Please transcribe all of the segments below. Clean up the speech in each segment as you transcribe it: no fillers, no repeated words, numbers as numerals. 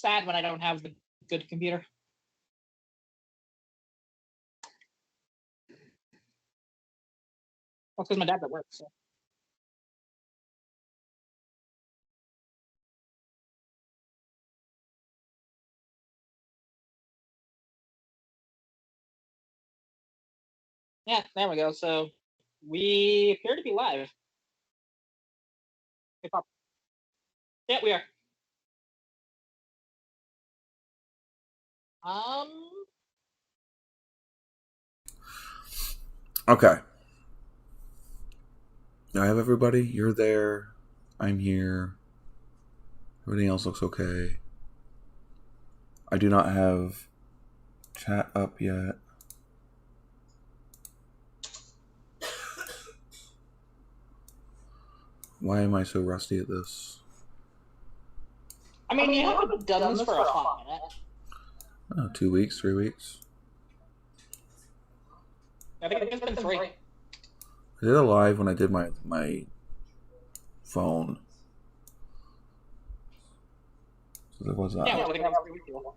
sad when I don't have the good computer. Well, because my dad's at work, so. Yeah, there we go. So we appear to be live. Yeah, we are. Okay. I have everybody. You're there. I'm here. Everything else looks okay. I do not have chat up yet. Why am I so rusty at this? I mean, you haven't done this for a hot minute. 2 weeks, 3 weeks. I think it's been 3. I did a live when I did my phone. So that was that. Yeah, I think that was 3 weeks ago.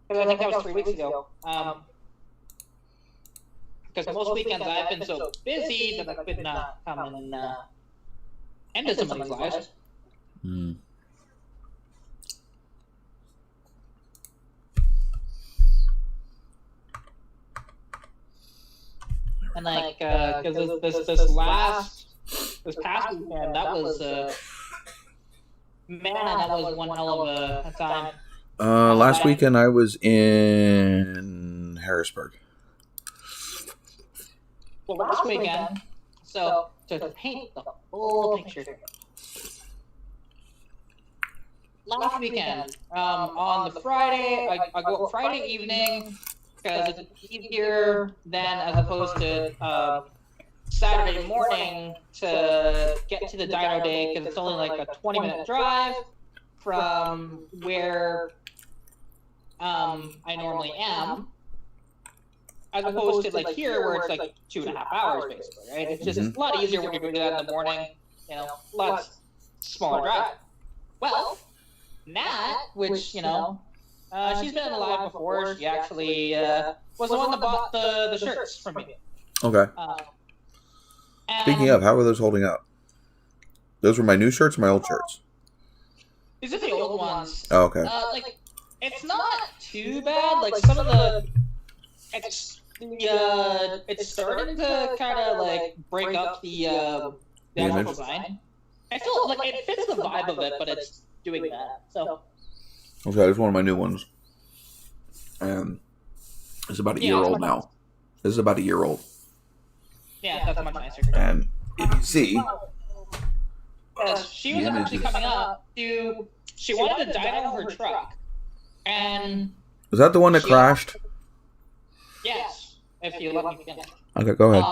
Because I think that was 3 weeks ago. Because most weekends I've been so busy that I could not come and end some of these lives. And like, because this past weekend, that was man, that was one hell of a time. Last weekend I was in Harrisburg. Well, last weekend, so to paint the whole picture, last weekend, on the Friday, I go up Friday evening because it's easier than as opposed to Saturday morning to get to the dyno day because it's only like a 20-minute drive from where I normally am. As opposed to like here where it's like 2.5 hours basically, right? It's just a lot easier when you're doing that in the morning, you know, lots smaller drive. Well, Nat, which, she's been in the live before. She actually was the one that bought the shirts from me. Okay. Speaking of, how are those holding up? Those were my new shirts or my old shirts? These are the old ones. Oh, okay. Like, it's not too bad. Like, some of the... It's starting to kind of like break up the actual design. I feel like it fits the vibe of it, but it's doing that. So. Okay, it's one of my new ones. It's about a year old now. This is about a year old. Yeah, that's much nicer. And if you see, she was actually coming up to. She wanted to dyno her truck, and. Was that the one that crashed? Yes. If you let me finish. Okay, go ahead.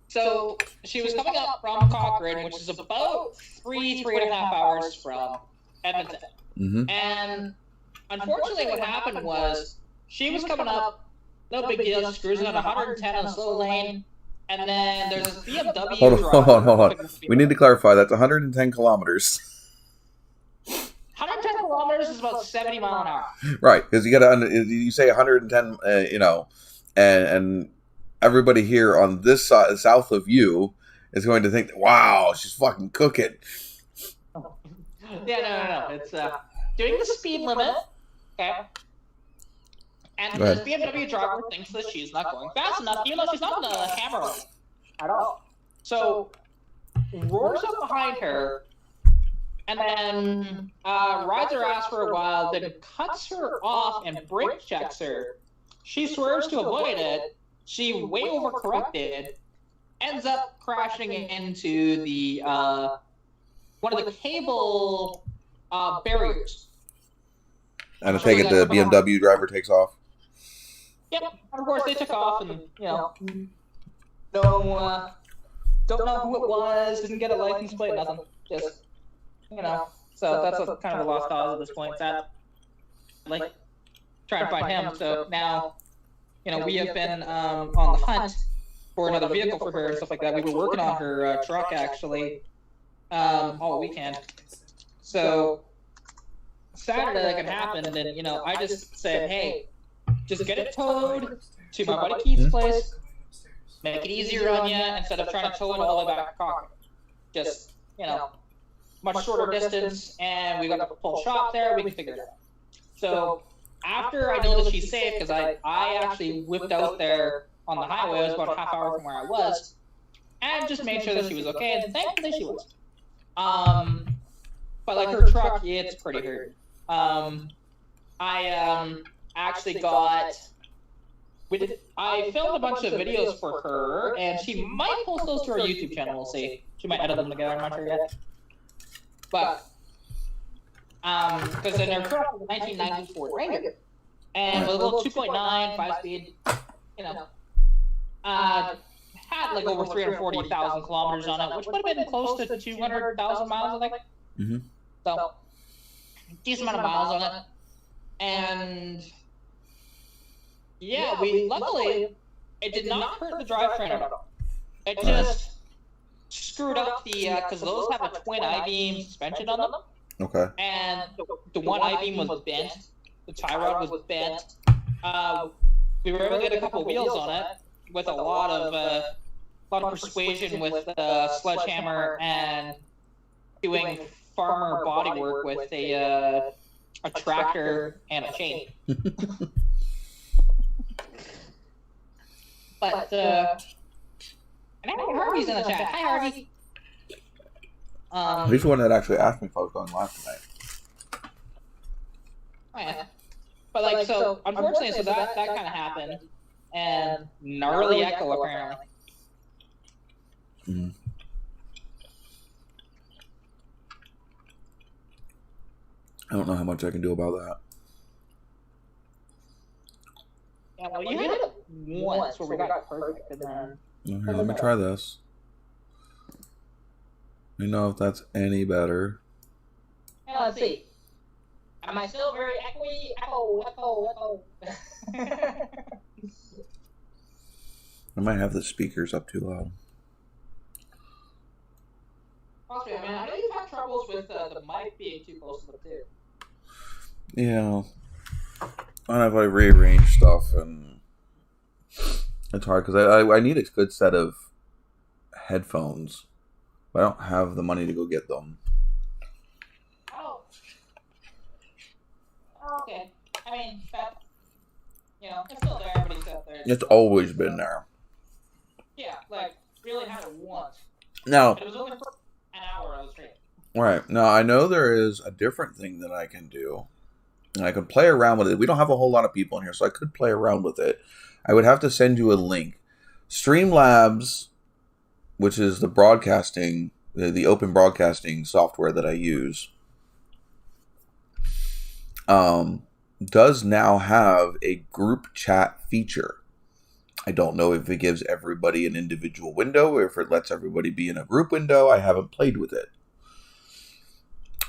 So she was coming up from Cochrane, which is about 3.5 hours from Edmonton. Mm-hmm. And unfortunately, what happened was she was coming up, no big deal, just cruising at 110 on a slow lane, and then there's this BMW. Hold on. We need to clarify that's 110 kilometers. 110 kilometers is about 70 miles an hour. Right, because you say 110, and everybody here on this side, south of you, is going to think, wow, she's fucking cooking. Yeah, no. It's doing the speed limit, okay? And this BMW driver thinks that she's not going fast enough, even though she's not in the hammer lane at all. So, roars up behind her, and then rides her ass for a while, then cuts her off and brake checks her. She swerves to avoid it. She way overcorrected, ends up crashing into the one of the cable barriers. And I take it the BMW driver takes off. Yep, and of course they took off, and don't know who it was, didn't get a license plate, nothing. Just so that's kind of a lost cause at this point. That trying to find him. So now, we have been on the hunt for another vehicle for her and stuff like that. We were working on her truck actually all weekend. So Saturday that could happen, then, you know, I just said, hey, just get it towed to my buddy Keith's place, make it easier on you instead of trying to tow it all the way back to Concord. Just, you know, much shorter distance, and we got a full shop there, we can figure it out. So after I know that she's safe, because I actually whipped out there on the highway, it was about a half hour from where I was, and just made sure that she was okay, and thankfully she was. But like her truck, it's pretty hurt. I actually I filmed a bunch of videos for her, and she might post those to her YouTube channel, we'll see. She might edit them together, I'm not sure yet. But, because in her truck was a 1990 Ford Ranger, and with a little 2.9, 5-speed, you know, had like over 340,000 kilometers on it, which would have been close to 200,000 miles, I think. Mm-hmm. So, decent amount of miles on it. And yeah, luckily it did not hurt the drivetrain at all. It just screwed up because those have a twin I-beam suspension on them. Okay. And the one I-beam was bent. The tie rod was bent. We were able to get a couple wheels on it with a lot of persuasion with the sledgehammer and doing farmer body work with a tractor and a chain. But and I think Harvey's in the chat. Hi, Harvey. He's the one that actually asked me if I was going live tonight. Oh yeah. But like, so unfortunately, so that kind of happened, and gnarly echo apparently. Mm-hmm. I don't know how much I can do about that. Yeah, well, you had it once where we got perfect, and then... Here, let me try this. Let me know if that's any better. Yeah, let's see. Am I still very echoey? Echo. I might have the speakers up too loud. Possibly, man. I know you've had troubles with the mic being too close to the too. Yeah. I've like rearranged stuff, and it's hard because I need a good set of headphones, but I don't have the money to go get them. Oh, okay. I mean, that, you know, it's still there, but it's out there. It's always been there. Yeah, like, really had it once. Now, it was only for an hour on the stream. Right. Now, I know there is a different thing that I can do. And I can play around with it. We don't have a whole lot of people in here, so I could play around with it. I would have to send you a link. Streamlabs, which is the broadcasting, the open broadcasting software that I use, does now have a group chat feature. I don't know if it gives everybody an individual window or if it lets everybody be in a group window. I haven't played with it.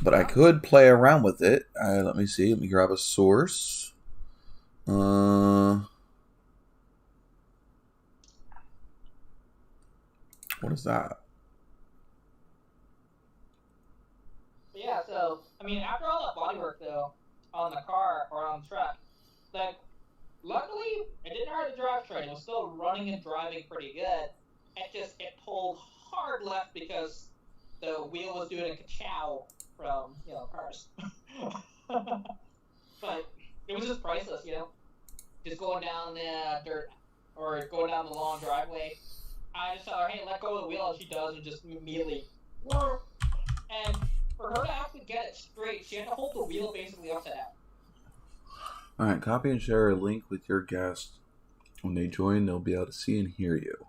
But I could play around with it. Let me see. Let me grab a source. What is that? Yeah, so, I mean, after all that body work, though, on the car or on the truck, like, luckily, it didn't hurt the drivetrain. It was still running and driving pretty good. It pulled hard left because the wheel was doing a ka-chow from, you know, cars. But it was just priceless, you know? Just going down the dirt or going down the long driveway. I just tell her, hey, let go of the wheel, and she does, and just immediately, and for her to actually get it straight, she had to hold the wheel basically upside down. Alright, copy and share a link with your guest. When they join, they'll be able to see and hear you.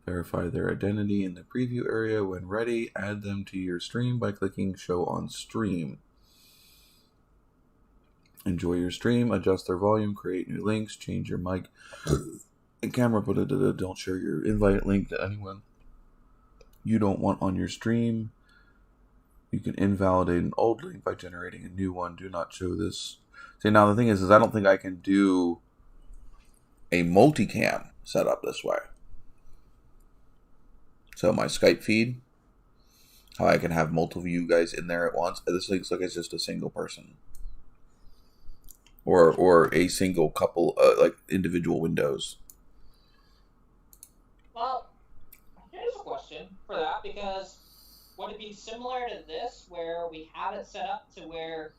Verify their identity in the preview area. When ready, add them to your stream by clicking Show on Stream. Enjoy your stream, adjust their volume, create new links, change your mic and camera. Don't share your invite link to anyone you don't want on your stream. You can invalidate an old link by generating a new one. Do not show this. See, now the thing is I don't think I can do a multicam setup this way. So my Skype feed, how I can have multiple of you guys in there at once. This looks like it's just a single person. or a single couple like individual windows? Well, here's a question for that, because would it be similar to this, where we have it set up to where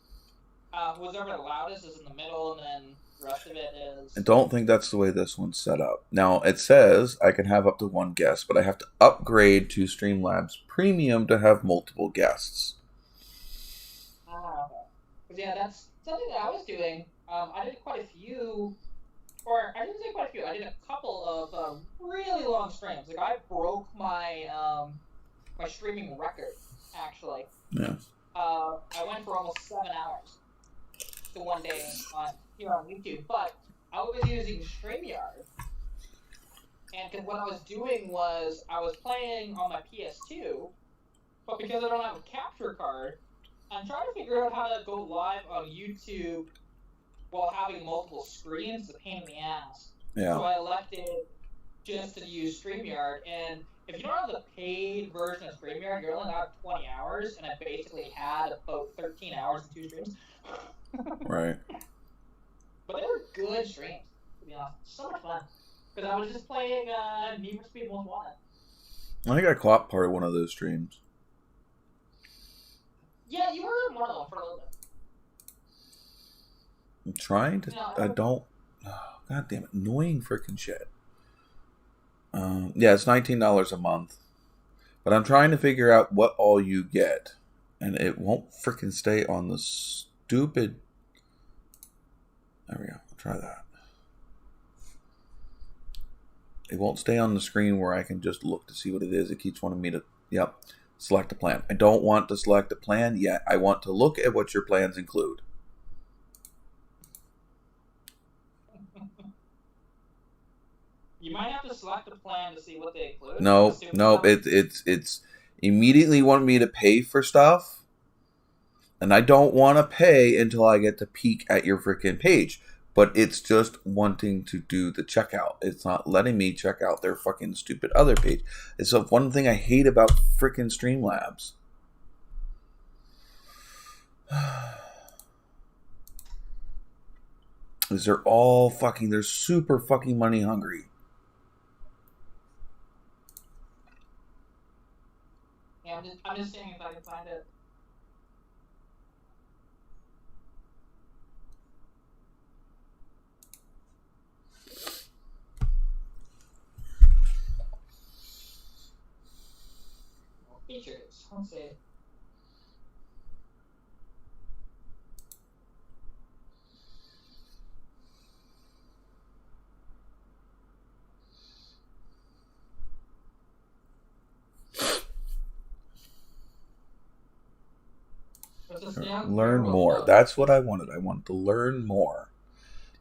whoever the loudest is in the middle, and then the rest of it is... I don't think that's the way this one's set up. Now, it says I can have up to one guest, but I have to upgrade to Streamlabs Premium to have multiple guests. Ah, okay. Because, yeah, that's something that I was doing. I did quite a few, or I didn't say quite a few, I did a couple of really long streams. Like, I broke my my streaming record, actually. Yeah. I went for almost 7 hours to one day here on YouTube, but I was using StreamYard, and cause what I was doing was I was playing on my PS2, but because I don't have a capture card, I'm trying to figure out how to go live on YouTube while having multiple screens. It's a pain in the ass. Yeah. So I elected just to use StreamYard, and if you don't have the paid version of StreamYard, you're only allowed 20 hours, and I basically had about 13 hours in 2 streams. Right. But they were good streams, to be honest. So much fun. Because I was just playing Need for Speed Most Wanted. I think I caught part of one of those streams. Yeah, you were in one of them for a little bit. I'm trying to... No, I don't... Oh, God damn it. Annoying freaking shit. Yeah, it's $19 a month. But I'm trying to figure out what all you get. And it won't freaking stay on the stupid... There we go. I'll try that. It won't stay on the screen where I can just look to see what it is. It keeps wanting me to... Yep. Select a plan. I don't want to select a plan yet. I want to look at what your plans include. You might have to select a plan to see what they include. No. It's immediately wanting me to pay for stuff. And I don't want to pay until I get to peek at your freaking page. But it's just wanting to do the checkout. It's not letting me check out their fucking stupid other page. It's the one thing I hate about freaking Streamlabs. Is they're super fucking money hungry. Yeah, I'm just seeing if I can find it. Features. Let's see. Learn more. That's what I wanted. I wanted to learn more.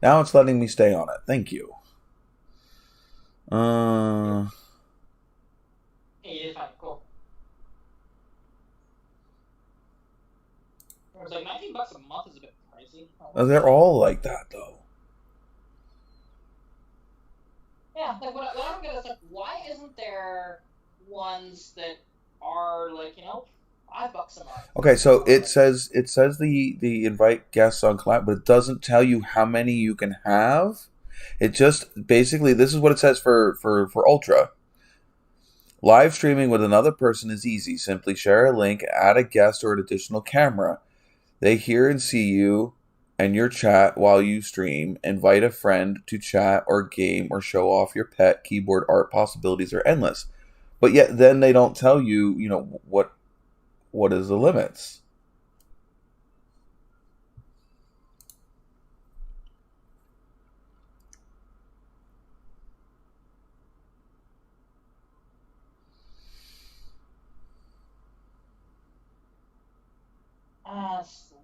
Now it's letting me stay on it. Thank you. Hey, it's fine. Cool. It was like $19 a month is a bit pricey. They're all like that, though. Yeah, like what I don't get is, like, why isn't there ones that are like, $5 a month? Okay, so it says the invite guests on collab, but it doesn't tell you how many you can have. It just basically, this is what it says for Ultra. Live streaming with another person is easy. Simply share a link, add a guest or an additional camera. They hear and see you and your chat while you stream. Invite a friend to chat or game or show off your pet. Keyboard art possibilities are endless. But yet then they don't tell you, what is the limits.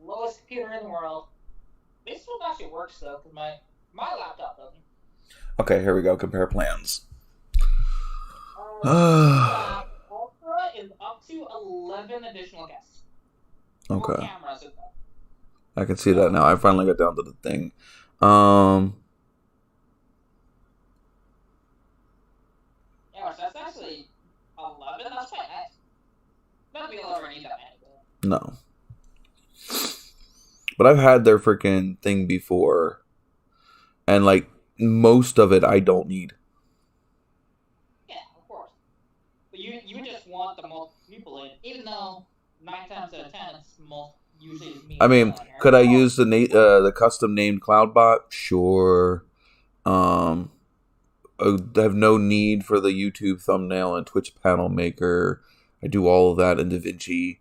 Slowest computer in the world. This one actually works though, because my laptop doesn't. Okay, here we go. Compare plans. Ultra is up to 11 additional guests. Okay. 4 cameras in that. I can see that now. I finally got down to the thing. Yeah, so that's actually 11. That's quite nice. That'd be a little already that many. No. But I've had their freaking thing before. And, like, most of it I don't need. Yeah, of course. But you just want the most people in, even though 9 times out of 10 it's usually me. I mean, could I use the custom named CloudBot? Sure. I have no need for the YouTube thumbnail and Twitch panel maker. I do all of that in DaVinci.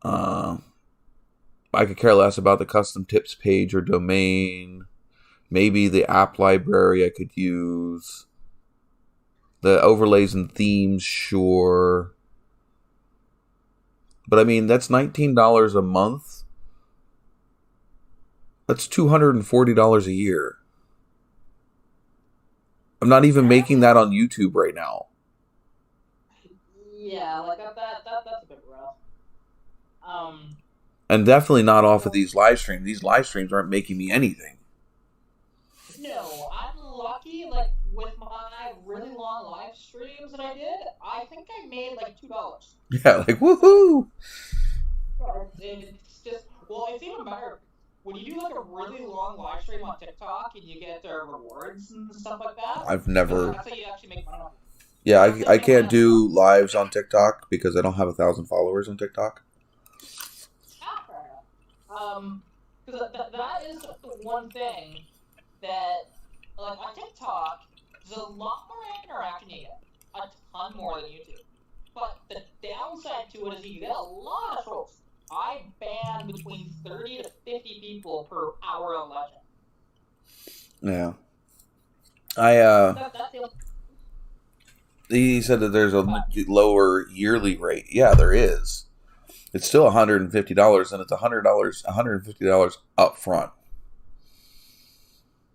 I could care less about the custom tips page or domain. Maybe the app library I could use. The overlays and themes, sure. But I mean, that's $19 a month. That's $240 a year. I'm not even making that on YouTube right now. Yeah, like that's a bit rough. And definitely not off of these live streams. These live streams aren't making me anything. No, I'm lucky. Like with my really long live streams that I did, I think I made like $2. Yeah, like woohoo! It's just it's even better when you do like a really long live stream on TikTok and you get rewards and stuff like that. I've never. That's how you actually make money. Yeah, I can't do lives on TikTok because I don't have 1,000 followers on TikTok. Fair enough. Because that is the one thing that, like, on TikTok, there's a lot more interaction you get. A ton more than YouTube. But the downside to it is you get a lot of trolls. I ban between 30 to 50 people per hour of Legend. Yeah. That's the He said that there's a lower yearly rate. Yeah, there is. It's still $150, and it's $150 up front.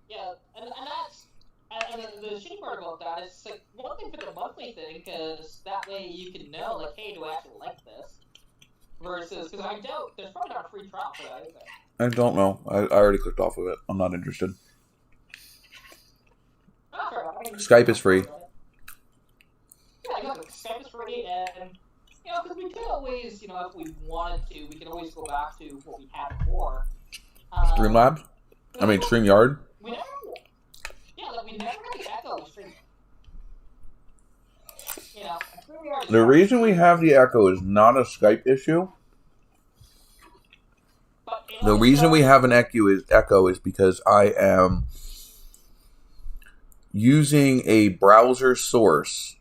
Yeah, and that's the shitty part about that is like one thing for the monthly thing, because that way you can know, like, hey, do I actually like this? Versus, because I doubt there's probably not a free trial for that, is there? I don't know. I already clicked off of it. I'm not interested. Skype is free. Yeah, exactly. Skype is free, and because we could always, if we wanted to, we could always go back to what we had before. Streamlabs? I mean, StreamYard? We never really echo Stream. The reason we have the echo is not a Skype issue. The reason we have an echo is because I am using a browser source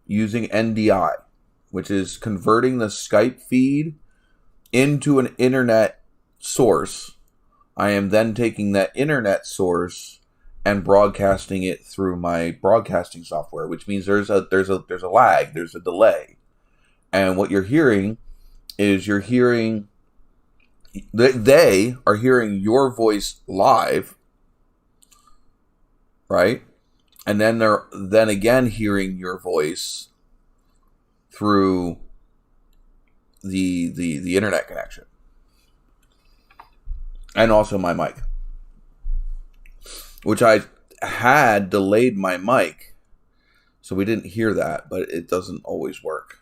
using NDI, which is converting the Skype feed into an internet source. I am then taking that internet source and broadcasting it through my broadcasting software, which means there's a lag, there's a delay. And what you're hearing is they are hearing your voice live, right? And then they're then again hearing your voice through the internet connection. And also my mic, which I had delayed my mic, so we didn't hear that, but it doesn't always work.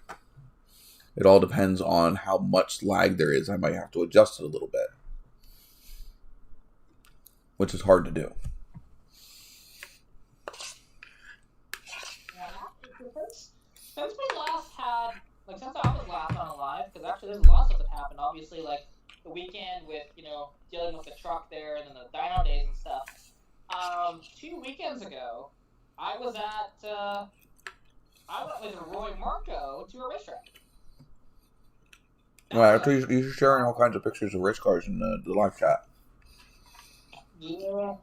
It all depends on how much lag there is. I might have to adjust it a little bit, which is hard to do. Since we last had, since I was last on a live, because actually there's a lot of stuff that happened, obviously, like the weekend with, dealing with the truck there and then the dyno days and stuff. 2 weekends ago, I went with Roy Marco to a racetrack. Well, after you're sharing all kinds of pictures of race cars in the live chat. Yeah.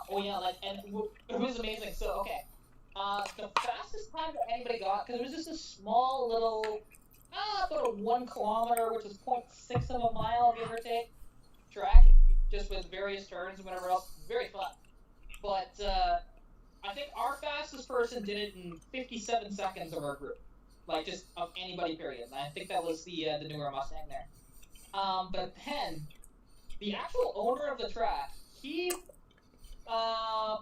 Oh yeah, and it was amazing. So, okay. The fastest time that anybody got, because it was just a small little, about a 1 kilometer, which is 0.6 of a mile, give or take, track, just with various turns and whatever else. Very fun. But I think our fastest person did it in 57 seconds of our group. Just of anybody, period. And I think that was the newer Mustang there. But then, the actual owner of the track, he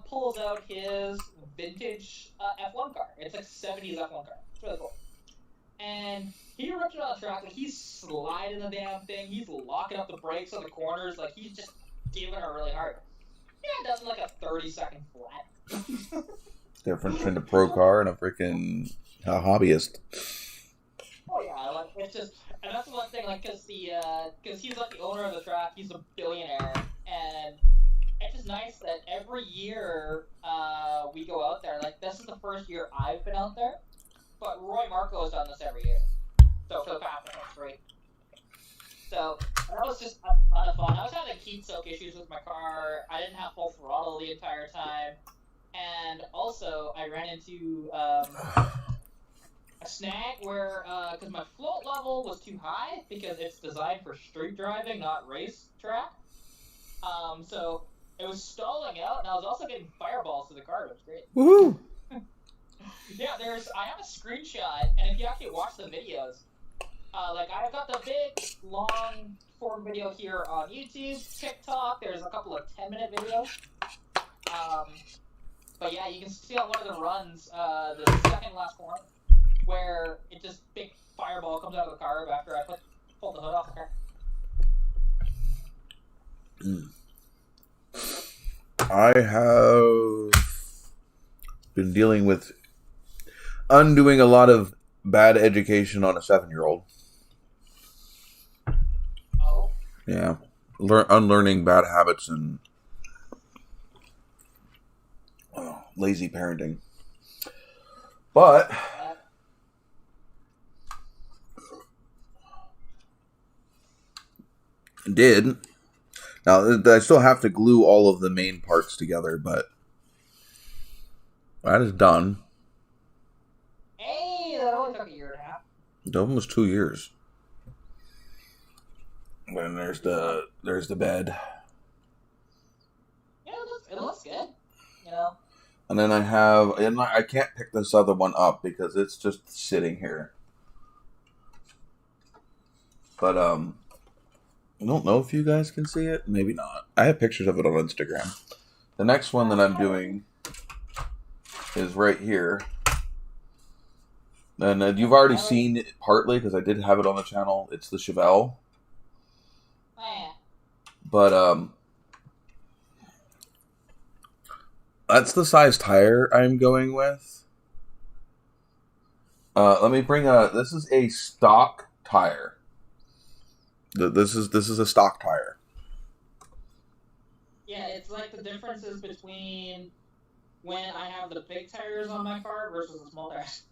pulls out his vintage F1 car. It's like 70s F1 car. It's really cool. And he ripped it on the track. Like, he's sliding the damn thing. He's locking up the brakes on the corners. Like, he's just giving it really hard. Yeah, does like a 30-second flat. Difference between a pro car and a freaking hobbyist. Oh yeah, like, it's just, and that's the one thing, like, cause he's like the owner of the track, he's a billionaire, and it's just nice that every year, we go out there. Like, this is the first year I've been out there, but Roy Marco has done this every year. So for the past 3. So that was just a ton of fun. I was having heat soak issues with my car. I didn't have full throttle the entire time, and also I ran into a snag where, because my float level was too high because it's designed for street driving, not race track. So it was stalling out, and I was also getting fireballs to the car. It was great. Woohoo! Yeah, I have a screenshot, and if you actually watch the videos, like, I've got the big, long form video here on YouTube, TikTok. There's a couple of 10-minute videos. But yeah, you can see on one of the runs, the second last corner, where it just big fireball comes out of the carb after I pulled the hood off the car. I have been dealing with undoing a lot of bad education on a 7-year-old. Oh. Yeah. Unlearning bad habits and lazy parenting. But did. Now, I still have to glue all of the main parts together, but that is done. Hey, that only took a year and a half. It almost 2 years. And there's the bed. Yeah, it looks good, you know. And then I can't pick this other one up because it's just sitting here. But I don't know if you guys can see it. Maybe not. I have pictures of it on Instagram. The next one that I'm doing is right here. And you've already seen it partly because I did have it on the channel. It's the Chevelle. Oh, yeah. But that's the size tire I'm going with. Let me bring this is a stock tire. This is a stock tire. Yeah, it's like the differences between when I have the big tires on my car versus the small tires.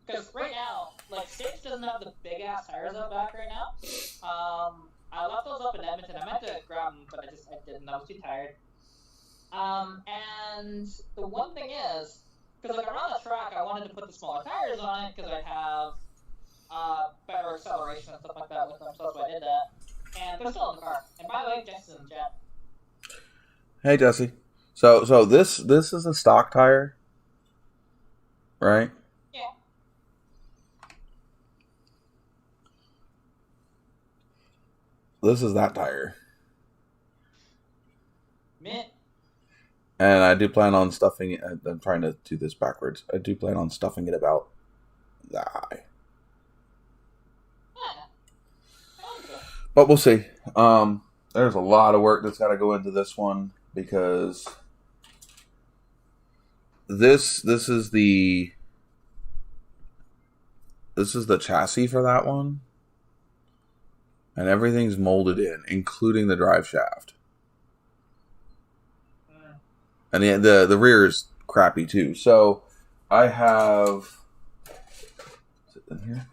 Because right now, like, Stage doesn't have the big ass tires out back right now. I left those up in Edmonton. I meant to grab them, but I didn't. I was too tired. And the one thing is, because like around the track, I wanted to put the smaller tires on it because I'd have better acceleration and stuff like that with them, so that's why I did that. And they're still in the car. And by the way, Jesse's in the chat. Hey, Jesse. So this is a stock tire, right? Yeah. This is that tire. Mint. And I do plan on stuffing it. I'm trying to do this backwards. I do plan on stuffing it about that high. But we'll see. There's a lot of work that's got to go into this one because this is the chassis for that one, and everything's molded in, including the drive shaft. And the rear is crappy too. So I have. Is it in here?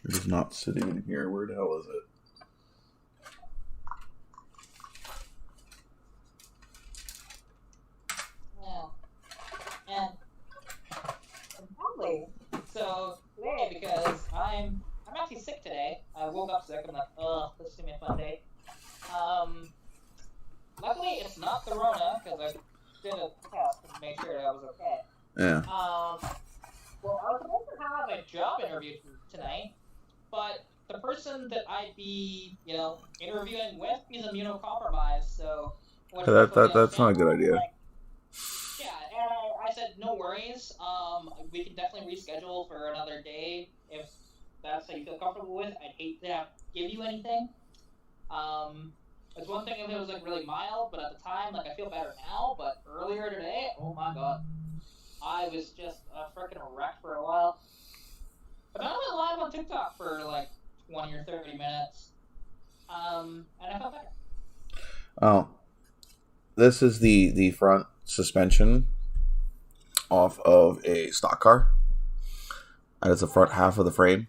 It is not sitting in here. Where the hell is it? Yeah. And probably, so today, because I'm actually sick today. I woke up sick. I'm like, ugh, this is gonna be a fun day. Luckily, it's not the Rona, because I did a test to make sure that I was okay. Yeah. Well, I was supposed to have a job interview tonight, but the person that I'd be, interviewing with is immunocompromised, so... That's not a good idea. Yeah, and I said, no worries. We can definitely reschedule for another day if that's how you feel comfortable with. I'd hate to have to give you anything. It's one thing if it was like really mild, but at the time, like I feel better now. But earlier today, oh my god, I was just a freaking wreck for a while. But then I went live on TikTok for like 20 or 30 minutes, and I felt better. Oh, this is the front suspension off of a stock car. That is the front half of the frame.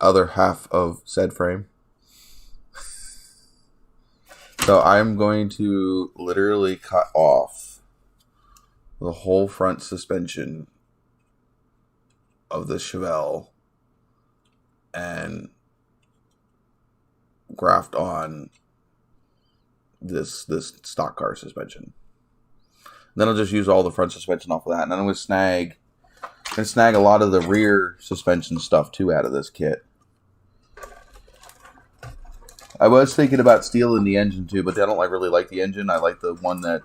Other half of said frame. So I'm going to literally cut off the whole front suspension of the Chevelle and graft on this stock car suspension. Then I'll just use all the front suspension off of that, and then I'm going to snag a lot of the rear suspension stuff too out of this kit. I was thinking about stealing the engine too, but I don't really like the engine. I like the one that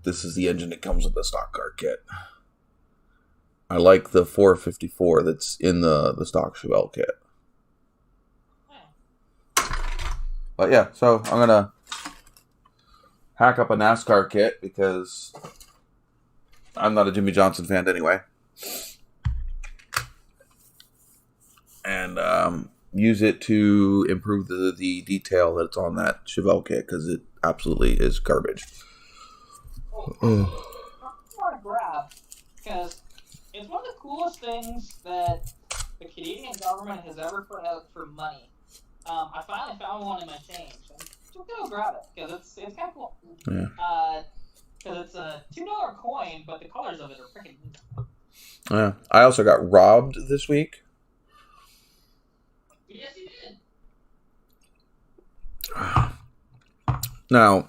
this is the engine that comes with the stock car kit. I like the 454 that's in the stock Chevelle kit. But yeah, so I'm going to hack up a NASCAR kit because I'm not a Jimmy Johnson fan anyway. And use it to improve the detail that's on that Chevelle kit because it absolutely is garbage. I want to grab because it's one of the coolest things that the Canadian government has ever put out for money. I finally found one in my change. I'm just gonna grab it because it's kind of cool. Yeah. Because it's a $2 coin, but the colors of it are freaking neat. Yeah. I also got robbed this week. Yes, you did. Now,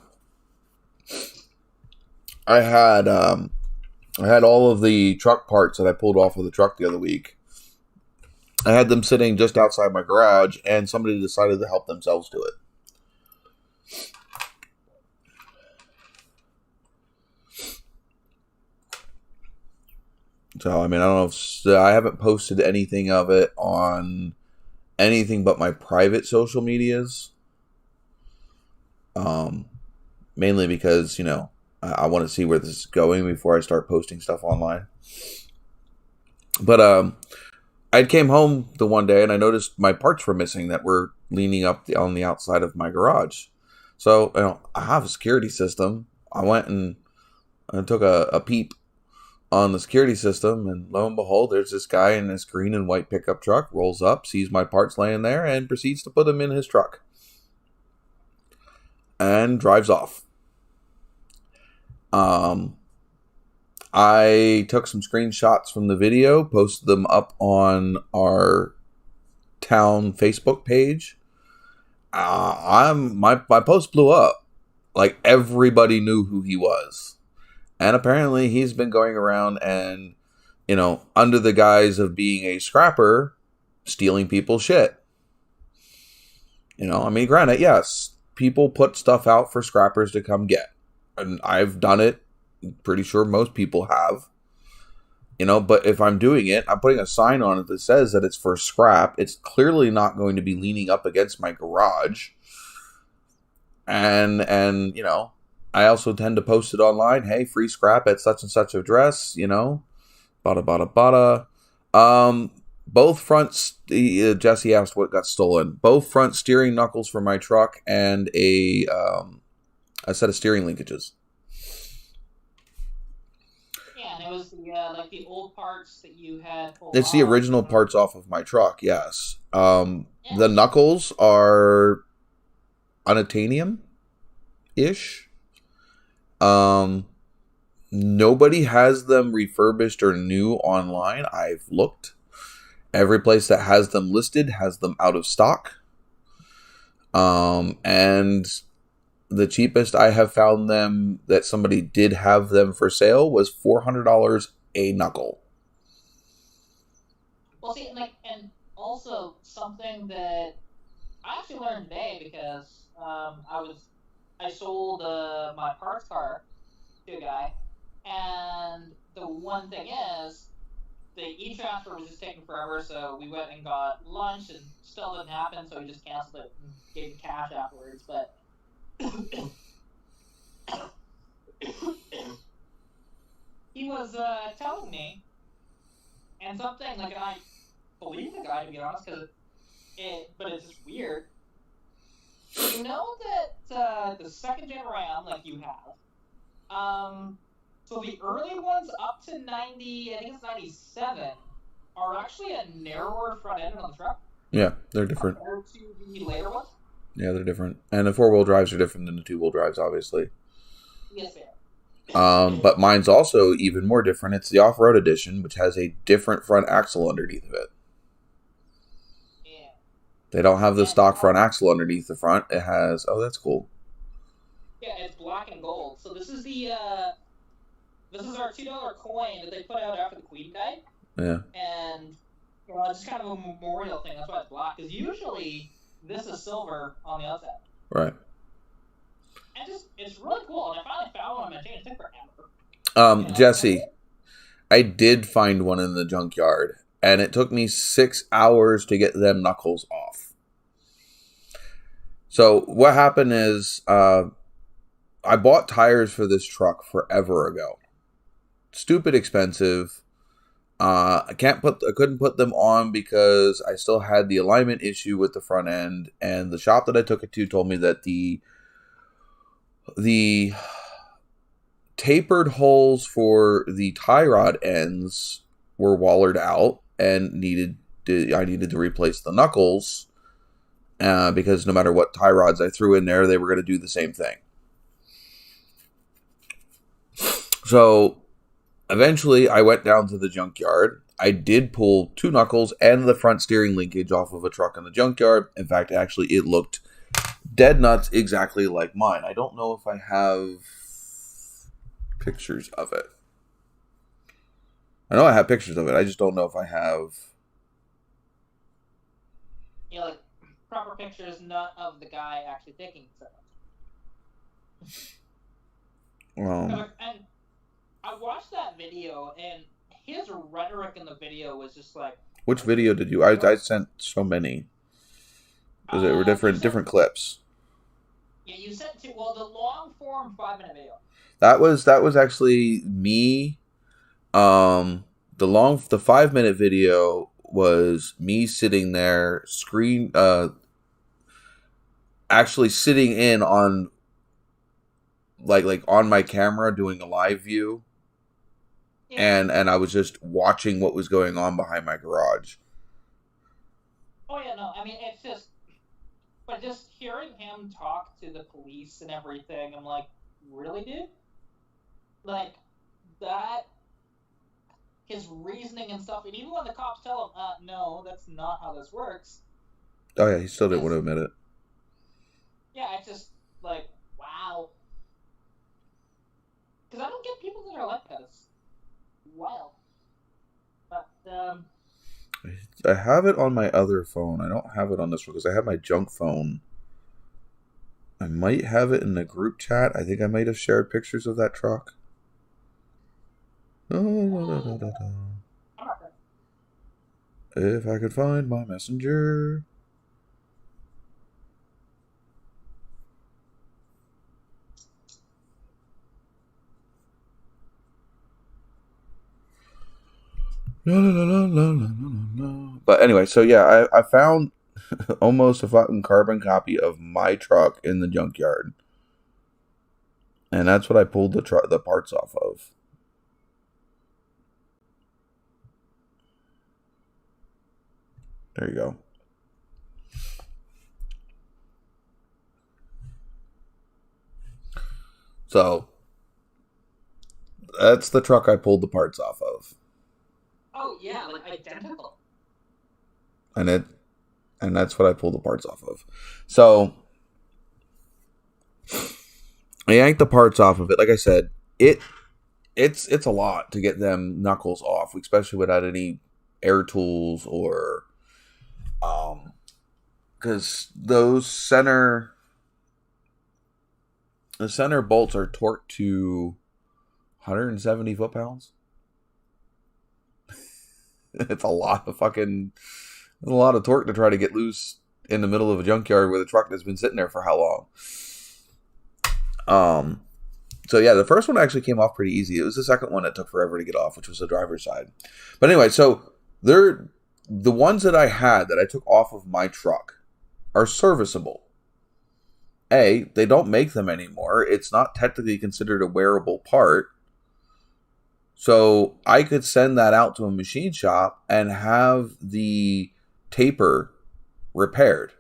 I had all of the truck parts that I pulled off of the truck the other week. I had them sitting just outside my garage, and somebody decided to help themselves to it. So, I mean, I don't know if I haven't posted anything of it on anything but my private social medias. Mainly because, I want to see where this is going before I start posting stuff online. But I came home the one day and I noticed my parts were missing that were leaning up on the outside of my garage. So, I have a security system. I went and I took a peep on the security system, and lo and behold, there's this guy in this green and white pickup truck, rolls up, sees my parts laying there, and proceeds to put them in his truck. And drives off. I took some screenshots from the video, posted them up on our town Facebook page. My post blew up. Like, everybody knew who he was. And apparently he's been going around and, under the guise of being a scrapper, stealing people's shit. Granted, yes, people put stuff out for scrappers to come get. And I've done it. I'm pretty sure most people have. But if I'm doing it, I'm putting a sign on it that says that it's for scrap. It's clearly not going to be leaning up against my garage. And I also tend to post it online. Hey, free scrap at such and such address, bada, bada, bada. Both fronts, Jesse asked what got stolen. Both front steering knuckles for my truck and a set of steering linkages. Yeah, and it was the old parts that you had pulled It's the original parts off of my truck, yes. The knuckles are unobtainium-ish. Nobody has them refurbished or new online. I've looked. Every place that has them listed has them out of stock. And the cheapest I have found them that somebody did have them for sale was $400 a knuckle. Well, see, and also something that I actually learned today because I sold my parts car to to a guy, and the one thing is, the e-transfer was just taking forever, so we went and got lunch, and still didn't happen, so we just canceled it and gave him cash afterwards, but... he was telling me, and something, like, and I believe the guy, to be honest, but it's just weird. You know that the second gen RAM, like you have, so the early ones up to 90, I think it's 97, are actually a narrower front end on the truck? Yeah, they're different. Compared to the later ones? Yeah, they're different. And the 4-wheel drives are different than the 2-wheel drives, obviously. Yes, they are. But mine's also even more different. It's the off-road edition, which has a different front axle underneath of it. Yeah. They don't have the stock front axle underneath the front. It has... Oh, that's cool. Yeah, it's black and gold. So this is this is our $2 coin that they put out after the Queen died. Yeah. And it's kind of a memorial thing. That's why it's black. Because usually this is silver on the outside. Right. And it's really cool. And I finally found one on my chain. It took forever. Jesse, I did find one in the junkyard, and it took me 6 hours to get them knuckles off. So what happened is, I bought tires for this truck forever ago. Stupid expensive. I couldn't put them on because I still had the alignment issue with the front end, and the shop that I took it to told me that the tapered holes for the tie rod ends were wallered out and I needed to replace the knuckles because no matter what tie rods I threw in there, they were going to do the same thing. So eventually I went down to the junkyard. I did pull 2 knuckles and the front steering linkage off of a truck in the junkyard. In fact, actually, it looked dead nuts exactly like mine. I don't know if I have pictures of it. I know I have pictures of it. I just don't know if I have... Yeah, like, proper pictures, not of the guy actually taking it. And I watched that video, and his rhetoric in the video was just like... Which video did you... I sent so many. Because they were different clips. Yeah, you sent the long form 5-minute video. That was actually me. The 5-minute video was me sitting there, actually sitting in on, like on my camera doing a live view. Yeah. And I was just watching what was going on behind my garage. Oh yeah, no, I mean it's just. But just hearing him talk to the police and everything, I'm like, really, dude? Like, that, his reasoning and stuff, and even when the cops tell him, no, that's not how this works. Oh, yeah, he still didn't want to admit it. Yeah, it's just, like, wow. Because I don't get people that are like that. It's wild. But, I have it on my other phone. I don't have it on this one because I have my junk phone. I might have it in the group chat. I think I might have shared pictures of that truck. If I could find my messenger. But anyway, so yeah, I found almost a fucking carbon copy of my truck in the junkyard, and that's what I pulled the parts off of. There you go. So that's the truck I pulled the parts off of. Oh yeah, like identical. And that's what I pulled the parts off of. So I yanked the parts off of it. Like I said, it's a lot to get them knuckles off, especially without any air tools or because those the center bolts are torqued to 170 foot-pounds. It's a lot of torque to try to get loose in the middle of a junkyard with a truck that's been sitting there for how long? So yeah, the first one actually came off pretty easy. It was the second one that took forever to get off, which was the driver's side. But anyway, so the ones that I had that I took off of my truck are serviceable. They don't make them anymore. It's not technically considered a wearable part. So I could send that out to a machine shop and have the taper repaired.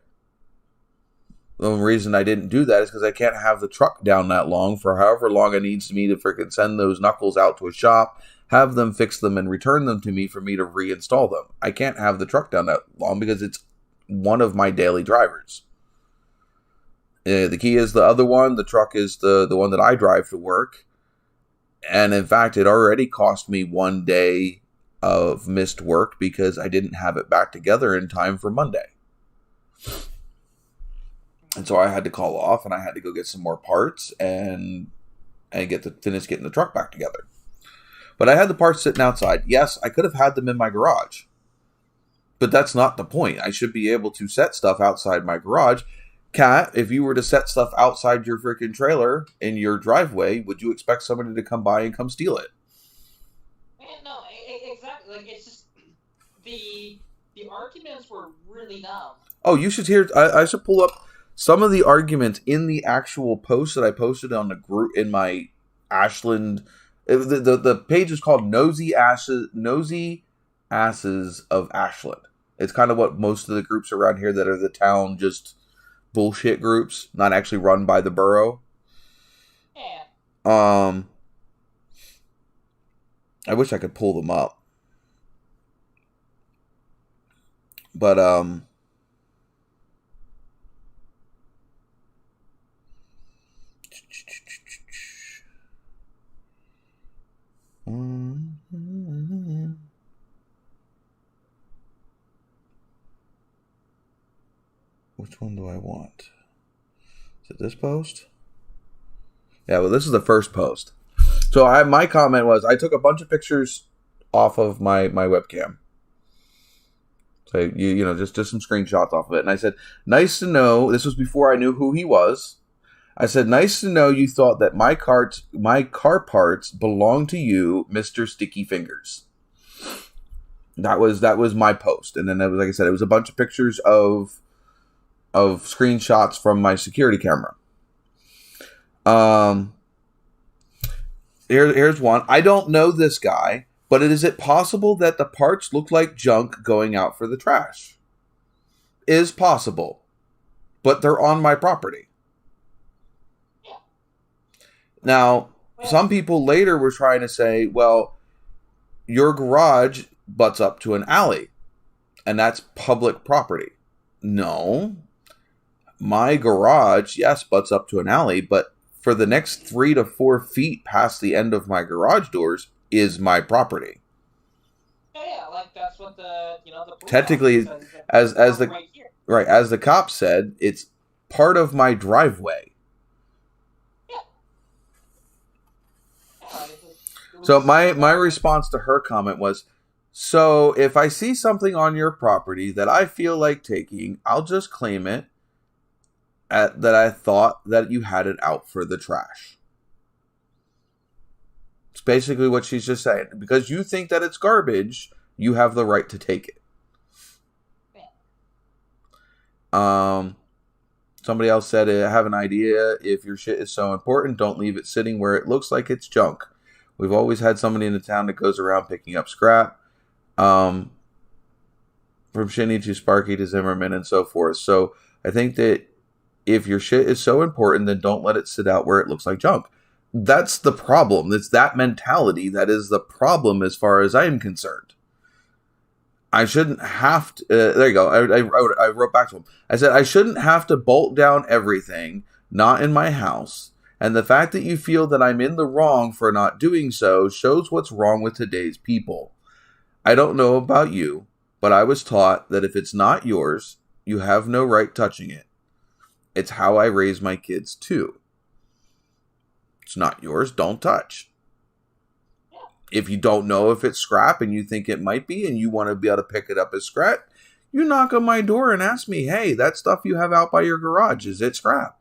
The only reason I didn't do that is because I can't have the truck down that long for however long it needs me to freaking send those knuckles out to a shop, have them fix them, and return them to me for me to reinstall them. I can't have the truck down that long because it's one of my daily drivers. The key is the other one. The truck is the one that I drive to work. And in fact, it already cost me 1 day of missed work because I didn't have it back together in time for Monday. And so I had to call off and I had to go get some more parts and finish getting the truck back together. But I had the parts sitting outside. Yes, I could have had them in my garage. But that's not the point. I should be able to set stuff outside my garage. Kat, if you were to set stuff outside your freaking trailer in your driveway, would you expect somebody to come by and come steal it? Man, no, exactly. Like, it's just the arguments were really dumb. Oh, you should hear. I should pull up some of the arguments in the actual post that I posted on the group in my Ashland. The page is called Nosy Asses of Ashland. It's kind of what most of the groups around here that are the town just bullshit groups, not actually run by the borough. Yeah. I wish I could pull them up. But which one do I want? Is it this post? Yeah, well, this is the first post. So my comment was, I took a bunch of pictures off of my webcam. So, just some screenshots off of it. And I said, nice to know, this was before I knew who he was. I said, nice to know you thought that my car parts belong to you, Mr. Sticky Fingers. That was my post. And then, like I said, it was a bunch of pictures of screenshots from my security camera. Here's one. I don't know this guy, but is it possible that the parts look like junk going out for the trash? Is possible, but they're on my property. Now, some people later were trying to say, well, your garage butts up to an alley, and that's public property. No. My garage, yes, butts up to an alley, but for the next 3 to 4 feet past the end of my garage doors is my property. Yeah, like that's what the technically, as the cop said, it's part of my driveway. So my response to her comment was, so if I see something on your property that I feel like taking, I'll just claim it that I thought that you had it out for the trash. It's basically what she's just saying. Because you think that it's garbage, you have the right to take it. Somebody else said, I have an idea. If your shit is so important, don't leave it sitting where it looks like it's junk. We've always had somebody in the town that goes around picking up scrap. From Shinny to Sparky to Zimmerman and so forth. So I think that if your shit is so important, then don't let it sit out where it looks like junk. That's the problem. It's that mentality that is the problem as far as I am concerned. I shouldn't have to... there you go. I wrote back to him. I said, I shouldn't have to bolt down everything, not in my house. And the fact that you feel that I'm in the wrong for not doing so shows what's wrong with today's people. I don't know about you, but I was taught that if it's not yours, you have no right touching it. It's how I raise my kids too. It's not yours, don't touch. If you don't know if it's scrap and you think it might be and you want to be able to pick it up as scrap, you knock on my door and ask me, hey, that stuff you have out by your garage, is it scrap?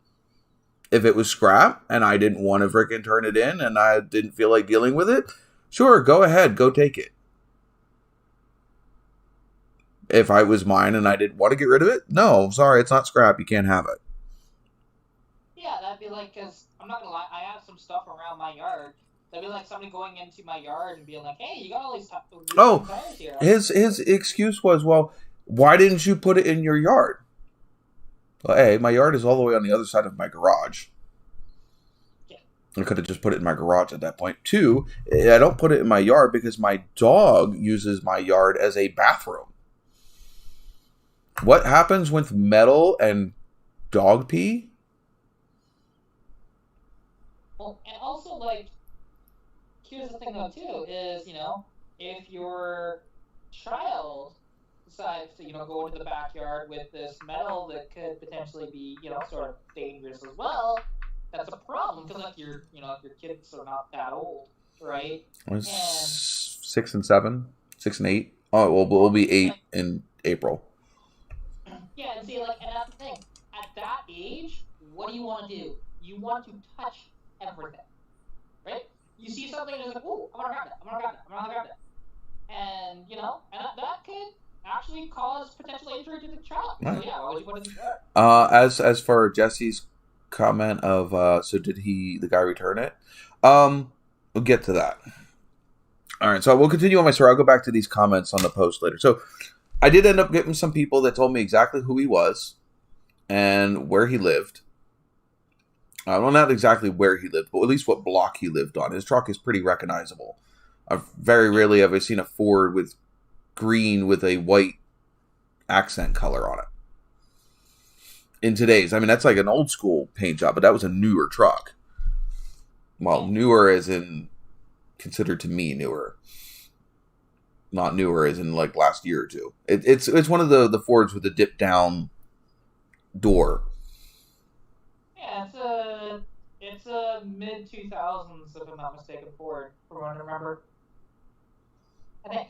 If it was scrap and I didn't want to freaking turn it in and I didn't feel like dealing with it, sure, go ahead, go take it. If I was mine and I didn't want to get rid of it, no, sorry, it's not scrap, you can't have it. Yeah, that'd be like, because I'm not going to lie, I have some stuff around my yard. That'd be like somebody going into my yard and being like, hey, you got all these tires here. His excuse was, well, why didn't you put it in your yard? Well, A, my yard is all the way on the other side of my garage. Yeah. I could have just put it in my garage at that point. 2, I don't put it in my yard because my dog uses my yard as a bathroom. What happens with metal and dog pee? Well, and also, like, here's the thing, though, too, is, if your child decides to, go into the backyard with this metal that could potentially be, sort of dangerous as well, that's a problem, because, like, your kids are not that old, right? 6 and 7, 6 and 8. Oh, well, we'll be 8 in April. Yeah, and see, like, and that's the thing. At that age, what do you want to do? You want to touch everything, right? You see something and it's like, ooh, I'm gonna grab that. And, and that could actually cause potential injury to the child. Right. So, yeah, why would you want to do that? As for Jesse's comment of, so did the guy return it? We'll get to that. All right, so we'll continue on my story. I'll go back to these comments on the post later. So I did end up getting some people that told me exactly who he was and where he lived. Well, not exactly where he lived, but at least what block he lived on. His truck is pretty recognizable. Very rarely have I seen a Ford with green with a white accent color on it. In today's, that's like an old school paint job, but that was a newer truck. Well, newer as in considered to me newer. Not newer as in like last year or two. It's one of the Fords with the dip down door. Yeah, it's a mid 2000s, if I'm not mistaken, Ford, from what I remember. I think.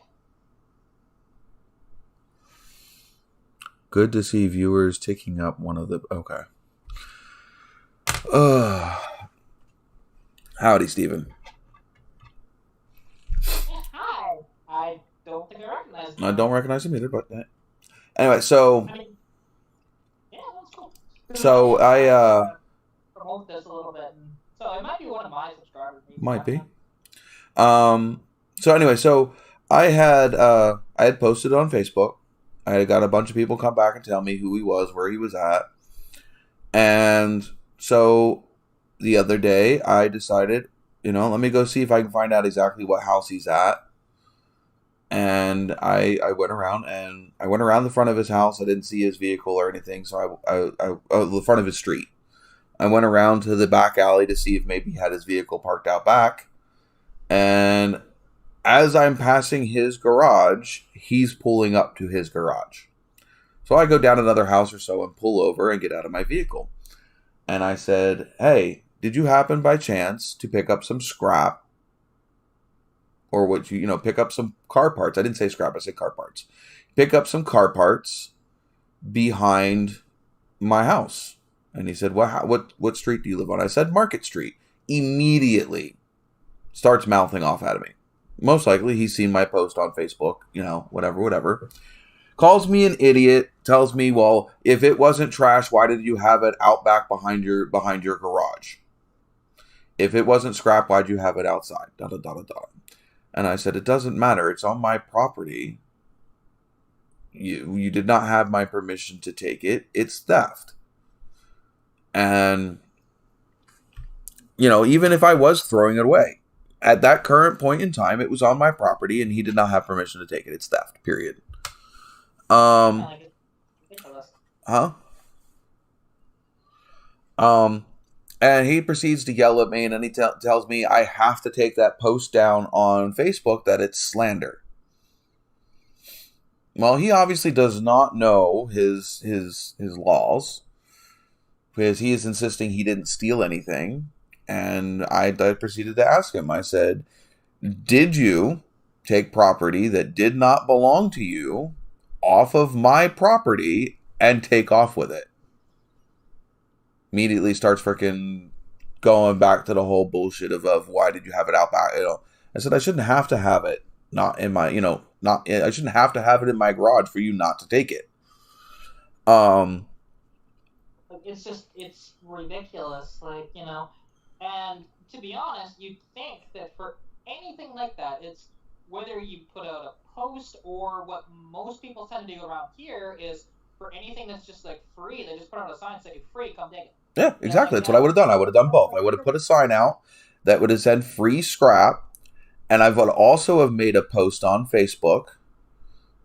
Good to see viewers taking up one of the... Okay. Howdy, Steven. Yeah, hi. I don't think I recognize him. I don't recognize him either, but... Anyway, so... Yeah, that's cool. So, I... promote this a little bit. So, it might be one of my subscribers. Might be. So, anyway, so... I had posted on Facebook. I had got a bunch of people come back and tell me who he was, where he was at. And so the other day I decided, let me go see if I can find out exactly what house he's at. And I went around the front of his house. I didn't see his vehicle or anything. So the front of his street. I went around to the back alley to see if maybe he had his vehicle parked out back. And as I'm passing his garage, he's pulling up to his garage. So I go down another house or so and pull over and get out of my vehicle. And I said, hey, did you happen by chance to pick up some scrap? Or would you, pick up some car parts? I didn't say scrap, I said car parts. Pick up some car parts behind my house. And he said, what street do you live on? I said, Market Street. Immediately starts mouthing off at me. Most likely he's seen my post on Facebook, whatever. Calls me an idiot, tells me, well, if it wasn't trash, why did you have it out back behind your garage? If it wasn't scrap, why'd you have it outside? And I said, it doesn't matter. It's on my property. You did not have my permission to take it. It's theft. And, even if I was throwing it away, at that current point in time, it was on my property, and he did not have permission to take it. It's theft, period. Huh? And he proceeds to yell at me, and then he tells me I have to take that post down on Facebook, that it's slander. Well, he obviously does not know his laws, because he is insisting he didn't steal anything. And I proceeded to ask him. I said, did you take property that did not belong to you off of my property and take off with it? Immediately starts freaking going back to the whole bullshit of why did you have it out back? I said I shouldn't have to have it I shouldn't have to have it in my garage for you not to take it. It's ridiculous, and to be honest, you'd think that for anything like that, it's whether you put out a post or what most people tend to do around here is for anything that's just free, they just put out a sign saying free, come take it. Yeah, exactly. That's what I would have done. I would have done both. I would have put a sign out that would have said free scrap, and I would also have made a post on Facebook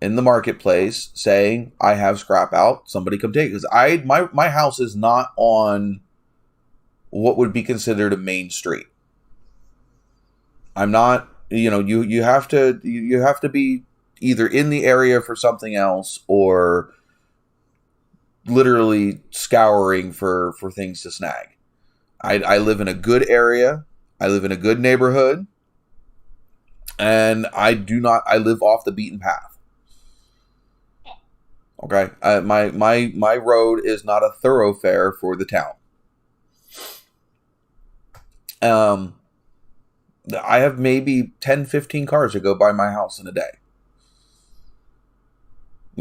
in the marketplace saying I have scrap out. Somebody come take it, because my house is not on what would be considered a main street. I'm not. You have to be either in the area for something else or literally scouring for things to snag. I live in a good area. I live in a good neighborhood. And I live off the beaten path. Okay? My road is not a thoroughfare for the town. I have maybe 10, 15 cars that go by my house in a day.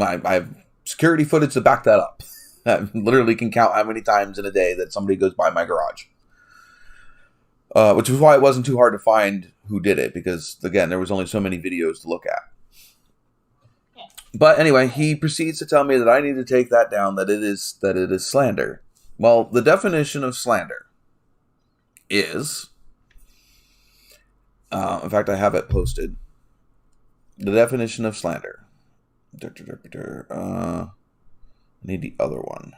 I have security footage to back that up. I literally can count how many times in a day that somebody goes by my garage. Which is why it wasn't too hard to find who did it, because, again, there was only so many videos to look at. Yeah. But anyway, he proceeds to tell me that I need to take that down, that it is slander. Well, the definition of slander is... in fact, I have it posted. The definition of slander. I need the other one.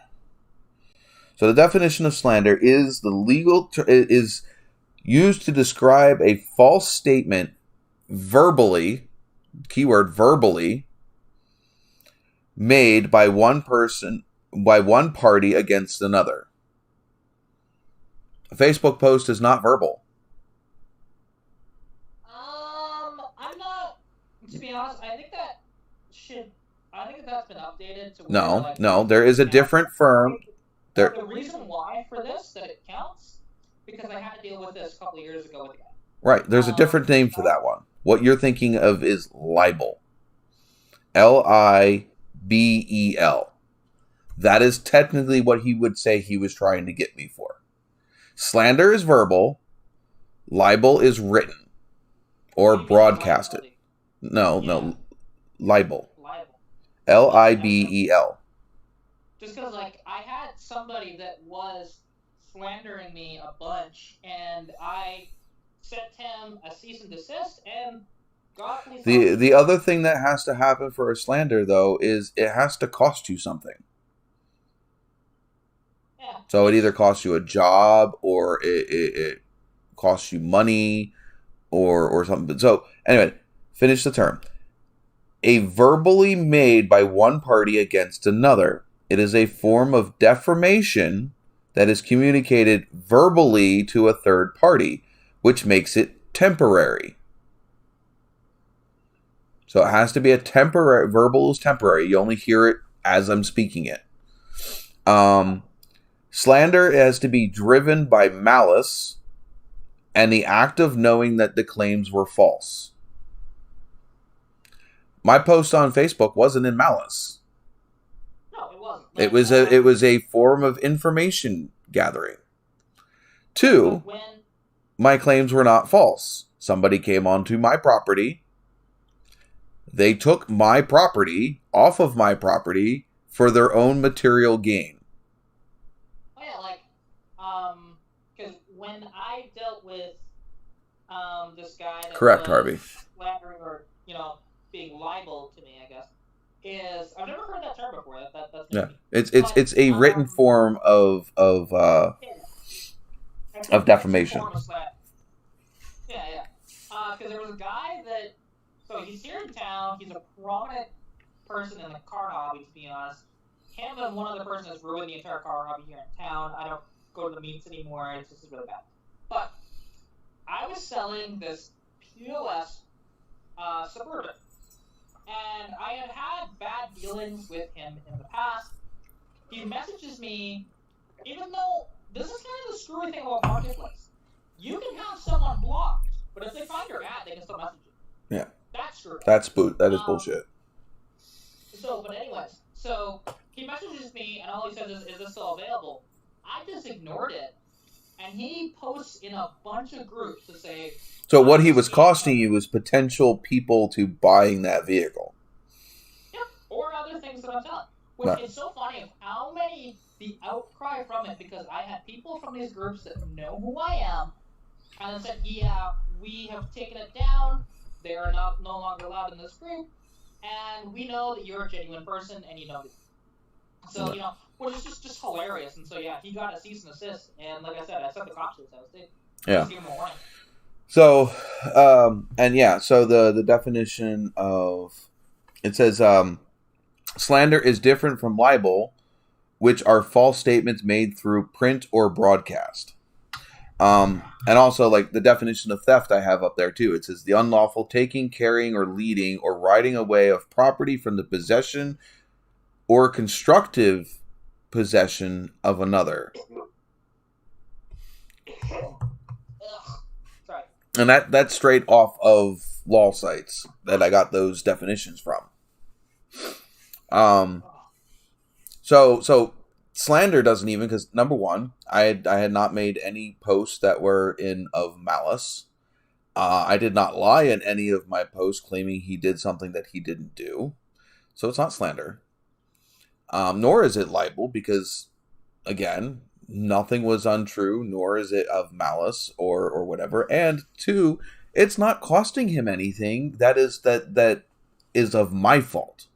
So the definition of slander is is used to describe a false statement verbally, keyword verbally, made by one party against another. A Facebook post is not verbal. I'm not. To be honest, I think that's been updated to where, no, there is a different firm. The reason why for this that it counts, because I had to deal with this a couple of years ago with a guy. Right, there's a different name for that one. What you're thinking of is libel. Libel. That is technically what he would say he was trying to get me for. Slander is verbal. Libel is written or broadcasted. No, libel. Libel. Just because, I had somebody that was slandering me a bunch, and I sent him a cease and desist, and got the other thing that has to happen for a slander, though, is it has to cost you something. Yeah. So it either costs you a job, or it costs you money, or something. So, anyway, finish the term. A verbally made by one party against another. It is a form of defamation that is communicated verbally to a third party, which makes it temporary. So it has to be a temporary. Verbal is temporary. You only hear it as I'm speaking it. Slander has to be driven by malice and the act of knowing that the claims were false. My post on Facebook wasn't in malice. No, it wasn't. It was a form of information gathering. 2, my claims were not false. Somebody came onto my property. They took my property off of my property for their own material gain. Oh, yeah, because when I dealt with this guy that correct, was Harvey, slandering or being libel to me, I guess, is I've never heard that term before. That's yeah, it's a written form of defamation. Yeah. Because there was a guy that, so he's here in town. He's a prominent person in the car hobby, to be honest. Him and one other person has ruined the entire car hobby here in town. I don't go to the meets anymore. It's just really bad. But I was selling this TOS Suburban. And I have had bad dealings with him in the past. He messages me, even though this is kind of the screwy thing about Marketplace. You can have someone blocked, but if they find your ad, they can still message you. Yeah. That's screwy. That is bullshit. But anyways, so he messages me, and all he says is this still available? I just ignored it. And he posts in a bunch of groups to say... So what he was costing you was potential people to buying that vehicle. Yep, or other things that I'm selling. Which is so funny of how many... The outcry from it, because I had people from these groups that know who I am, and then said, yeah, we have taken it down, they are no longer allowed in this group, and we know that you're a genuine person, and you know it. So, which is just hilarious. And so, yeah, he got a cease and desist. And like I said, I sent the cops to his house. Just give him a warning. So, so the definition of... It says, slander is different from libel, which are false statements made through print or broadcast. And also, like, the definition of theft I have up there, too. It says, the unlawful taking, carrying, or leading, or riding away of property from the possession or constructive possession of another. Sorry. And that's straight off of law sites that I got those definitions from. So slander doesn't even, because number one, I had not made any posts that were of malice. I did not lie in any of my posts claiming he did something that he didn't do. So it's not slander. Nor is it libel, because, again, nothing was untrue, nor is it of malice or whatever. And two, it's not costing him anything that is of my fault.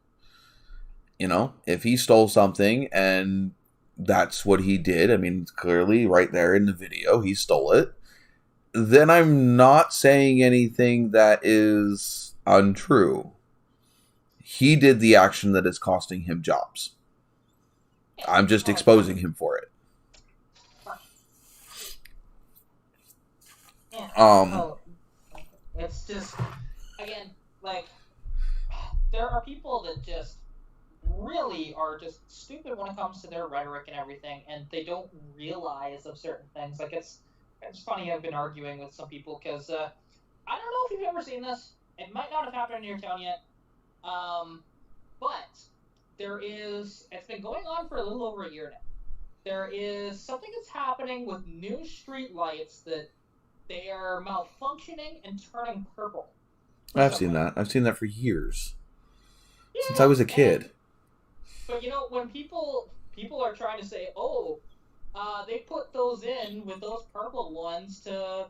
If he stole something and that's what he did, I mean, clearly right there in the video, he stole it, then I'm not saying anything that is untrue. He did the action that is costing him jobs. I'm just exposing him for it. It's just, again, like, there are people that just really are just stupid when it comes to their rhetoric and everything, and they don't realize of certain things. Like, it's funny, I've been arguing with some people, because I don't know if you've ever seen this. It might not have happened in your town yet, but it's been going on for a little over a year now. There is something that's happening with new street lights that they are malfunctioning and turning purple. I've seen that. I've seen that for years. Yeah, since I was a kid. But when people are trying to say, they put those in with those purple ones to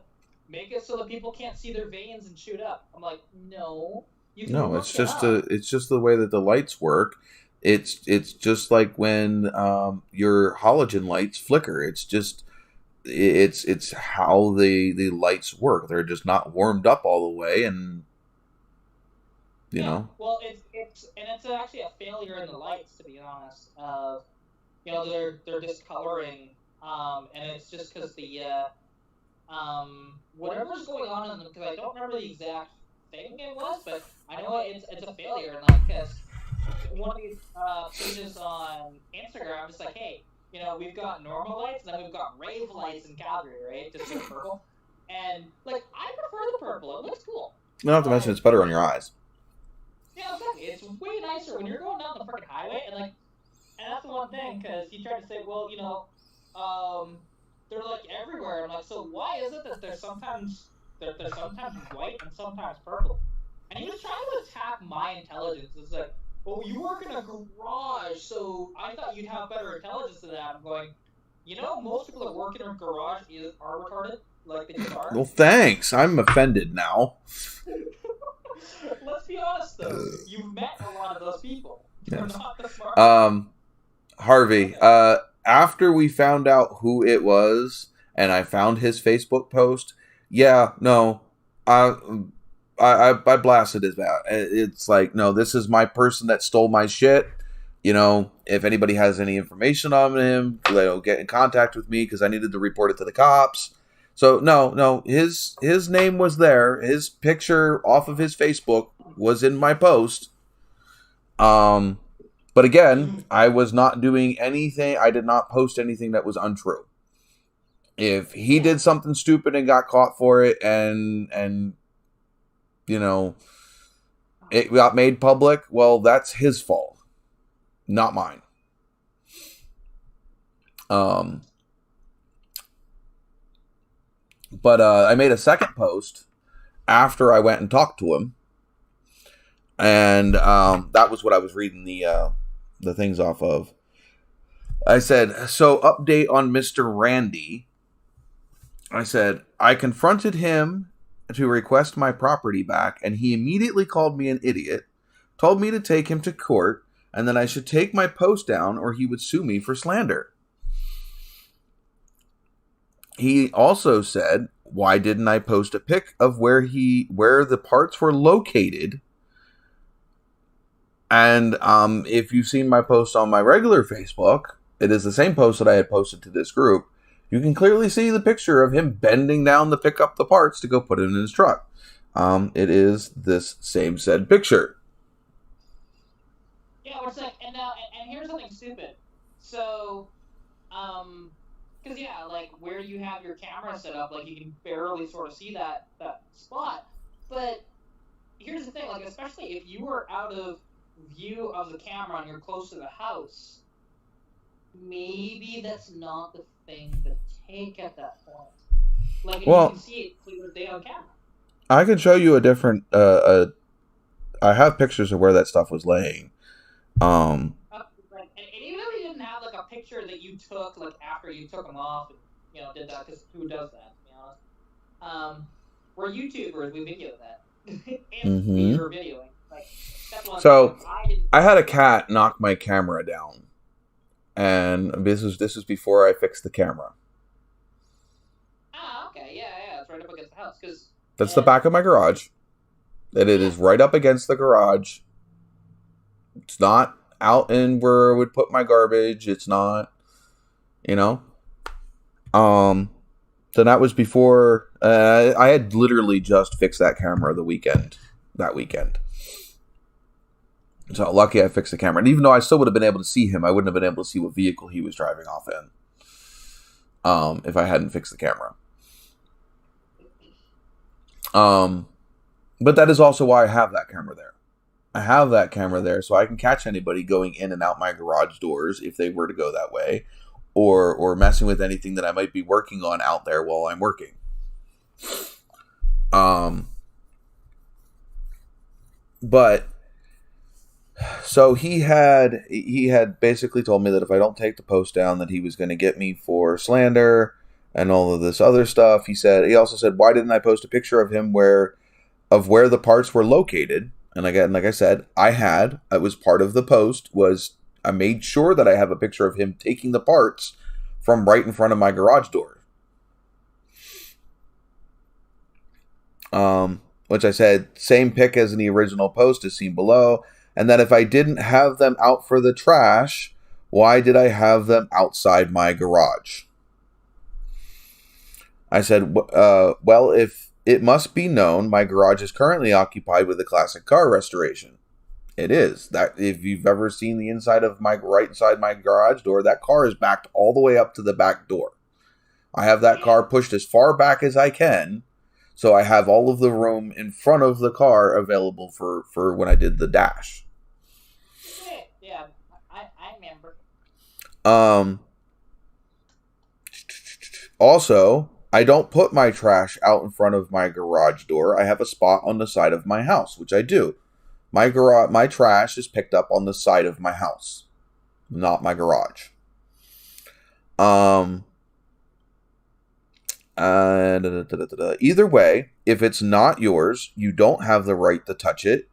make it so that people can't see their veins and shoot up. I'm like, no. No, it's just the way that the lights work. It's just like when your halogen lights flicker. It's just it's how the lights work. They're just not warmed up all the way, and you know. Well, it's actually a failure in the lights, to be honest. They're discoloring, and it's just because the whatever's going on in them. Because I don't remember the exact thing it was, but I know it's a failure. And like, because one of these pages on Instagram, it's like, hey, we've got normal lights, and then we've got rave lights in Calgary, right? Just like purple. And like, I prefer the purple. It looks cool. Not to mention, it's better on your eyes. Yeah, exactly. It's way nicer when you're going down the freaking highway, and that's the one thing, because he tried to say, well, they're like everywhere. I'm like, so why is it that they're sometimes white and sometimes purple? And he was trying to attack my intelligence. It's like, oh, you work in a garage, so I thought you'd have better intelligence than that. I'm going, most people that work in a garage are retarded, like they just are. Well, thanks. I'm offended now. Let's be honest, though. You've met a lot of those people. They're not the smart. Harvey, after we found out who it was, and I found his Facebook post, I blasted his out. It's like, no, this is my person that stole my shit. If anybody has any information on him, get in contact with me, because I needed to report it to the cops. So no, his name was there. His picture off of his Facebook was in my post. But again, I was not doing anything. I did not post anything that was untrue. If he did something stupid and got caught for it, and you know, it got made public, well, that's his fault, not mine. But I made a second post after I went and talked to him, and that was what I was reading the things off of. I said, so update on Mr. Randy. I said, I confronted him to request my property back, and he immediately called me an idiot, told me to take him to court, and that I should take my post down or he would sue me for slander. He also said, why didn't I post a pic of where the parts were located? And if you've seen my post on my regular Facebook, it is the same post that I had posted to this group. You can clearly see the picture of him bending down to pick up the parts to go put it in his truck. It is this same said picture. Yeah, it's like, and here's something stupid. So, because yeah, like where you have your camera set up, like you can barely sort of see that spot. But here's the thing, like especially if you were out of view of the camera and you're close to the house, maybe that's not the thing to take at that point. Like, you can see it clear as day on camera. I can show you a different. I have pictures of where that stuff was laying. And even if you didn't have like a picture that you took like after you took them off, and did that, because who does that? To be honest, we're YouTubers. We video that. If we were videoing, like that's one. So I had a cat knock my camera down. And this was before I fixed the camera. Ah, okay, yeah, it's right up against the house. That's the back of my garage. It is right up against the garage. It's not out in where I would put my garbage. It's not, Then that was before I had literally just fixed that camera that weekend. So lucky I fixed the camera. And even though I still would have been able to see him, I wouldn't have been able to see what vehicle he was driving off in if I hadn't fixed the camera. But that is also why I have that camera there. I have that camera there so I can catch anybody going in and out my garage doors if they were to go that way, or messing with anything that I might be working on out there while I'm working. But so he had basically told me that if I don't take the post down, that he was going to get me for slander and all of this other stuff. He also said, why didn't I post a picture of him where the parts were located? And again, like I said, it was part of the post, was I made sure that I have a picture of him taking the parts from right in front of my garage door. Which I said, same pic as in the original post as seen below. And that if I didn't have them out for the trash, why did I have them outside my garage? I said, well, if it must be known, my garage is currently occupied with a classic car restoration. It is. That if you've ever seen the inside of right inside my garage door, that car is backed all the way up to the back door. I have that car pushed as far back as I can, so I have all of the room in front of the car available for when I did the dash. Yeah, I remember. Also, I don't put my trash out in front of my garage door. I have a spot on the side of my house, which I do. My trash is picked up on the side of my house, not my garage. Either way, if it's not yours, you don't have the right to touch it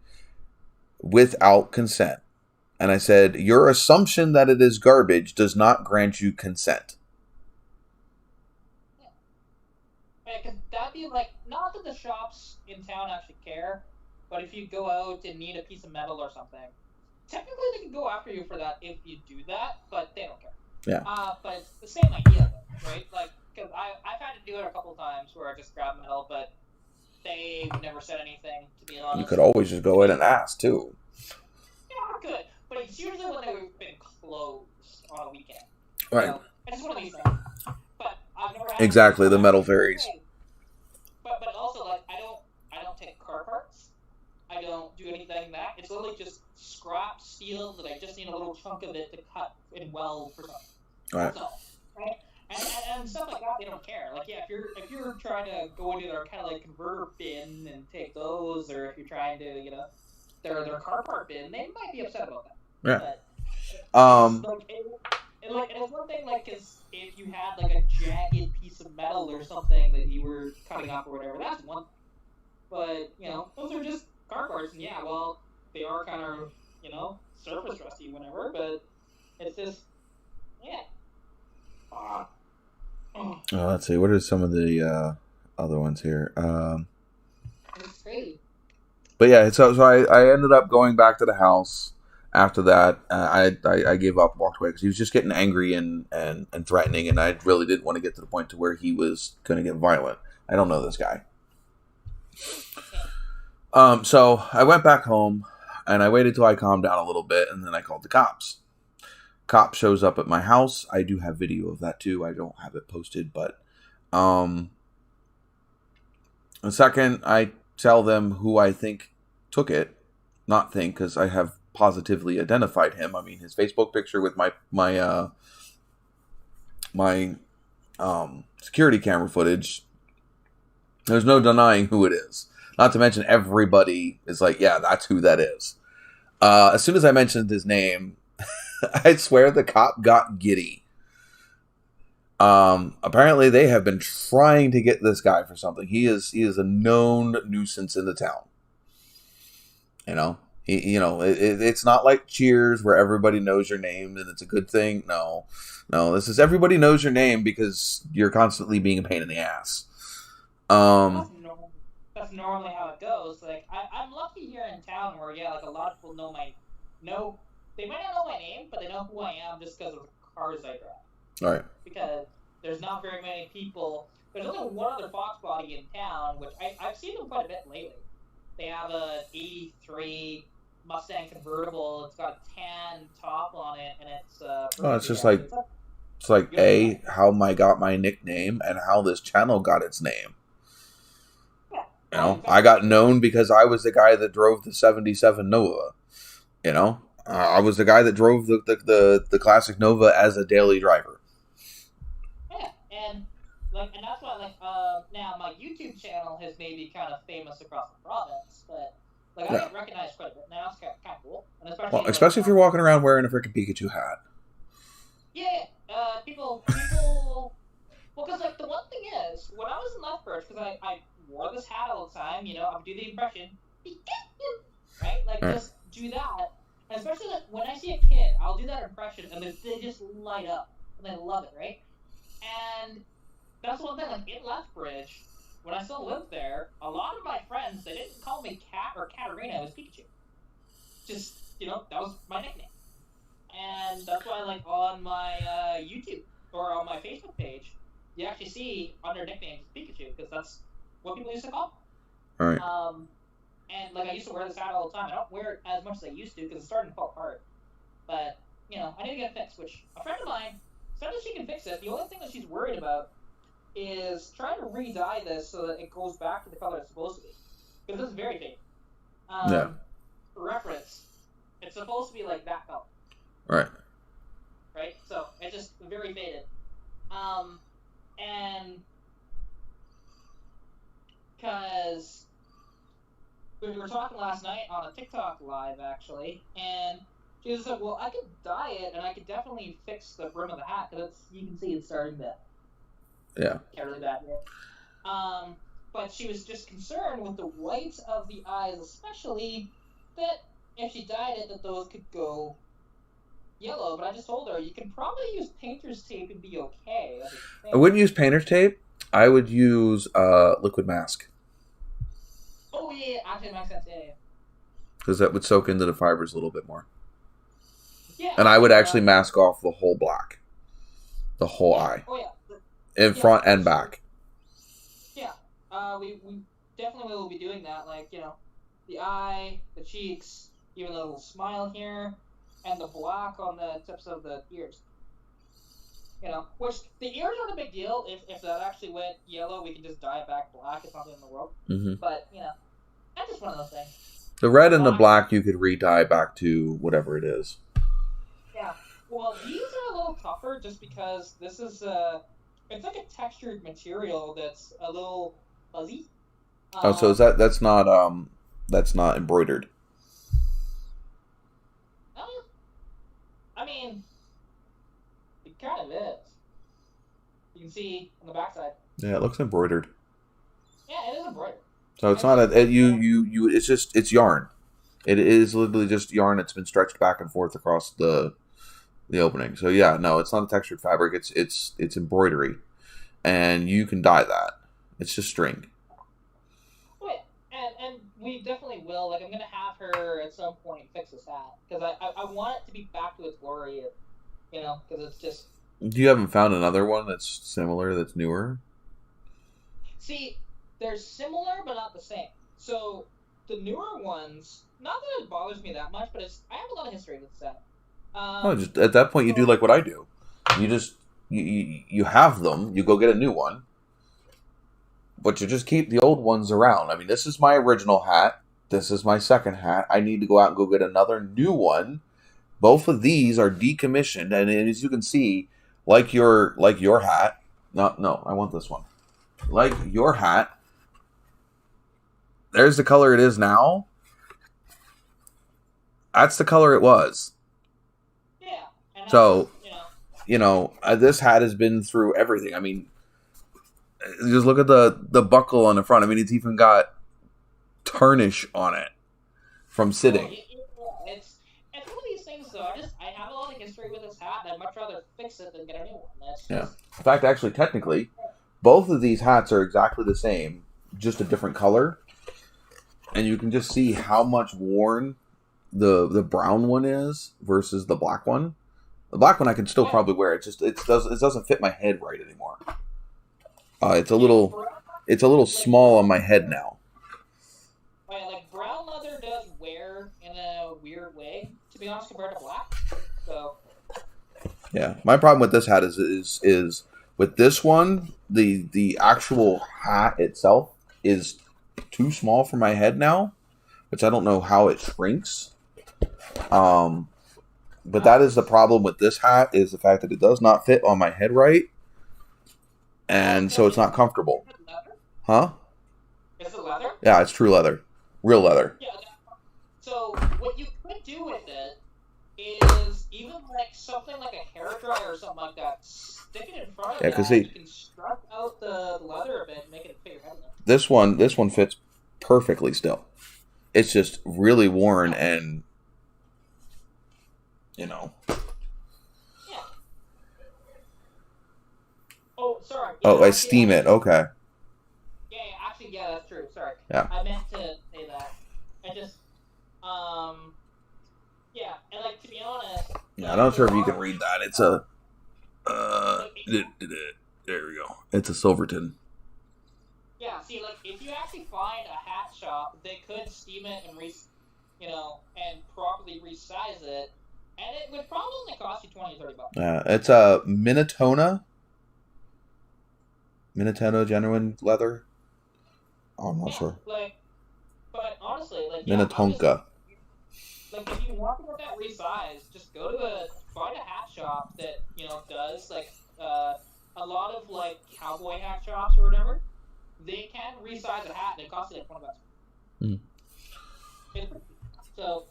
without consent. And I said, your assumption that it is garbage does not grant you consent. Because that'd be like, not that the shops in town actually care, but if you go out and need a piece of metal or something, technically they can go after you for that if you do that, but they don't care. Yeah. But it's the same idea, though, right? Like, because I've had to do it a couple times where I just grab metal, but they've never said anything, to be honest. You could always just go in and ask, too. Yeah, I could. But it's usually when they've been closed on a weekend. Right. So, it's just one of these things. But I've never had... Exactly, the metal varies. But also, like, I don't take car parts. I don't do anything that. It's literally just scrap steel that I just need a little chunk of it to cut and weld for something. Right. That's all. Right? And stuff like that, they don't care. Like, yeah, if you're trying to go into their kind of like converter bin and take those, or if you're trying to, you know, their car part bin, they might be upset about that. Yeah. But, it's one thing, like, cause if you had like a jagged piece of metal or something that you were cutting up or whatever, that's one thing. But you know, those are just car parts, and yeah, well, they are kind of, you know, surface rusty, whatever. But it's just, yeah. Let's see. What are some of the other ones here? It's crazy. But yeah, so I ended up going back to the house. After that, I gave up, walked away because he was just getting angry and threatening, and I really didn't want to get to the point to where he was going to get violent. I don't know this guy. So I went back home and I waited till I calmed down a little bit, and then I called the cops. Cop shows up at my house. I do have video of that too. I don't have it posted, but the second I tell them who I think took it, not think, because I have positively identified him. I mean, his Facebook picture with my security camera footage. There's no denying who it is. Not to mention everybody is like, yeah, that's who that is. As soon as I mentioned his name, I swear the cop got giddy. Apparently they have been trying to get this guy for something. He is a known nuisance in the town. You know, it's not like Cheers where everybody knows your name and it's a good thing. No, this is everybody knows your name because you're constantly being a pain in the ass. That's normally how it goes. Like, I'm lucky here in town where, yeah, like a lot of people they might not know my name, but they know who I am just because of the cars I drive. All right. Because there's not very many people. There's only one other Fox body in town, which I've seen them quite a bit lately. They have a '83 Mustang convertible. It's got a tan top on it, and it's it's just like how I got my nickname and how this channel got its name. Yeah. You know, I got known because I was the guy that drove the '77 Nova. You know, I was the guy that drove the classic Nova as a daily driver. Yeah, and that's why now my YouTube channel has made me kind of famous across the province, but I get recognized quite a bit now. It's kind of cool, and especially if you're walking around wearing a freaking Pikachu hat. Yeah, people. Well, because the one thing is, when I was in Lethbridge, because I wore this hat all the time, you know, I would do the impression, right? Just do that. And especially when I see a kid, I'll do that impression, and they just light up, and they love it, right? And that's one thing, in Lethbridge, when I still lived there, a lot of my friends, they didn't call me Cat or Katarina, it was Pikachu. Just, you know, that was my nickname. And that's why, on my YouTube, or on my Facebook page, you actually see under nicknames Pikachu, because that's what people used to call me. All right. And, I used to wear this hat all the time. I don't wear it as much as I used to, because it's starting to fall apart. But, you know, I need to get it fixed, which a friend of mine said that she can fix it. The only thing that she's worried about is trying to re-dye this so that it goes back to the color it's supposed to be. Because this is very fake. For reference, it's supposed to be like that color. Right. Right? So, it's just very faded. And because we were talking last night on a TikTok live, actually, and she just said, well, I could dye it, and I could definitely fix the brim of the hat, because you can see it's starting to get really bad here. But she was just concerned with the whites of the eyes, especially, that if she dyed it, that those could go yellow. But I just told her, you can probably use painter's tape and be okay. I wouldn't use painter's tape. I would use liquid mask. Oh, yeah, actually, it makes sense, yeah. Because that would soak into the fibers a little bit more. Yeah. And I would actually mask off the whole black. The whole eye. Oh, yeah. in front and back. Yeah, we definitely will be doing that. Like, the eye, the cheeks, even a little smile here, and the black on the tips of the ears. Which the ears aren't a big deal. If that actually went yellow, we can just dye it back black. It's not the end of the world. Mm-hmm. But, that's just one of those things. The red and the black you could re-dye back to whatever it is. Yeah. Well, these are a little tougher just because this is it's like a textured material that's a little fuzzy. So is that's not embroidered? I mean, it kind of is. You can see on the backside. Yeah, it looks embroidered. Yeah, it is embroidered. So it's not it's yarn. It is literally just yarn that's been stretched back and forth across the opening. So yeah, no, it's not a textured fabric. It's embroidery, and you can dye that. It's just string. Wait, and we definitely will. Like, I'm gonna have her at some point fix this hat because I want it to be back to its glory. Because it's just. You haven't found another one that's similar, that's newer? See, they're similar but not the same. So the newer ones, not that it bothers me that much, but I have a lot of history with that. Just at that point, you do like what I do. You just you have them. You go get a new one, but you just keep the old ones around. I mean, this is my original hat. This is my second hat. I need to go out and go get another new one. Both of these are decommissioned, and as you can see, like your hat. No, I want this one. Like your hat. There's the color it is now. That's the color it was. Yeah. And so, this hat has been through everything. I mean, just look at the buckle on the front. I mean, it's even got tarnish on it from sitting. It's one of these things, though. I have a lot of history with this hat, and I'd much rather fix it than get a new one. Yeah. In fact, actually, technically, both of these hats are exactly the same, just a different color. And you can just see how much worn the brown one is versus the black one. The black one I can still probably wear. It doesn't fit my head right anymore. It's a little small on my head now. Like brown leather does wear in a weird way, to be honest, compared to black. So. Yeah, my problem with this hat is with this one, the actual hat itself is too small for my head now, which I don't know how it shrinks. But that is the problem with this hat, is the fact that it does not fit on my head right, and so it's not comfortable. Huh? Is it leather? Yeah, it's true leather. Real leather. Yeah. So what you could do with it is even like something like a hair dryer or something like that. Stick it in front of it. You can strut out the leather a bit and make it fit your head. This one fits perfectly still. It's just really worn and Yeah. Oh, sorry. Yeah, I steam it. Okay. Yeah, that's true. Sorry. Yeah. I meant to say that. I just, yeah, and like, to be honest. Yeah, I'm not sure if you can read that. It's a, there we go. It's a Silverton. Yeah, see, like, if you actually find a hat shop, they could steam it and and properly resize it, and it would probably only cost you $20 or $30. Yeah, it's a Minnesota genuine leather. Oh, I'm not sure. But honestly, Minnetonka. Like, if you want to get that resized, just go to find a hat shop that does a lot of like cowboy hat shops or whatever. They can resize a hat and it costs you like $20. So,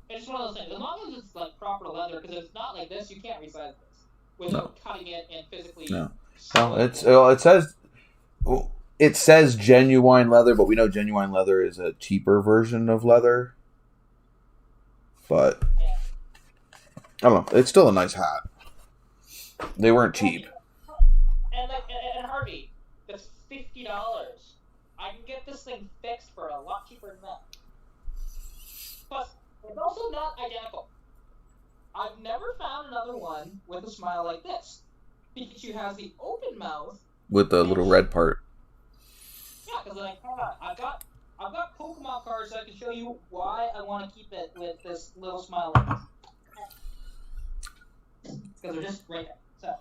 it's one of those things. As long as it's like proper leather, because if it's not like this, you can't resize this without cutting it and physically. No, it says genuine leather, but we know genuine leather is a cheaper version of leather. But I don't know. It's still a nice hat. They weren't cheap. And Harvey, that's $50. I can get this thing fixed for a lot cheaper than that. Plus, it's also not identical. I've never found another one with a smile like this. Pikachu has the open mouth with the little red part. Yeah, because like, hold on, I've got Pokemon cards that I can show you why I want to keep it with this little smile like this. Because they're just right there. So,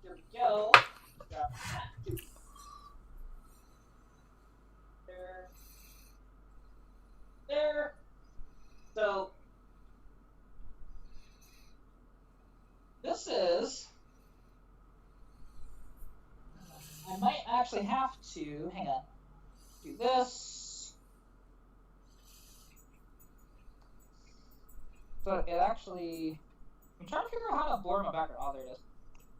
here we go. There. So, this is. I might actually have to. Hang on. Do this. So it actually. I'm trying to figure out how to blur my background. Oh, there it is.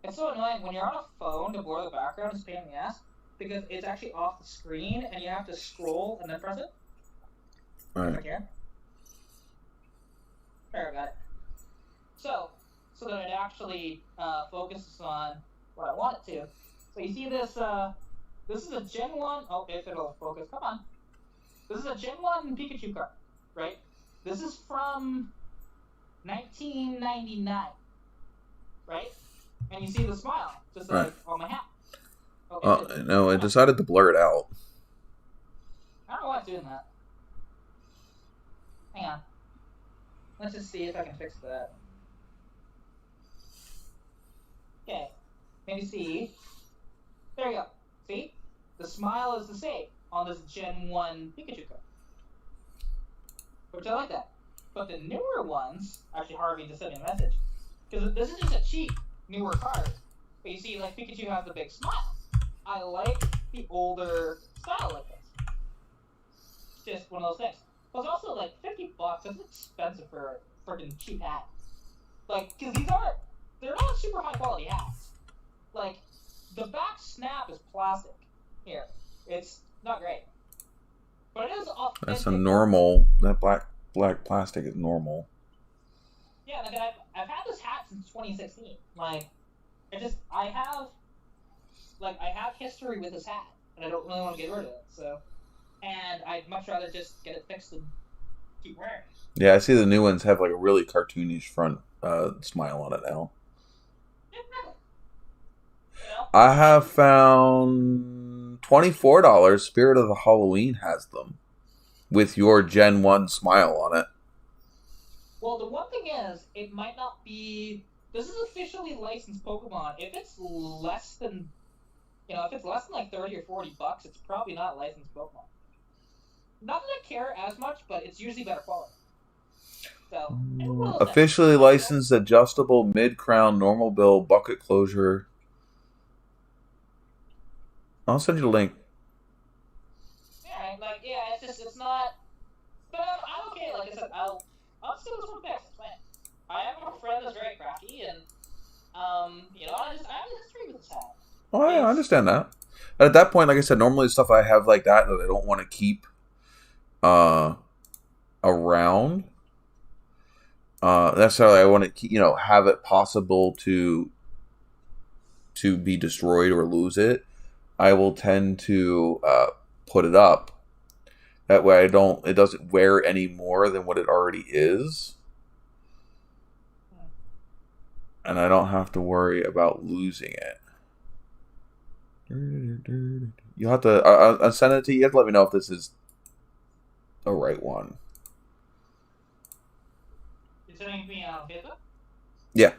It's so annoying when you're on a phone to blur the background. It's a pain in the ass because it's actually off the screen and you have to scroll and then press it. Right. Right here. There, I got it. So that it actually focuses on what I want it to. So you see this, this is a Gen 1, oh, if it'll focus, come on. This is a Gen 1 Pikachu card, right? This is from 1999, right? And you see the smile, just like on my hat. Okay, no, I decided to blur it out. I don't know why it's doing that. Hang on. Let's just see if I can fix that. Okay, maybe see. There you go. See? The smile is the same on this Gen 1 Pikachu card. Which I like that. But the newer ones, actually Harvey just sent me a message. Because this is just a cheap, newer card. But you see, like, Pikachu has the big smile. I like the older style like this. It's just one of those things. But it's also like $50. That's expensive for a freaking cheap hat. Like, because they're not super high quality hats. Like, the back snap is plastic. Here. It's not great. But it is authentic. That's a normal. That black plastic is normal. Yeah, like I've had this hat since 2016. Like, I have history with this hat, and I don't really want to get rid of it. So, and I'd much rather just get it fixed than keep wearing it. Yeah, I see the new ones have like a really cartoonish front smile on it now. I have found $24. Spirit of the Halloween has them with your Gen 1 smile on it. Well, the one thing is, it might not be. This is officially licensed Pokemon. If it's less than, if it's less than like $30 or $40, it's probably not licensed Pokemon. Not that I care as much, but it's usually better quality. So, officially licensed adjustable mid-crown normal bill bucket closure. I'll send you the link. Yeah, it's not. But I'm okay. Like I said, I'll still this one fixed. It's fine. I have a friend that's very crafty, and I have a history with this hat. Oh, yeah, I understand that. But at that point, like I said, normally stuff I have like that I don't want to keep around. Necessarily, I want to keep, have it possible to be destroyed or lose it. I will tend to put it up. That way, it doesn't wear any more than what it already is, and I don't have to worry about losing it. You'll have to. I'll send it to you. You have to let me know if this is the right one. You're sending me on Facebook? Yeah.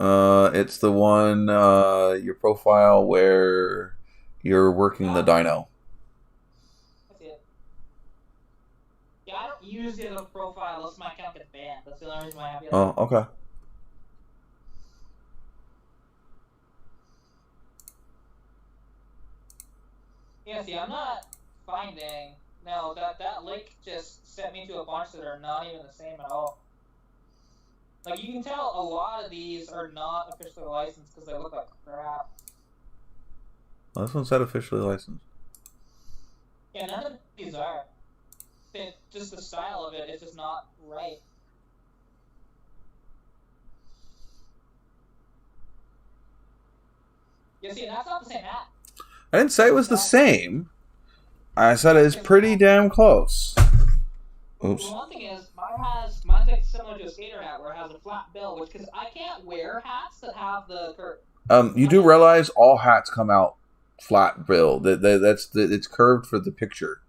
It's the one, your profile where you're working the dino. I see it. Yeah, I don't use the other profile unless my account gets banned. That's the only reason why I have the other. Oh, okay. Yeah, see, I'm not finding. No, that link just sent me to a bunch that are not even the same at all. Like, you can tell a lot of these are not officially licensed because they look like crap. Well, this one said officially licensed. Yeah, none of these are. Just the style of it is just not right. Yeah, see, that's not the same hat. I didn't say it was the same. I said it is pretty damn close. Oops. The one thing is, mine's like similar to a skater hat where it has a flat bill, which because I can't wear hats that have the curve. You do realize all hats come out flat bill. It's curved for the picture.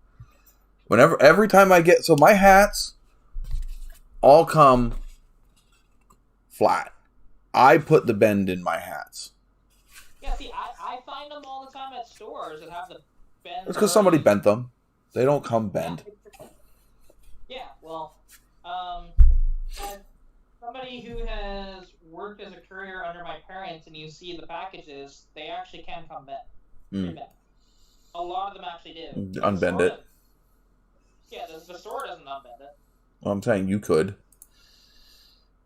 Every time I get my hats all come flat. I put the bend in my hats. Yeah, see, I find them all the time at stores that have the bend. It's because somebody bent them. They don't come bend. Yeah, well, as somebody who has worked as a courier under my parents, and you see the packages, they actually can come bent. A lot of them actually do. Unbend it. Yeah, the store doesn't unbend it. Well, I'm saying you could.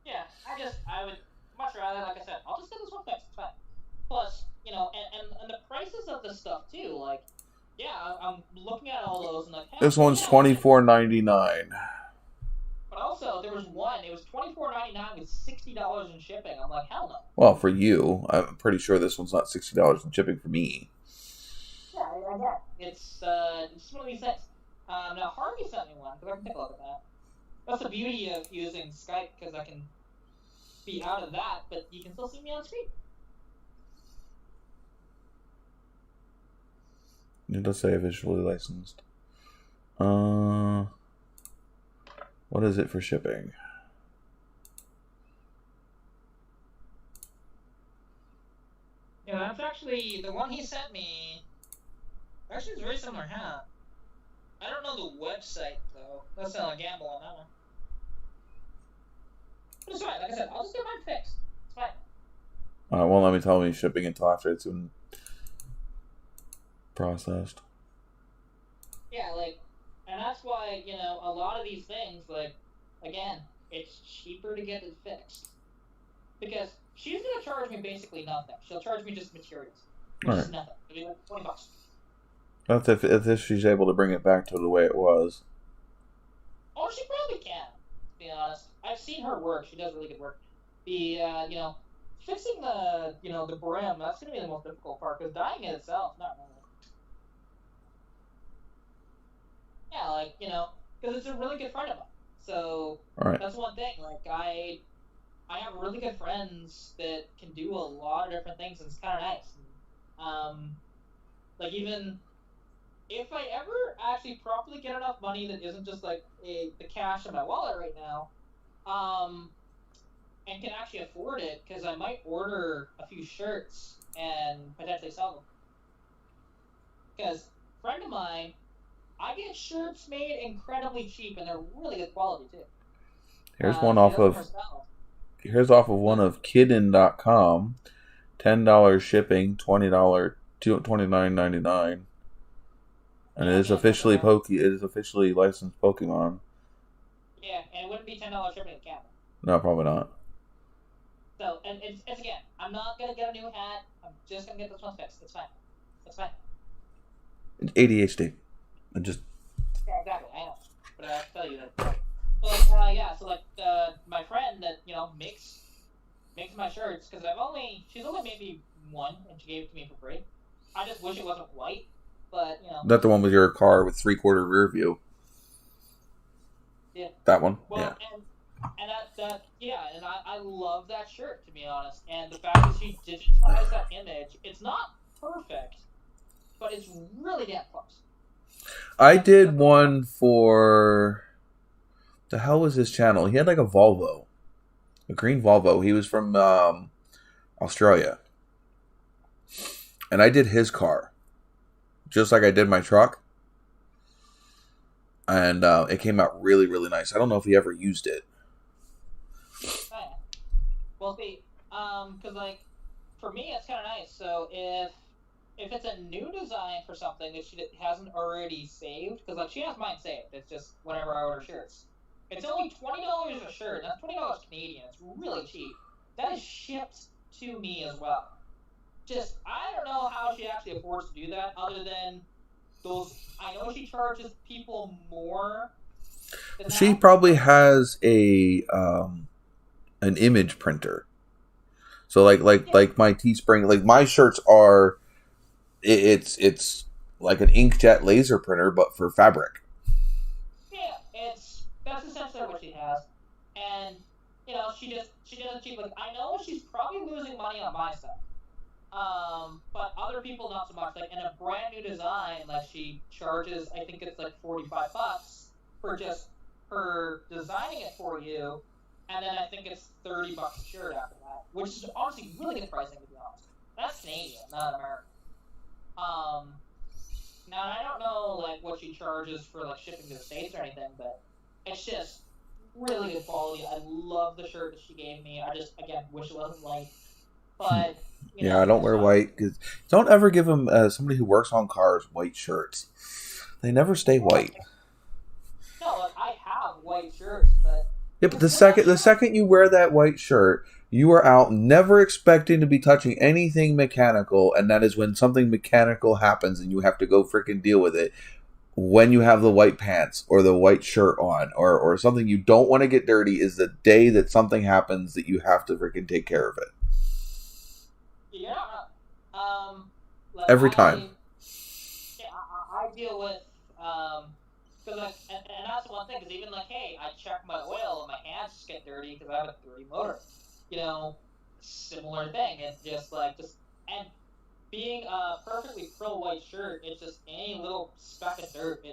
Yeah, I would much rather, like I said, I'll just get this one fixed. It's fine. Plus, and the prices of this stuff too. Like, yeah, I'm looking at all those and like. Hey, this one's $24.99. But also, there was one. It was $24.99 with $60 in shipping. I'm like, hell no. Well, for you, I'm pretty sure this one's not $60 in shipping for me. Yeah, I get it. It's just one of these things. Now Harvey sent me one because I can take a look at that. That's the beauty of using Skype because I can be out of that, but you can still see me on screen. It does say officially licensed. What is it for shipping? Yeah, that's actually the one he sent me. Actually, it's a very similar hat. I don't know the website though. That's not a gamble on that one. But it's fine. Like I said, I'll just get mine fixed. It's fine. Won't let me tell me shipping until after it's been processed. Yeah, and that's why, a lot of these things, again, it's cheaper to get it fixed. Because she's going to charge me basically nothing. She'll charge me just materials. Which is nothing. It'll be like $20. That's if she's able to bring it back to the way it was. Oh, she probably can, to be honest. I've seen her work. She does really good work. Fixing the brim, that's going to be the most difficult part, because dyeing it itself, not really. Yeah, because it's a really good friend of mine. So, That's one thing. I have really good friends that can do a lot of different things, and it's kind of nice. Even if I ever actually properly get enough money that isn't just the cash in my wallet right now, and can actually afford it, because I might order a few shirts and potentially sell them. Because a friend of mine, I get shirts made incredibly cheap, and they're really good quality too. Here's one off of one of Kidden.com. $10 shipping, $29.99. And it is officially It is officially licensed Pokemon. Yeah, and it wouldn't be $10 shipping in Canada. No, probably not. So, and it's again, I'm not gonna get a new hat. I'm just gonna get this one fixed. It's fine. It's fine. It's ADHD. I just. Yeah, exactly. I know, but I have to tell you that. So my friend that makes my shirts, because she's only made me one, and she gave it to me for free. I just wish it wasn't white, but That's the one with your car with 3/4 rear view. Yeah. That one. Well, yeah. And I love that shirt, to be honest. And the fact that she digitized that image, it's not perfect, but it's really damn close. I did one for. The hell was his channel? He had a Volvo, a green Volvo. He was from Australia, and I did his car, just like I did my truck, and it came out really, really nice. I don't know if he ever used it. Well, see, because for me, it's kind of nice. So if it's a new design for something that she hasn't already saved, because she has mine saved. It's just whenever I order shirts. It's only $20 a shirt. That's $20 Canadian. It's really cheap. That is shipped to me as well. Just, I don't know how she actually affords to do that, other than those. I know she charges people more. She probably has an image printer. So like my Teespring, my shirts are. It's like an inkjet laser printer, but for fabric. Yeah, that's essentially what she has. And, you know, she doesn't cheap. Like, I know she's probably losing money on my stuff. But other people not so much. Like, in a brand new design, like, she charges, I think it's like $45 for just her designing it for you, and then I think it's $30 a shirt after that, which is honestly really good pricing, to be honest. That's Canadian, not American. Now I don't know like what she charges for like shipping to the States or anything, but it's just really good quality. I love the shirt that she gave me. I just again wish it wasn't white, but you Yeah, know, I don't it's wear fine. white. Don't ever give them somebody who works on cars white shirts. They never stay white. No, like I have white shirts, but Yeah, but the second you wear that white shirt, you are out never expecting to be touching anything mechanical, and that is when something mechanical happens and you have to go freaking deal with it. When you have the white pants or the white shirt on or something you don't want to get dirty is the day that something happens that you have to freaking take care of it. Yeah. Like Every time. I deal with because like and that's one thing because even like hey I check my oil and my hands just get dirty because I have a dirty motor, you know, similar thing. It's just and being a perfectly pearl white shirt, it's just any little speck of dirt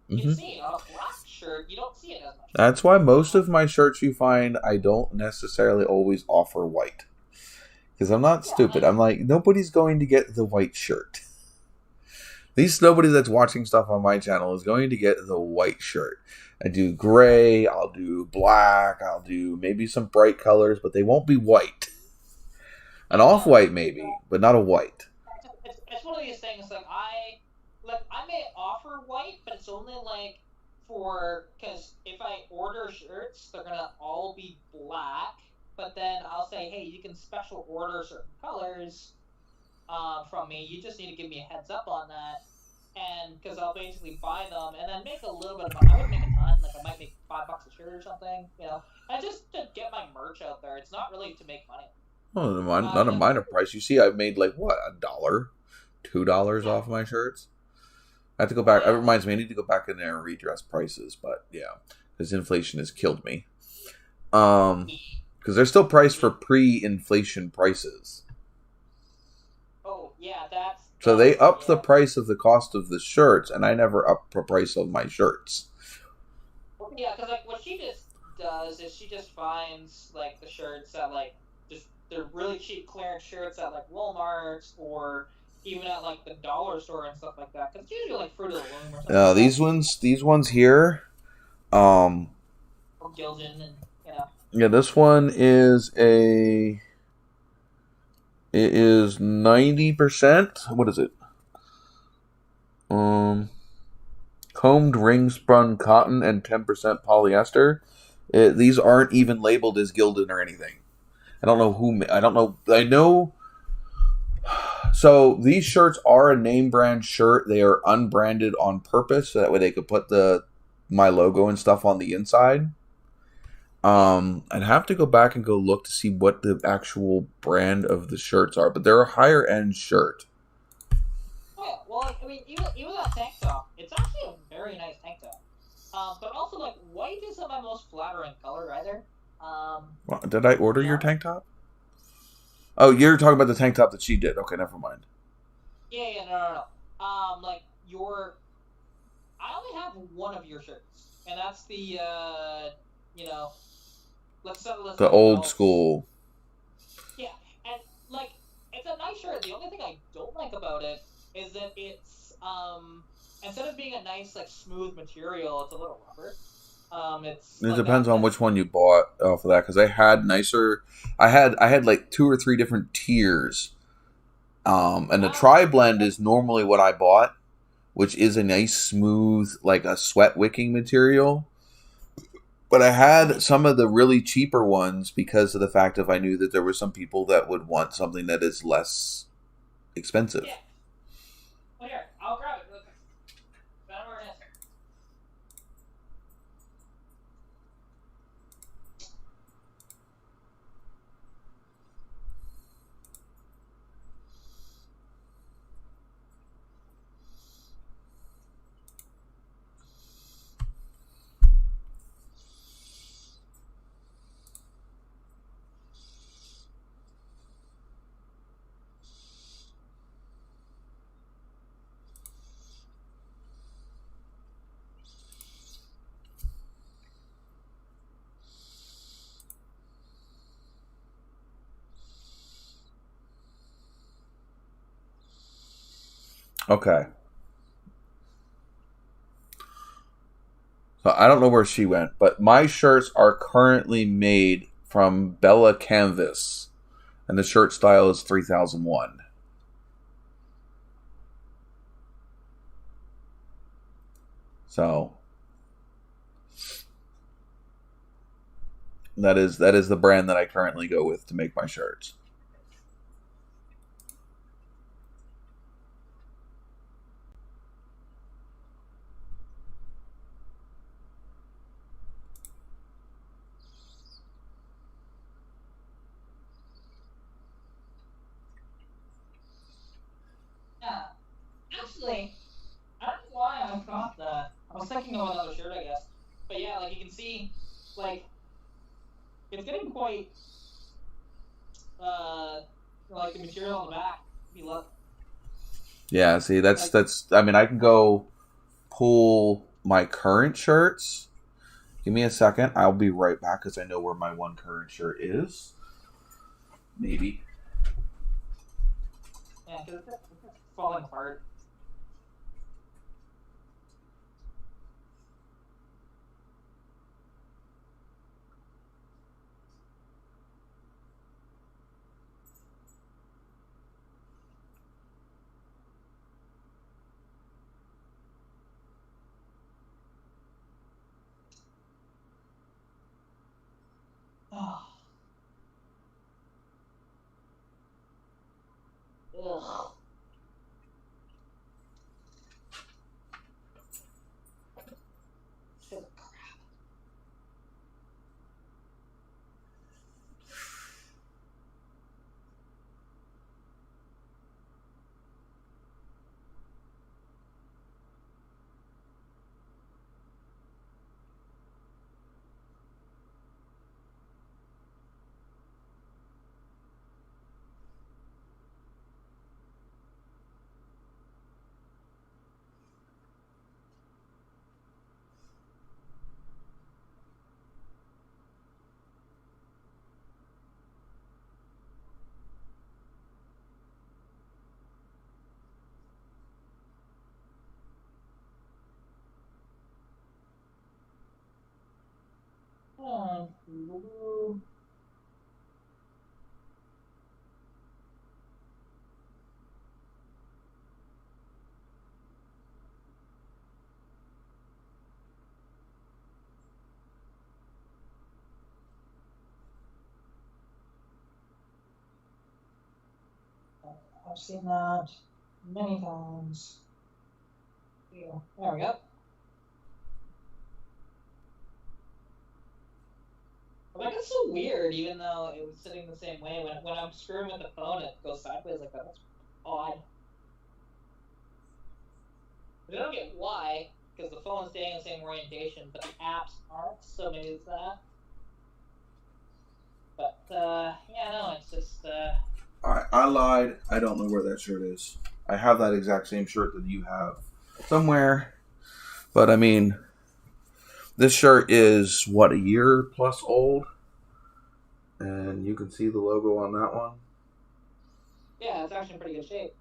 you can see it on a black shirt. You don't see it as much. That's why most of my shirts you find I don't necessarily always offer white. Because I'm not stupid. I'm like, nobody's going to get the white shirt. At least nobody that's watching stuff on my channel is going to get the white shirt. I do gray, I'll do black, I'll do maybe some bright colors, but they won't be white. An off-white maybe, but not a white. It's one of these things, like I may offer white, but it's only like because if I order shirts, they're going to all be black. But then I'll say, hey, you can special order certain colors from me. You just need to give me a heads up on that. And because I'll basically buy them and then make a little bit of money. I wouldn't make a ton. Like I might make $5 a shirt or something, you know. And just to get my merch out there. It's not really to make money. Well, not a minor price. You see, I've made like, what, $1? $2 off my shirts? I have to go back. It reminds me, I need to go back in there and redress prices. But yeah, because inflation has killed me. Because they're still priced for pre-inflation prices. Oh, yeah, so they upped the price of the cost of the shirts, and I never upped the price of my shirts. Yeah, because like what she just does is she just finds like the shirts that like just they're really cheap clearance shirts at like Walmart's or even at like the dollar store and stuff like that. Because it's usually like Fruit of the Loom or something. These ones here, or Gildan and you know. Yeah, this one is it is 90%. What is it? Combed ring spun cotton and 10% polyester. These aren't even labeled as Gildan or anything. I don't know. I know. So these shirts are a name brand shirt. They are unbranded on purpose, so that way they could put my logo and stuff on the inside. I'd have to go back and go look to see what the actual brand of the shirts are, but they're a higher end shirt. Oh, well, I mean, even that tank top, it's actually a very nice tank top. But also, like, white isn't my most flattering color either. Did I order your tank top? Oh, you're talking about the tank top that she did. Okay, never mind. Yeah, no. I only have one of your shirts, and that's the, the old school. Yeah, and like it's a nice shirt. The only thing I don't like about it is that it's instead of being a nice like smooth material, it's a little rubber. It depends on which one you bought off of that, because I had nicer. I had like 2 or 3 different tiers. And the tri-blend is normally what I bought, which is a nice smooth like a sweat wicking material. But I had some of the really cheaper ones because of the fact of I knew that there were some people that would want something that is less expensive. Yeah. Well, here, I'll grab it real quick. Okay. So I don't know where she went, but my shirts are currently made from Bella Canvas, and the shirt style is 3001. So that is the brand that I currently go with to make my shirts. Yeah. Actually, I don't know why I thought that. I was thinking of another shirt, I guess. But yeah, like you can see, like it's getting quite like the material on the back. If you look. Yeah, see, that's. I mean, I can go pull my current shirts. Give me a second. I'll be right back because I know where my one current shirt is. Maybe. Yeah, because it's falling apart. Oh. Ugh. Shit. Oh. I've seen that many times. Yeah. There we go. Like it's so weird, even though it was sitting the same way. When I'm screwing with the phone, it goes sideways like that. That's odd. I don't get why, because the phone's staying in the same orientation, but the apps aren't. So maybe it's that. But yeah, no, it's just. I lied. I don't know where that shirt is. I have that exact same shirt that you have somewhere. But I mean, this shirt is, what, a year plus old? And you can see the logo on that one. Yeah, it's actually in pretty good shape.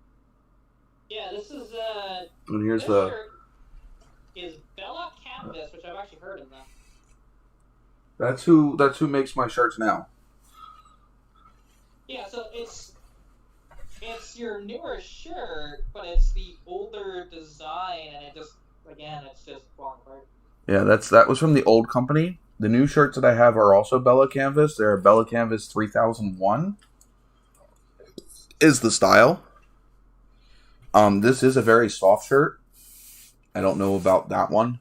Yeah, this is And here's this the. shirt is Bella Canvas, which I've actually heard of them. That's who makes my shirts now. Yeah, so it's your newer shirt, but it's the older design, and it's just falling apart. Yeah, that was from the old company. The new shirts that I have are also Bella Canvas. They're Bella Canvas 3001 is the style. This is a very soft shirt. I don't know about that one.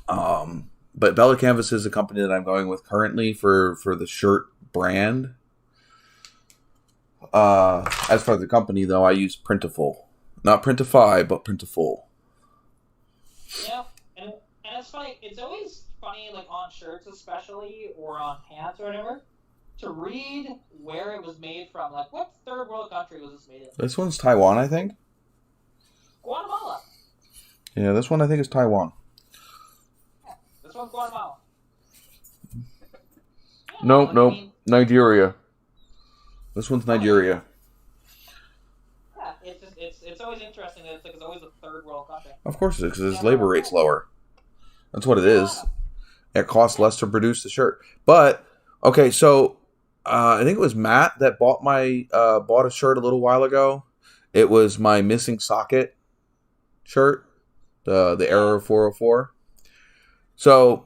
But Bella Canvas is a company that I'm going with currently for the shirt brand. As for the company, though, I use Printiful. Not Printify, but Printiful. Yeah, and it's funny. It's always funny, like on shirts especially, or on pants or whatever, to read where it was made from. Like, what third world country was this made in? This one's Taiwan, I think. Guatemala. Yeah, this one I think is Taiwan. Yeah, this one's Guatemala. Yeah, Nope. Nigeria. This one's Nigeria. it's always interesting that it's always a third world country. Of course it is, because its labor rate's lower. That's what it is. It costs less to produce the shirt. But, okay, so I think it was Matt that bought a shirt a little while ago. It was my missing socket shirt, the Error 404. So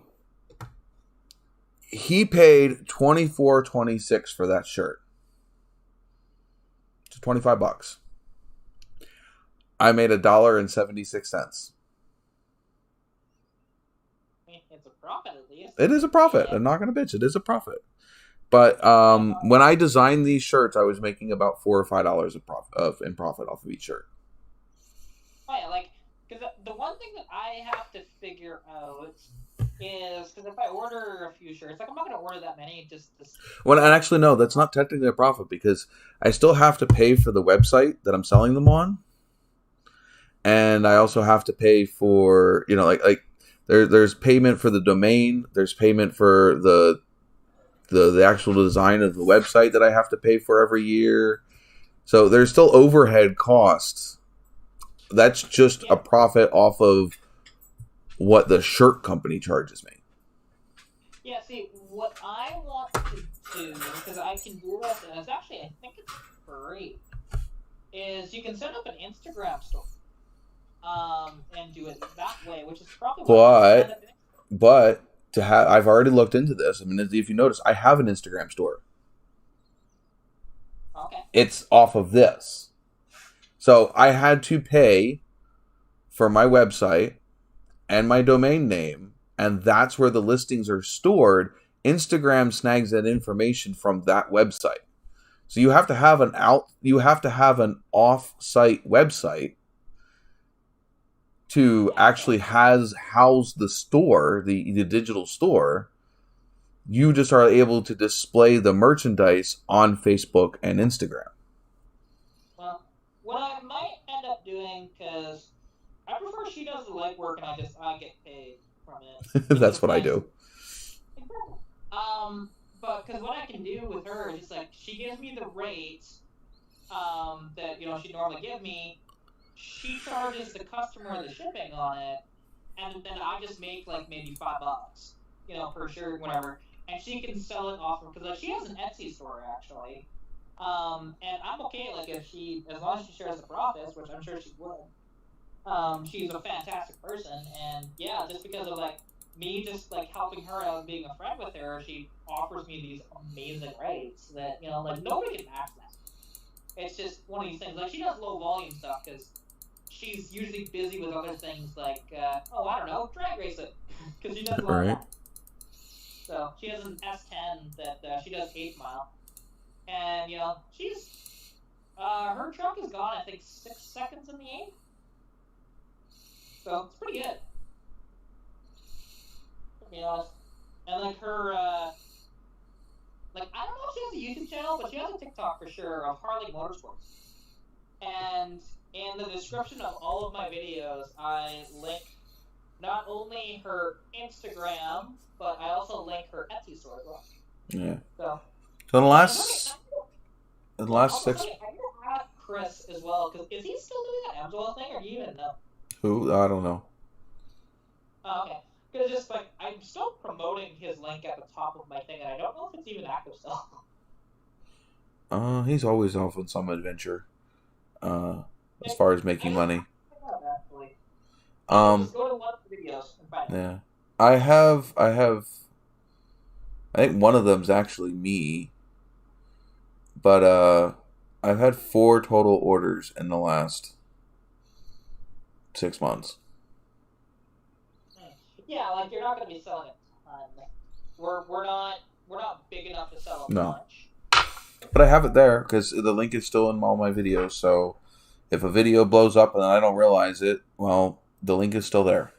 he paid $24.26 for that shirt. It's $25. I made $1.76. It's a profit at least. It is a profit. I'm not gonna bitch. It is a profit. But when I designed these shirts, I was making about $4 or $5 in profit off of each shirt. Oh yeah, because the one thing that I have to figure out is because if I order a few shirts, I'm not going to order that many. Well, and actually, no, that's not technically a profit because I still have to pay for the website that I'm selling them on, and I also have to pay for there's payment for the domain, there's payment for the actual design of the website that I have to pay for every year. So there's still overhead costs. That's just a profit off of what the shirt company charges me. Yeah, see, what I want to do, because I can do this, and I think it's free, is you can set up an Instagram store and do it that way, which is probably But I've already looked into this. I mean, if you notice, I have an Instagram store. Okay. It's off of this. So I had to pay for my website and my domain name, and that's where the listings are stored. Instagram snags that information from that website. So you have to have an off-site website to actually house the store, the digital store. You just are able to display the merchandise on Facebook and Instagram. Well, what I might end up doing, because I prefer she does the legwork and I get paid from it. That's what I do. But because what I can do with her is she gives me the rates that she normally give me. She charges the customer the shipping on it, and then I just make maybe $5, per shirt, whatever. And she can sell it off because she has an Etsy store actually. And I'm okay as long as she shares the profits, which I'm sure she would. She's a fantastic person, and yeah, just because of me just helping her out and being a friend with her, she offers me these amazing rates that nobody can match that. It's just one of these things. She does low volume stuff because she's usually busy with other things I don't know, drag race it, because she does a lot of that. So she has an S10 that she does 8 mile, and she's her truck is gone I think 6 seconds in the 8th. So it's pretty good, to be honest. And her I don't know if she has a YouTube channel, but she has a TikTok for sure of Harley Motorsports. And in the description of all of my videos, I link not only her Instagram, but I also link her Etsy store as well. Yeah. So the last 6. I need to ask Chris as well, because is he still doing that Amazon thing, or do you even know? Who? I don't know. Oh, okay. Because just I'm still promoting his link at the top of my thing, and I don't know if it's even active still. He's always off on some adventure. As far as making money. Just go to one of the videos and find it. Yeah. I think one of them's actually me. But I've had 4 total orders in the last 6 months. Yeah, you're not going to be selling it. We're not big enough to sell a bunch. But I have it there because the link is still in all my videos. So if a video blows up and I don't realize it, well, the link is still there.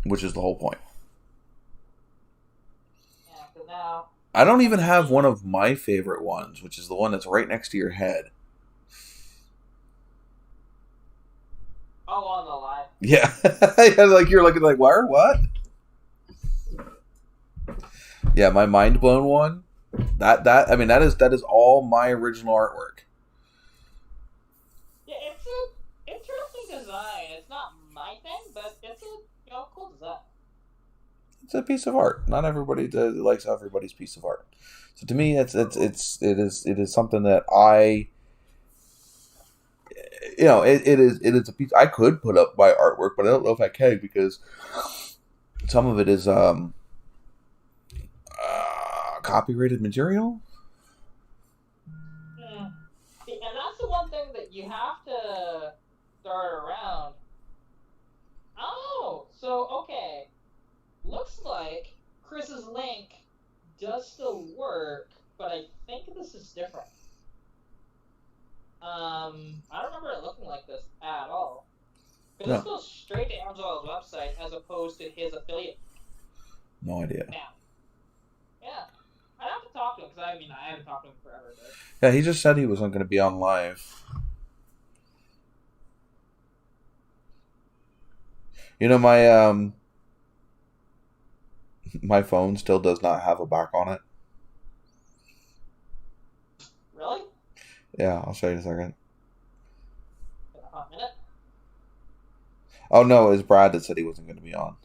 Which is the whole point. Yeah, because now I don't even have one of my favorite ones, which is the one that's right next to your head. Oh, on the live. Yeah. You're looking where? What? Yeah, my mind blown one. That is all my original artwork. design. It's not my thing, but it's a cool design. It's a piece of art. Not everybody likes everybody's piece of art. So to me, it is something that I, it is a piece. I could put up my artwork, but I don't know if I can because some of it is copyrighted material. And that's the one thing that you have to start around. Oh, so okay. Looks like Chris's link does still work, but I think this is different. I don't remember it looking like this at all. But this goes straight to Amazon's website as opposed to his affiliate. No idea. Now. Yeah. I'd have to talk to him, because I haven't talked to him forever. But... Yeah, he just said he wasn't going to be on live. My phone still does not have a back on it. Really? Yeah, I'll show you in a second. A minute? Oh, no, it was Brad that said he wasn't going to be on.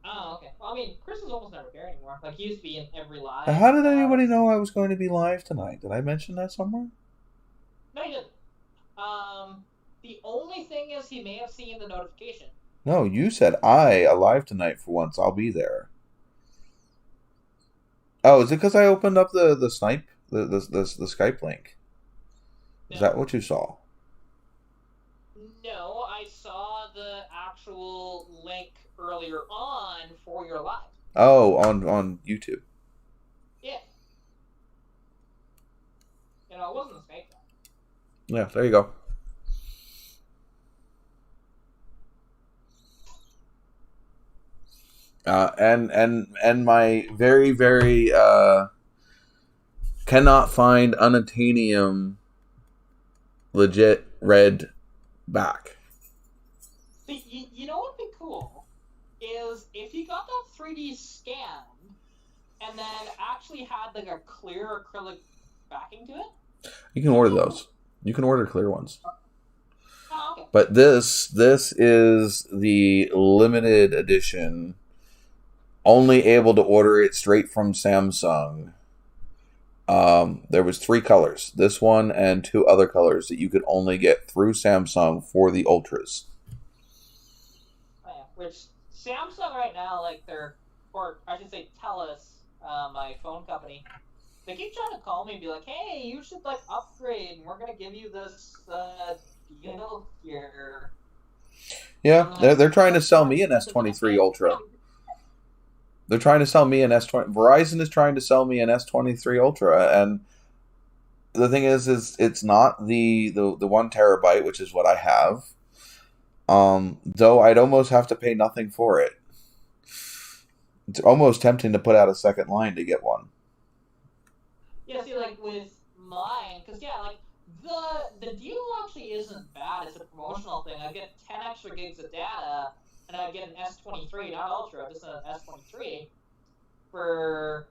Oh, okay. Well, Chris is almost never here anymore. Like, he used to be in every live. How did anybody know I was going to be live tonight? Did I mention that somewhere? No, you didn't. The only thing is he may have seen the notification. No, you said alive tonight for once. I'll be there. Oh, is it because I opened up the Skype link? No. Is that what you saw? No, I saw the actual link earlier on for your live. Oh, on YouTube. Yeah. It wasn't a Skype one. Yeah, there you go. And my very, very cannot find unobtainium legit red back. You know what would be cool is if you got that 3D scan and then actually had like a clear acrylic backing to it. You can order those. You can order clear ones. Oh, okay. But this is the limited edition. Only able to order it straight from Samsung. There was 3 colors. This one and 2 other colors that you could only get through Samsung for the Ultras. Oh, yeah. Which Samsung right now, like or I should say TELUS, my phone company, they keep trying to call me and be like, hey, you should like upgrade and we're going to give you this deal here. Yeah, they're trying to sell me an S23 Ultra. They're trying to sell me an S20. Verizon is trying to sell me an S23 Ultra, and the thing is it's not the 1 terabyte, which is what I have. Though I'd almost have to pay nothing for it. It's almost tempting to put out a second line to get one. Yeah, see, like with mine, because yeah, like the deal actually isn't bad. It's a promotional thing. I get 10 extra gigs of data. And I get an S23, not Ultra, just an S23 for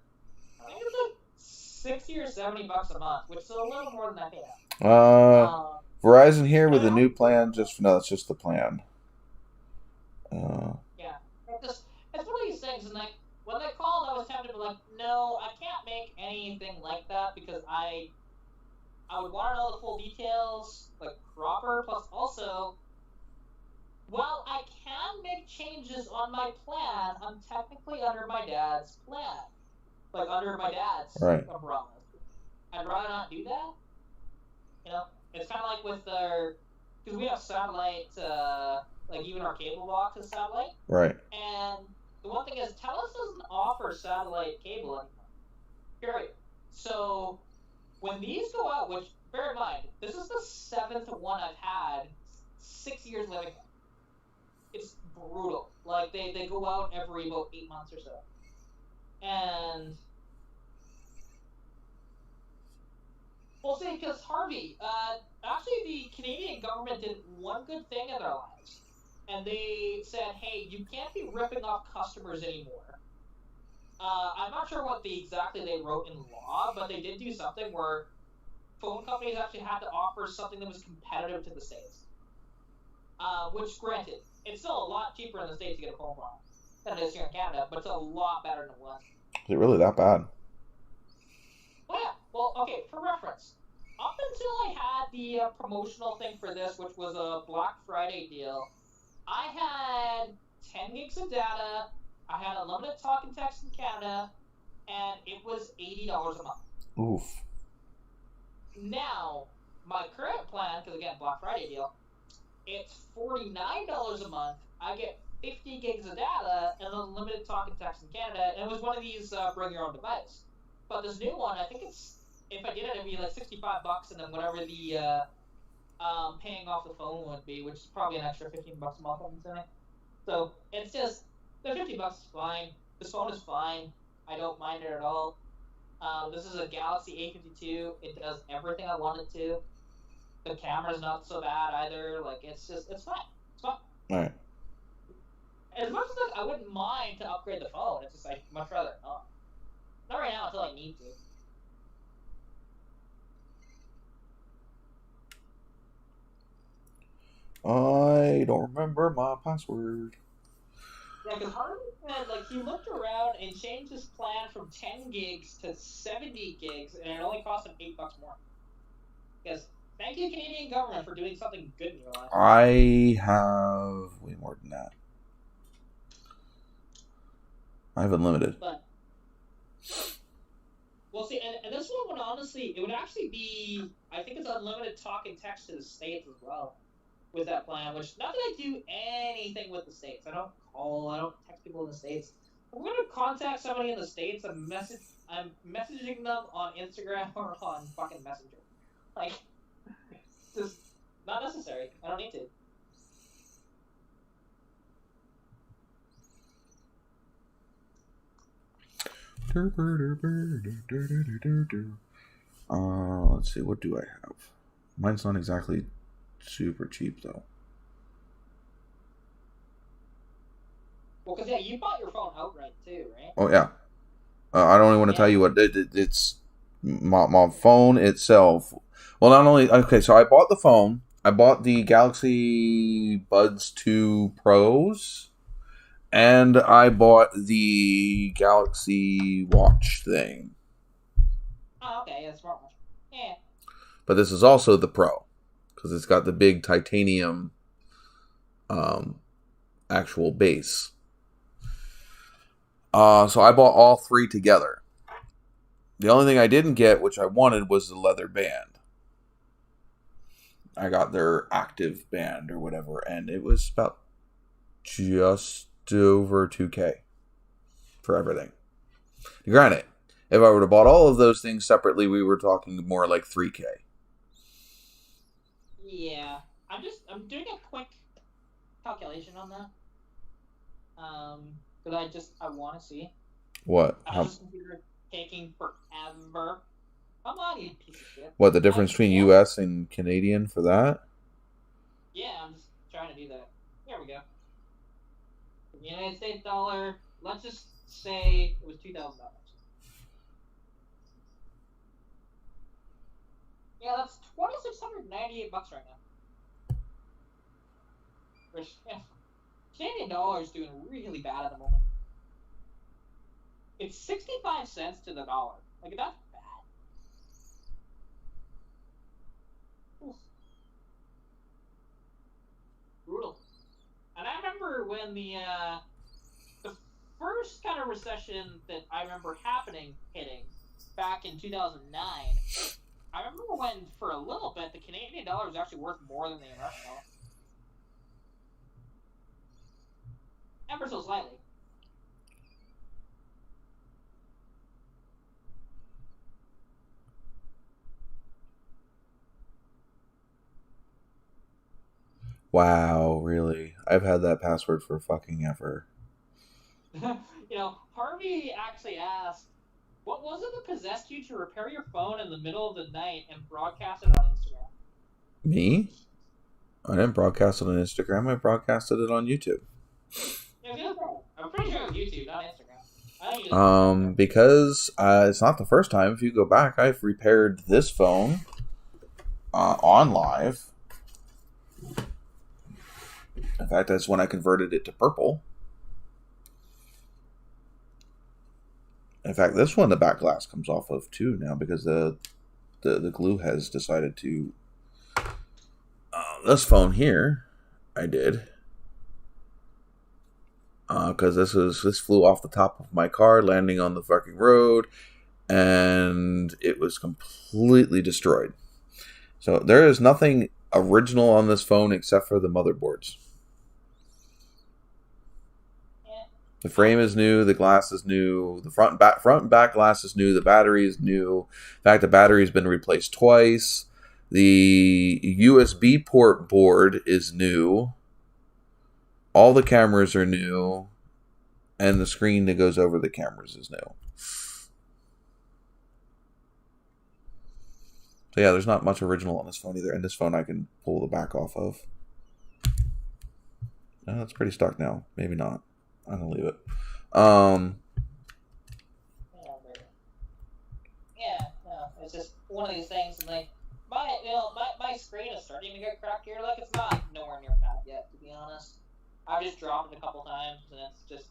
I think it's like $60 or $70 a month, which is a little more than I pay out. Verizon here with a new plan. It's just the plan. Yeah, it's one of these things, and like when they called, I was tempted to be like, no, I can't make anything like that because I would want to know the full details, like proper. Plus, also. Well, I can make changes on my plan. I'm technically under my dad's plan. Like, under my dad's umbrella. I'd rather not do that. It's kind of like with our... Because we have satellite, like, even our cable box is satellite. Right. And the one thing is, TELUS doesn't offer satellite cable anymore. Period. So, when these go out, which, bear in mind, this is the 7th one I've had 6 years living here. It's brutal. Like, they go out every about 8 months or so. And... Well, see, because Harvey, actually the Canadian government did one good thing in their lives. And they said, hey, you can't be ripping off customers anymore. I'm not sure what exactly they wrote in law, but they did do something where phone companies actually had to offer something that was competitive to the States. Which, granted, it's still a lot cheaper in the States to get a phone plan than it is here in Canada, but it's a lot better than it was. Is it really that bad? Well, yeah. Well, okay, for reference, up until I had the promotional thing for this, which was a Black Friday deal, I had 10 gigs of data, I had unlimited talk and text in Canada, and it was $80 a month. Oof. Now, my current plan, because again, Black Friday deal, it's $49 a month. I get 50 gigs of data and unlimited talk and text in Canada, and it was one of these bring your own device. But this new one, I think if I did it, it'd be like $65, and then whatever the paying off the phone would be, which is probably an extra $15 a month, I'm assuming. So it's just the $50 is fine. This phone is fine. I don't mind it at all. This is a Galaxy A52. It does everything I want it to. The camera's not so bad either. Like, it's fine. It's fine. All right. As much as like, I wouldn't mind to upgrade the phone, it's just I'd much rather not. Not right now until I need to. I don't remember my password. Yeah, because Harvey said, like, he looked around and changed his plan from 10 gigs to 70 gigs, and it only cost him $8 more. Because thank you, Canadian government, for doing something good in your life. I have way more than that. I have unlimited. But, well, see, and this one would honestly, it would actually be, I think it's unlimited talk and text to the States as well with that plan, which, not that I do anything with the States. I don't call, I don't text people in the States. I'm going to contact somebody in the States, I'm messaging them on Instagram or on fucking Messenger. Like, just not necessary. I don't need to. Let's see, what do I have? Mine's not exactly super cheap though. Well, because yeah, you bought your phone outright too, right? Oh yeah. I don't even want to tell you what it's. My phone itself. Well, not only so I bought the phone. I bought the Galaxy Buds 2 Pros, and I bought the Galaxy Watch thing. Oh, okay, yeah, smartwatch. Yeah. But this is also the Pro, because it's got the big titanium actual base. So I bought all three together. The only thing I didn't get, which I wanted, was the leather band. I got their active band or whatever, and it was about just over $2,000 for everything. Granted, if I would have bought all of those things separately, we were talking more like $3,000. Yeah, I'm doing a quick calculation on that. Because I want to see. What? This computer taking forever. Come on, you piece of shit. What, the difference between US and Canadian for that? Yeah, I'm just trying to do that. There we go. The United States dollar, let's just say it was $2,000. Yeah, that's $2,698 right now. Which, yeah, Canadian dollar is doing really bad at the moment. It's 65 cents to the dollar. Like, that's bad. Oof. Brutal. And I remember when the first kind of recession that I remember hitting back in 2009, I remember when, for a little bit, the Canadian dollar was actually worth more than the American dollar. Ever so slightly. Wow, really? I've had that password for fucking ever. Harvey actually asked, what was it that possessed you to repair your phone in the middle of the night and broadcast it on Instagram? Me? I didn't broadcast it on Instagram. I broadcasted it on YouTube. Yeah, I'm pretty sure it was YouTube, not Instagram. Because it's not the first time. If you go back, I've repaired this phone on live. In fact, that's when I converted it to purple. In fact, this one the back glass comes off of too now because the glue has decided to. This phone here, I did. Because this flew off the top of my car, landing on the fucking road, and it was completely destroyed. So there is nothing original on this phone except for the motherboards. The frame is new, the glass is new, the front and back glass is new, the battery is new. In fact, the battery's been replaced twice. The USB port board is new. All the cameras are new, and the screen that goes over the cameras is new. So yeah, there's not much original on this phone either, and this phone I can pull the back off of. No, it's pretty stuck now. Maybe not. I'm gonna leave it. It's just one of these things, and like my screen is starting to get cracked here. Like it's not nowhere near bad yet, to be honest. I've just dropped it a couple times, and it's just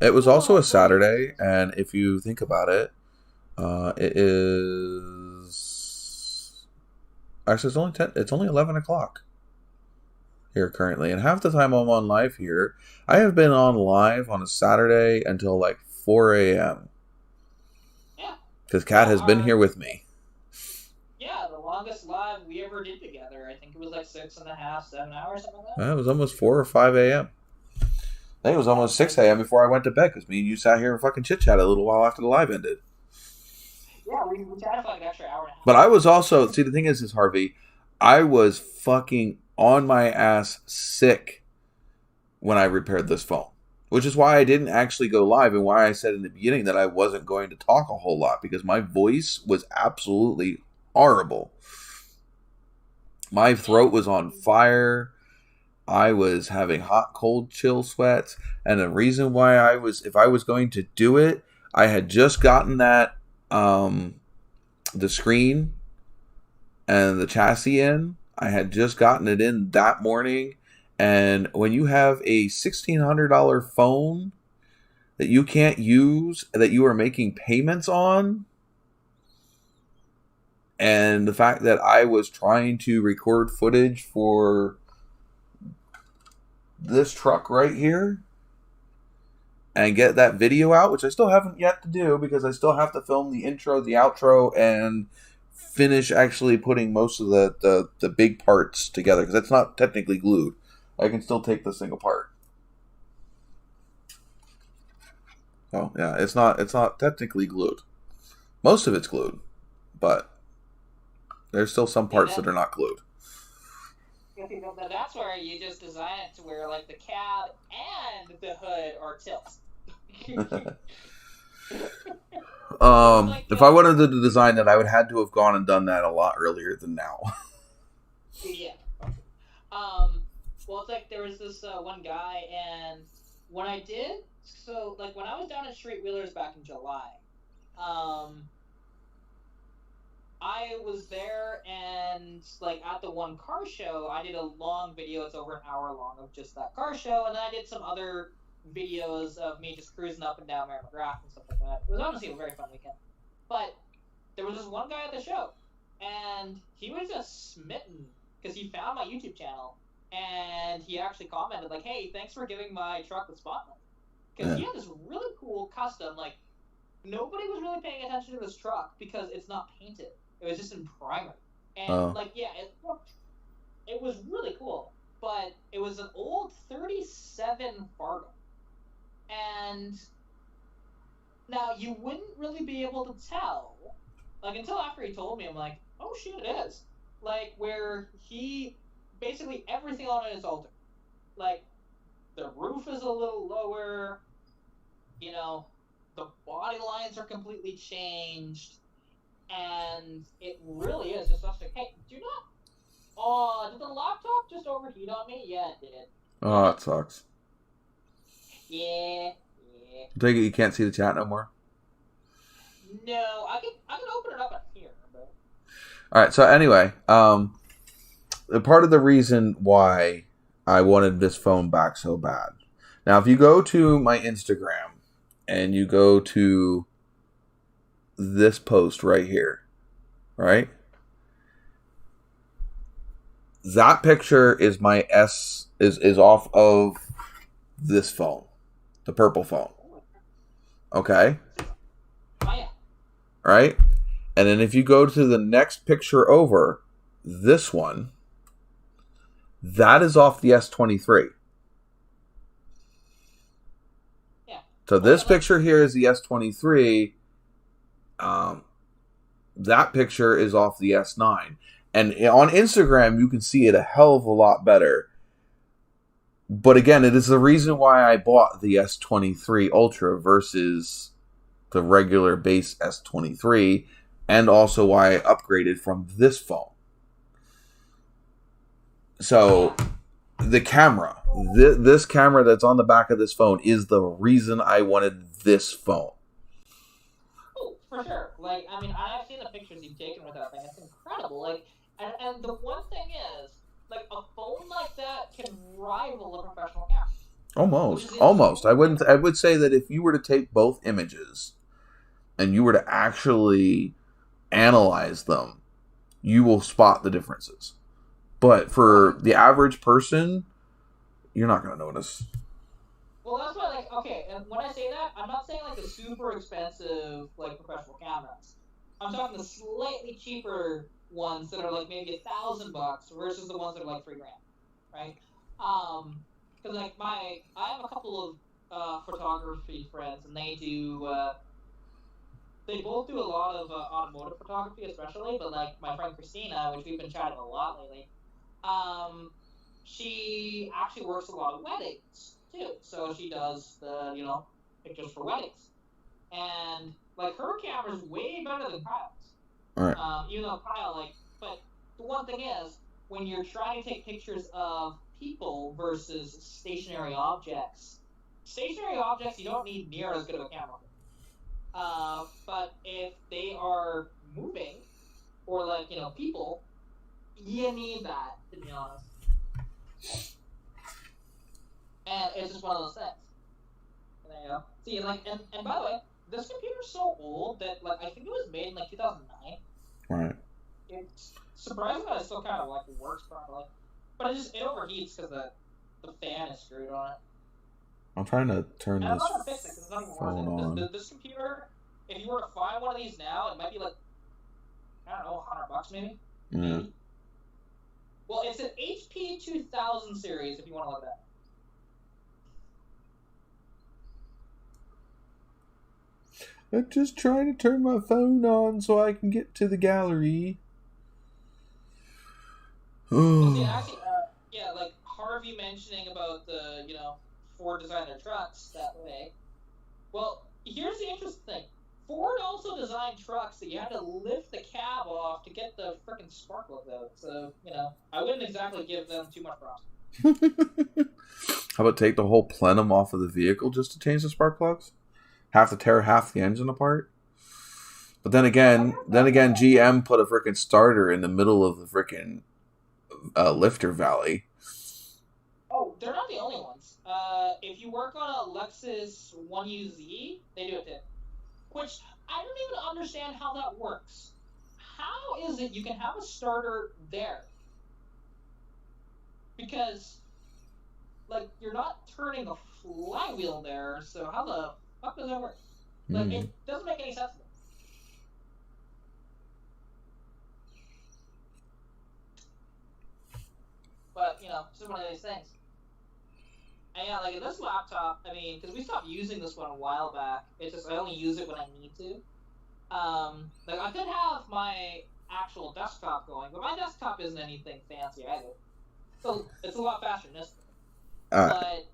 It was also a Saturday, and if you think about it, it is actually it's only 11 o'clock here currently, and half the time I'm on live here, I have been on live on a Saturday until like 4 a.m. Yeah, because Kat has been here with me. Yeah, the longest live we ever did together, I think it was like 6.5, 7 hours, something like that. It was almost 4 or 5 a.m. I think it was almost 6 a.m. before I went to bed, because me and you sat here and fucking chit-chat a little while after the live ended. Yeah, we chatted for like an extra hour and a half. But I was also, see, the thing is Harvey, I was fucking on my ass sick when I repaired this phone. Which is why I didn't actually go live, and why I said in the beginning that I wasn't going to talk a whole lot, because my voice was absolutely horrible. My throat was on fire. I was having hot, cold, chill sweats. And the reason why if I was going to do it, I had just gotten that, the screen and the chassis in. I had just gotten it in that morning. And when you have a $1,600 phone that you can't use, that you are making payments on, and the fact that I was trying to record footage for this truck right here and get that video out, which I still haven't yet to do because I still have to film the intro, the outro, and finish actually putting most of the big parts together, because it's not technically glued. I can still take this thing apart. Oh yeah, it's not technically glued. Most of it's glued, but there's still some parts that are not glued. That's where you just design it to where like the cab and the hood are tilts. If I wanted to design that, I would have to have gone and done that a lot earlier than now. Yeah. Well, it's like there was this one guy, and when I did, so like when I was down at Street Wheelers back in July, I was there, and like at the one car show, I did a long video. It's over an hour long of just that car show, and then I did some other videos of me just cruising up and down Mary McGrath and stuff like that. It was honestly a very fun weekend. But there was this one guy at the show, and he was just smitten because he found my YouTube channel, and he actually commented like, "Hey, thanks for giving my truck the spotlight," because he had this really cool custom. Like nobody was really paying attention to this truck because it's not painted. It was just in primer, and like it was really cool. But it was an old '37 Fargo. And now you wouldn't really be able to tell, like until after he told me, I'm like, oh shit, it is. Like where he basically everything on it is altered. Like the roof is a little lower, you know, the body lines are completely changed, and it really is just like, hey, do not. Oh, did the laptop just overheat on me? Yeah, it did. Oh, that sucks. Yeah. I take it you can't see the chat no more? No, I can open it up on here. But... Alright, so anyway, part of the reason why I wanted this phone back so bad. Now, if you go to my Instagram and you go to this post right here, right? That picture is my is off of this phone, the purple phone. Okay? Right? And then if you go to the next picture over, this one, that is off the S23. Yeah. So this picture here is the S23. That picture is off the S9. And on Instagram, you can see it a hell of a lot better. But again, it is the reason why I bought the S23 Ultra versus the regular base S23, and also why I upgraded from this phone. So, the camera, this camera that's on the back of this phone is the reason I wanted this phone. Oh, for sure. Like, I mean, I've seen the pictures you've taken with that thing. It's incredible. Like, and the one thing is, like, a phone like that can rival a professional camera. Almost. I would say that if you were to take both images and you were to actually analyze them, you will spot the differences. But for the average person, you're not going to notice. Well, that's why, like, okay, and when I say that, I'm not saying, like, the super expensive, like, professional cameras. I'm talking the slightly cheaper ones that are, like, maybe $1,000 versus the ones that are, like, $3,000, right? Because, like, I have a couple of photography friends, and they do, they both do a lot of automotive photography, especially, but, like, my friend Christina, which we've been chatting a lot lately, she actually works a lot of weddings, too. So she does the, pictures for weddings. And, like, her camera's way better than Kyle's. Right. Even though Kyle, like, but the one thing is, when you're trying to take pictures of people versus stationary objects, you don't need near as good of a camera. But if they are moving, or, like, people, you need that, to be honest. And it's just one of those things. There you go. See, like, and by the way, this computer's so old that, like, I think it was made in, like, 2009. Right. It's surprising that it still kind of, like, works properly. But it overheats because the fan is screwed on it. I'm trying to turn and this I'm not gonna fix it because it's not even phone worth it. on. This computer, if you were to find one of these now, it might be, like, I don't know, $100 maybe? Yeah. Maybe. Well, it's an HP 2000 series if you want to look at that. I'm just trying to turn my phone on so I can get to the gallery. Well, see, actually, yeah, like Harvey mentioning about the, Ford designed their trucks that way. Well, here's the interesting thing. Ford also designed trucks that you had to lift the cab off to get the frickin' spark plugs out. So, I wouldn't exactly give them too much props. How about take the whole plenum off of the vehicle just to change the spark plugs? Have to tear half the engine apart? But then again, GM put a frickin' starter in the middle of the frickin' lifter valley. Oh, they're not the only ones. If you work on a Lexus 1UZ, they do it too. Which, I don't even understand how that works. How is it you can have a starter there? Because, like, you're not turning the flywheel there, so how the fuck does that work? Like, it doesn't make any sense to me. But, it's just one of these things. And yeah, like, this laptop, I mean, because we stopped using this one a while back. It's just, I only use it when I need to. Like, I could have my actual desktop going, but my desktop isn't anything fancy either. So, it's a lot faster than this thing. But...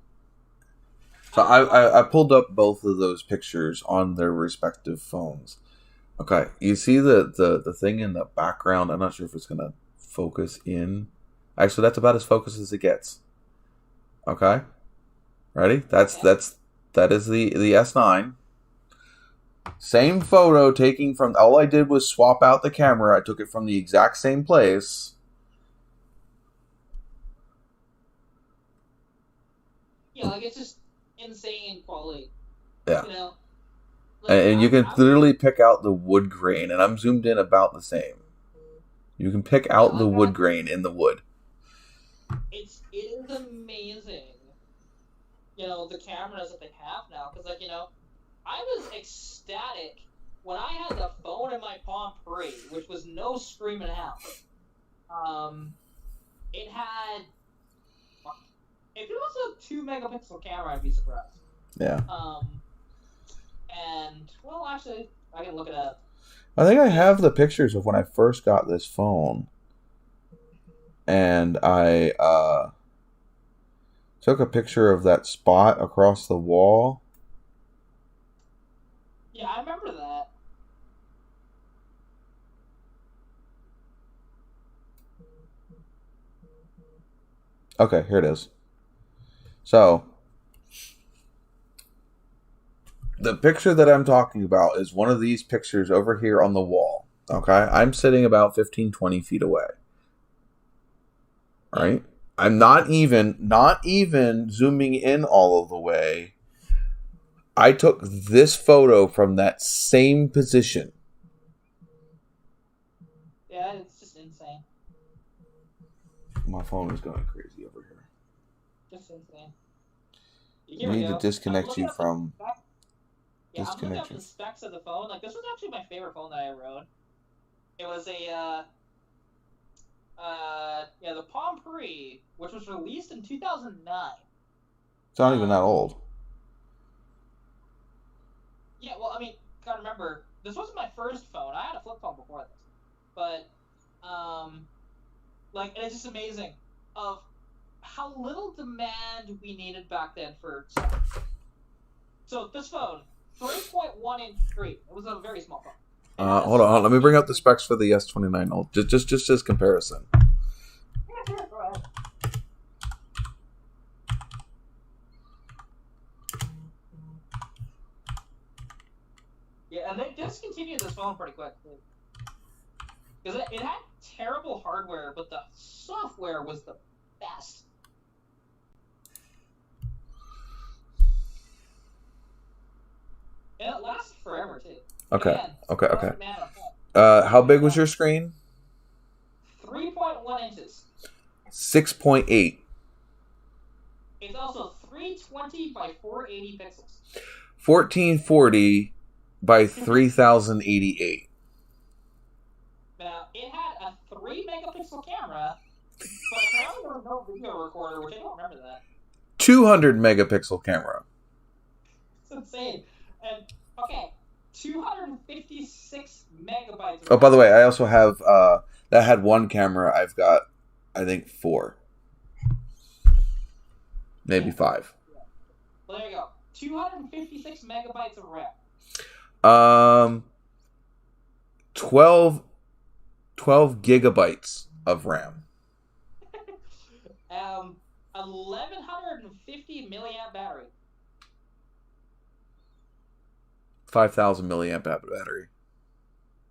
So I pulled up both of those pictures on their respective phones. Okay, you see the thing in the background? I'm not sure if it's going to focus in. Actually, that's about as focused as it gets. Okay? Ready? That is the S9. Same photo taking from... All I did was swap out the camera. I took it from the exact same place. Yeah, like it's just insane quality. Yeah. You know? Like, And you can literally pick out the wood grain, and I'm zoomed in about the same. You can pick out the wood grain in the wood. It is amazing. You know, the cameras that they have now, because like, you know, I was ecstatic when I had the phone in my palm pre, which was no scream and a half. It had, if it was a 2 megapixel camera, I'd be surprised. Yeah. And well, actually, I can look it up. I think I have the pictures of when I first got this phone, and I took a picture of that spot across the wall. Yeah, I remember that. Okay, here it is. So, the picture that I'm talking about is one of these pictures over here on the wall. Okay? I'm sitting about 15, 20 feet away. Right? I'm not even zooming in all of the way. I took this photo from that same position. Yeah, it's just insane. My phone is going crazy over here. Just insane. You need to disconnect you from... Yeah, I'm looking up the specs of the phone. Like, this was actually my favorite phone that I ever owned. It was a, the Palm Pre, which was released in 2009. It's not even that old. Yeah, well, I mean, gotta remember, this wasn't my first phone. I had a flip phone before this. But, like, it's just amazing of how little demand we needed back then for stuff. So, this phone, 3.1 inch screen. It was a very small phone. Hold on. Let me bring up the specs for the S29 Ult. Just as comparison. Yeah, sure, go ahead. Yeah, and they discontinued this phone pretty quick, too. Because it had terrible hardware, but the software was the best. And it lasted forever, too. Okay. Again, Okay. How big was your screen? 3.1 inches. 6.8. It's also 320 by 480 pixels. 1440 by 3088. Now, it had a 3 megapixel camera, but apparently there was no video recorder, which I don't remember that. 200 megapixel camera. It's insane. And, okay, 256 megabytes. Oh, by the way, I also have, that had one camera. I've got, I think, 4. Maybe 5. Yeah. Well, there you go. 256 megabytes of RAM. 12 gigabytes of RAM. 1150 milliamp battery. 5,000 milliamp battery.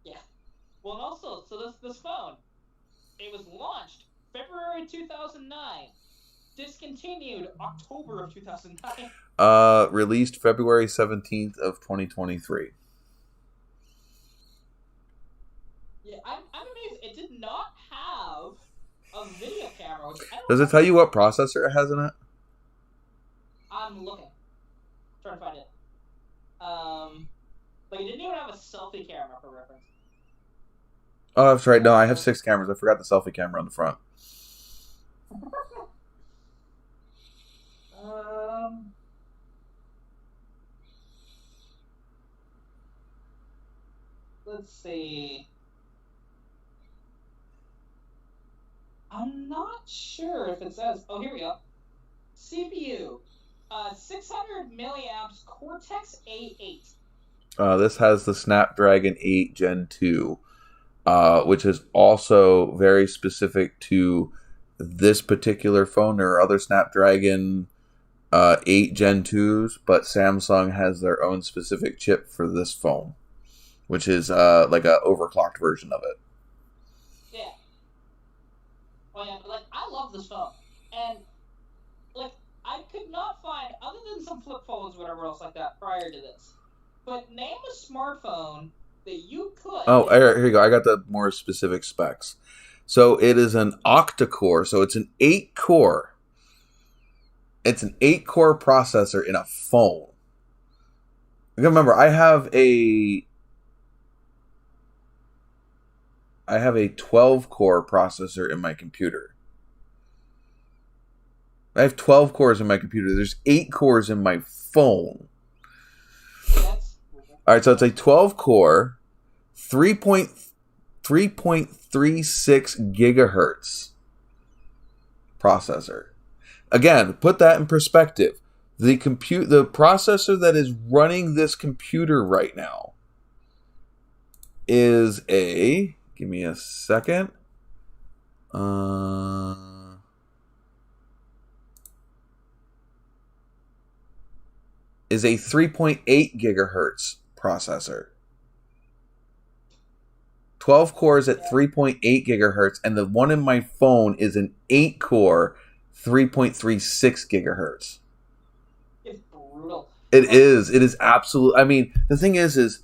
Yeah. Well, and also, so this phone, it was launched February 2009, discontinued October of 2009. Released February 17th of 2023. Yeah, I'm amazed. It did not have a video camera. Which I don't Does it tell you what processor it has in it? I'm looking. Trying to find it. But it didn't even have a selfie camera for reference. Oh, that's right. No, I have 6 cameras. I forgot the selfie camera on the front. Let's see. I'm not sure if it says. Oh, here we go. CPU, 600 milliamps Cortex A8. This has the Snapdragon 8 Gen 2, which is also very specific to this particular phone. There are other Snapdragon 8 Gen 2s, but Samsung has their own specific chip for this phone, which is like a overclocked version of it. Yeah. Oh yeah, but like I love this phone, and like I could could not find, other than some flip phones, whatever else like that, prior to this. But name a smartphone that you could. Oh, here you go. I got the more specific specs. So it is an octa-core. So it's an 8-core. It's an 8-core processor in a phone. Remember, I have a 12-core processor in my computer. I have 12 cores in my computer. There's 8 cores in my phone. All right, so it's a 12-core, 3.36 gigahertz processor. Again, put that in perspective. The processor that is running this computer right now is a... Give me a second. Is a 3.8 gigahertz processor. 12 cores at 3.8 gigahertz, and the one in my phone is an 8-core, 3.36 gigahertz. It's brutal. It is. It is absolute. I mean, the thing is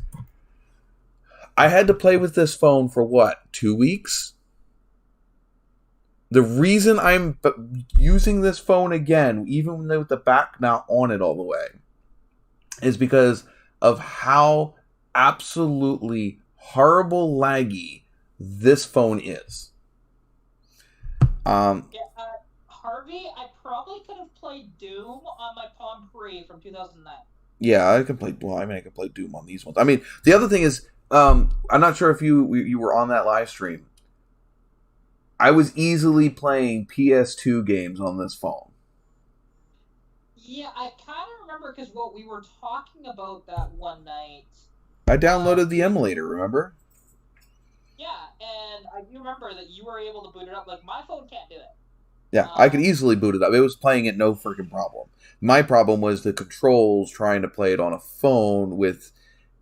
I had to play with this phone for what, 2 weeks? The reason I'm using this phone again, even with the back not on it all the way, is because of how absolutely horrible laggy this phone is. Harvey, I probably could have played Doom on my Palm Pre from 2009. Yeah, I can play. Well, I can play Doom on these ones. I mean, the other thing is, I'm not sure if you were on that live stream. I was easily playing PS2 games on this phone. Yeah, I kind of remember because we were talking about that one night. I downloaded the emulator, remember? Yeah, and I do remember that you were able to boot it up. Like, my phone can't do it. Yeah, I could easily boot it up. It was playing it no freaking problem. My problem was the controls trying to play it on a phone with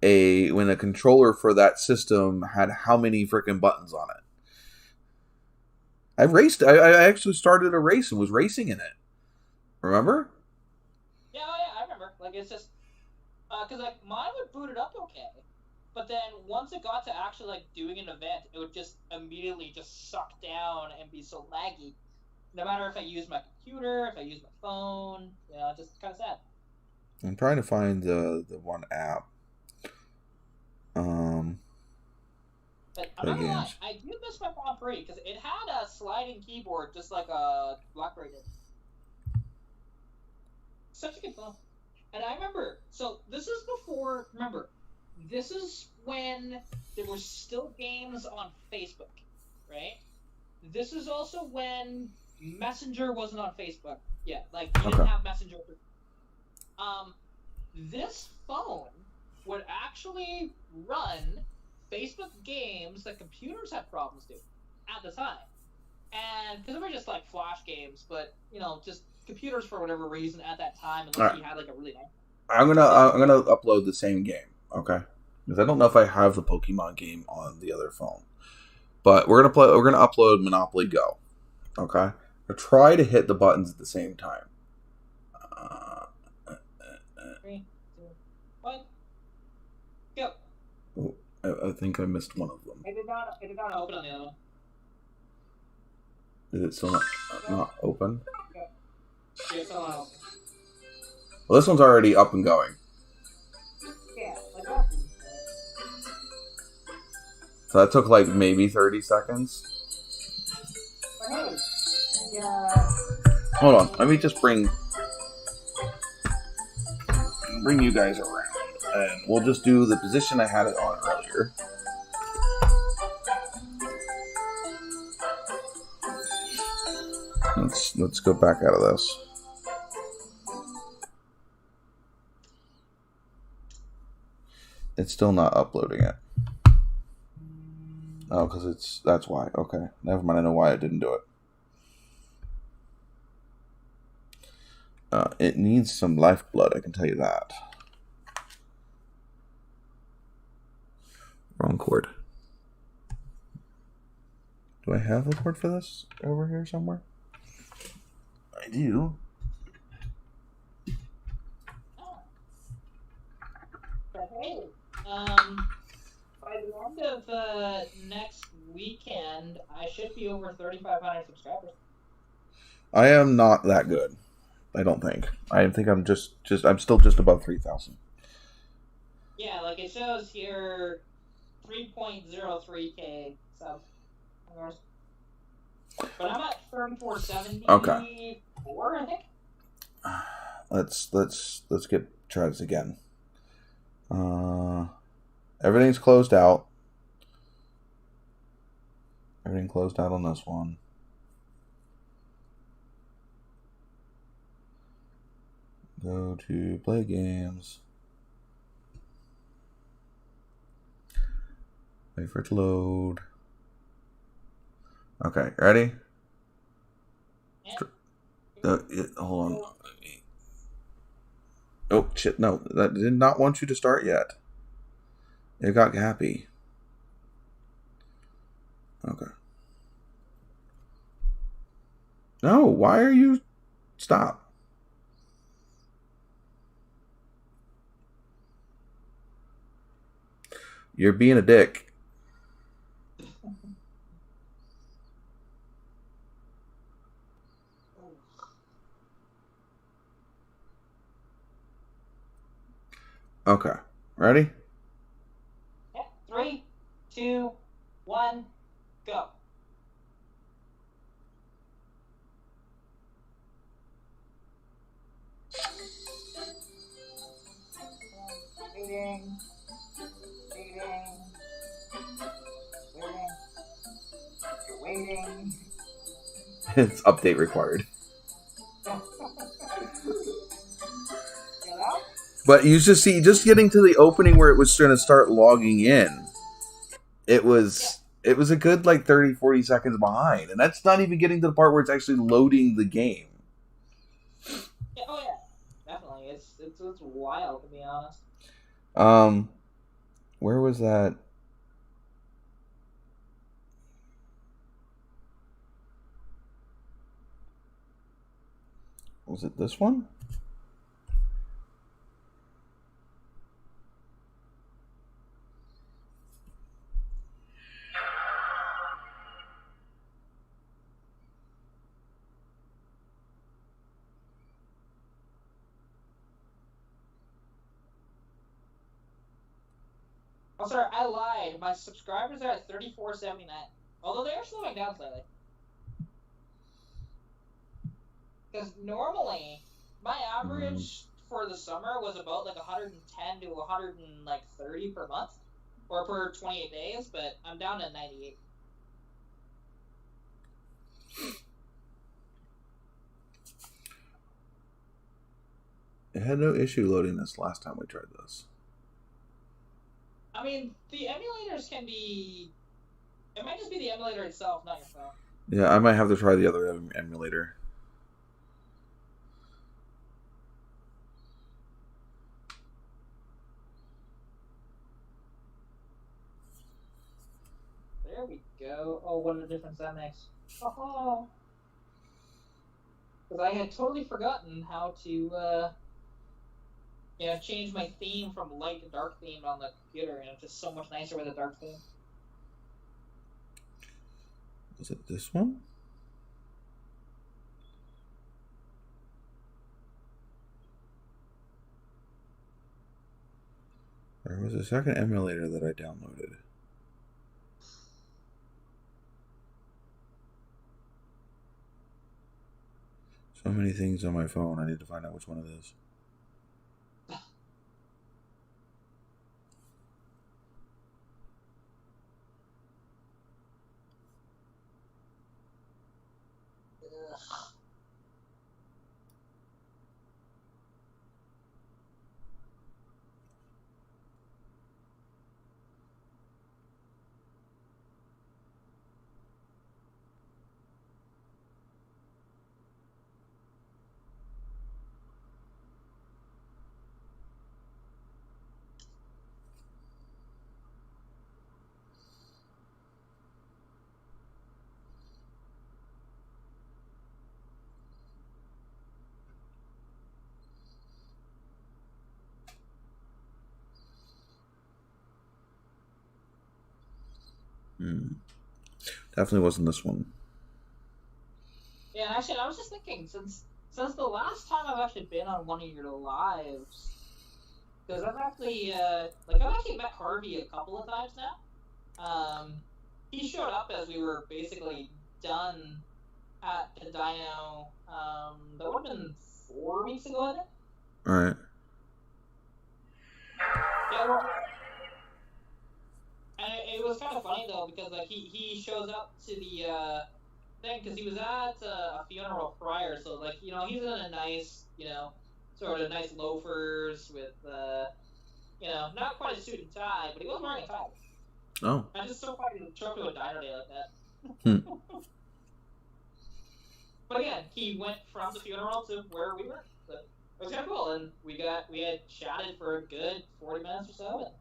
when a controller for that system had how many freaking buttons on it. I actually started a race and was racing in it. Remember? Yeah, I remember. Like, it's just because like mine would boot it up okay, but then once it got to actually like doing an event, it would just immediately just suck down and be so laggy. No matter if I use my computer, if I use my phone, just kind of sad. I'm trying to find the one app. But I'm not gonna lie, I do miss my Palm Pre because it had a sliding keyboard just like a BlackBerry did. Such a good phone. And I remember, so this is before, this is when there were still games on Facebook, right? This is also when Messenger wasn't on Facebook yet. Like, you didn't have Messenger. This phone would actually run Facebook games that computers had problems doing at the time. And, because they were just like Flash games, but, just computers for whatever reason at that time, unless you had like a really nice. I'm gonna upload the same game, okay? Because I don't know if I have the Pokemon game on the other phone, but we're gonna upload Monopoly Go, okay? Or try to hit the buttons at the same time. 3, 2, 1, go. Oh, I think I missed one of them. It did not open on the other one. Is it still not open? Yeah, it's still not open. Well, this one's already up and going. Yeah, like that. So that took like maybe 30 seconds. Hey, yeah. Hold on, let me just bring you guys around, and we'll just do the position I had it on earlier. Let's go back out of this. It's still not uploading it. Oh, because that's why. Okay, never mind. I know why I didn't do it. It needs some lifeblood, I can tell you that. Wrong cord. Do I have a cord for this over here somewhere? I do. next weekend, I should be over 3,500 subscribers. I am not that good. I don't think. I think I'm I'm still just above 3,000. Yeah, like it shows here 3.03K subs. But I'm at 3,474, Okay. I think. Let's try this again. Everything's closed out. Everything closed out on this one. Go to play games. Wait for it to load. Okay, ready? Yeah. Hold on. Oh, shit, no. That did not want you to start yet. It got happy. Okay. No, why are you... Stop. You're being a dick. Okay. Ready? Yeah. 3, 2, 1, go. Waiting. It's update required. But you just see, just getting to the opening where it was going to start logging in, it was a good like 30, 40 seconds behind. And that's not even getting to the part where it's actually loading the game. Yeah, oh yeah, definitely. It's wild, to be honest. Where was that? Was it this one? Oh, sorry, I lied. My subscribers are at 3,479. Although they are slowing down slightly. Because normally, my average for the summer was about like 110 to 130 per month. Or per 28 days, but I'm down to 98. It had no issue loading this last time we tried this. I mean, the emulators can be... It might just be the emulator itself, not your phone. Yeah, I might have to try the other emulator. There we go. Oh, what a difference that makes. Oh. Because I had totally forgotten how to, change my theme from light to dark theme on the computer, and it's just so much nicer with a dark theme. Was it this one? There was a second emulator that I downloaded. So many things on my phone. I need to find out which one it is. Definitely wasn't this one. Yeah, actually, I was just thinking, since the last time I've actually been on one of your lives, because I've actually met Harvey a couple of times now. He showed up as we were basically done at the dyno. That would have been 4 weeks ago, I think. All right. Yeah, well, and it was kind of funny though, because like he shows up to the thing because he was at a funeral prior, so like he's in a nice sort of nice loafers with not quite a suit and tie, but he was wearing a tie. Oh. I just so funny to show up to a diner day like that. But again, he went from the funeral to where we were. So it was kind of cool, and we had chatted for a good 40 minutes or so,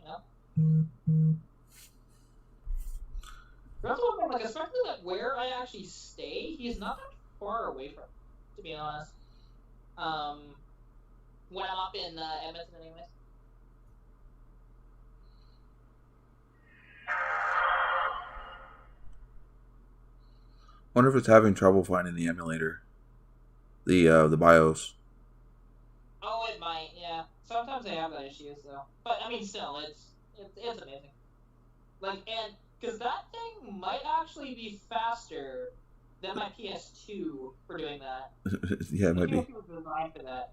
and That's one thing, like, especially like where I actually stay, he's not that far away from, to be honest. When I'm up in Edmonton, anyways. Wonder if it's having trouble finding the emulator, the BIOS. Oh, it might, yeah. Sometimes they have that issue, so. But I mean, still, it's amazing. Like, and because that thing might actually be faster than my PS2 for doing that. Yeah, it might be. PS2 was designed for that.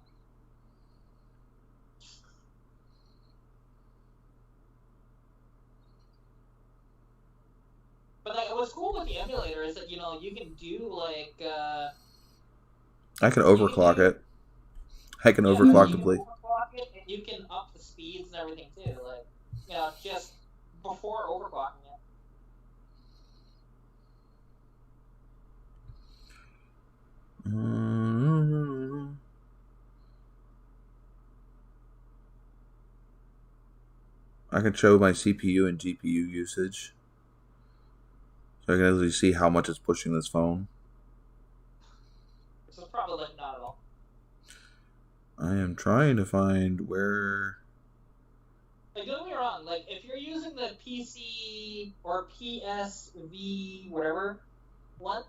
But like, what's cool with the emulator is that you can do like. I can overclock it. I can overclock the play. Overclock it, and you can up the speeds and everything too. Like, just before overclocking it. I can show my CPU and GPU usage. So I can actually see how much it's pushing this phone. So it's probably like not at all. I am trying to find where... Like, don't get me wrong, like, if you're using the PC or PSV, whatever, one,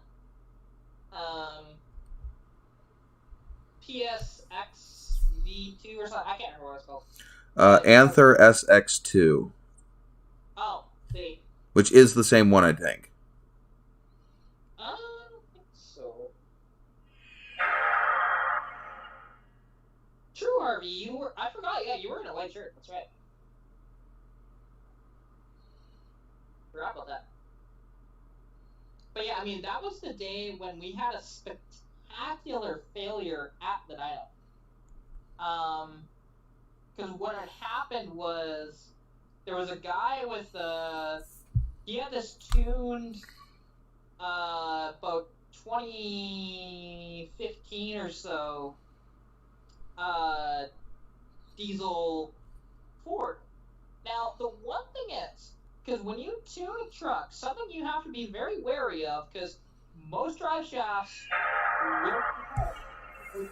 PSXV2 or something, I can't remember what it's called. Anther SX2. Oh, see. Which is the same one, I think. I don't think so. True, Harvey, I forgot, yeah, you were in a white shirt, that's right. Forgot about that. But yeah, I mean, that was the day when we had a spectacular failure at the dyno. Because what had happened was there was a guy with he had this tuned about 2015 or so diesel Ford. Now the one thing is, because when you tune a truck, something you have to be very wary of, because most drive shafts will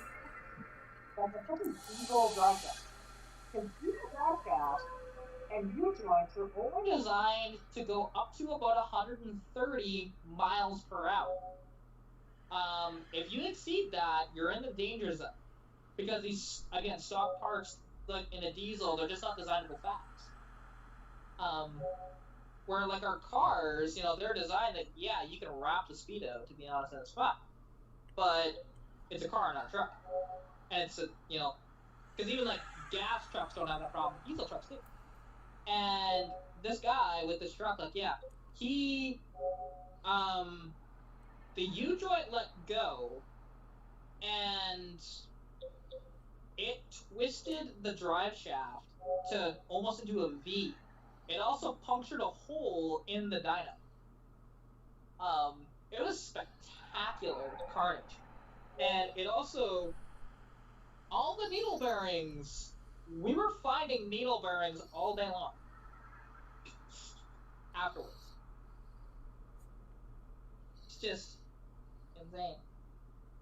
that's a fucking diesel drive shaft. Because diesel drive shafts and U-joints are only designed to go up to about 130 miles per hour. If you exceed that, you're in the danger zone. Because these, again, stock parts, like in a diesel, they're just not designed to go fast. Where like our cars, they're designed that, yeah, you can wrap the speedo, to be honest, in a spot. But it's a car, not a truck. And it's because even like gas trucks don't have that problem, diesel trucks do. And this guy with this truck, like, yeah, he, the U-joint let go, and it twisted the drive shaft to almost into a V. It also punctured a hole in the dyno. It was spectacular carnage. And it also, all the needle bearings, we were finding needle bearings all day long. Afterwards. It's just insane.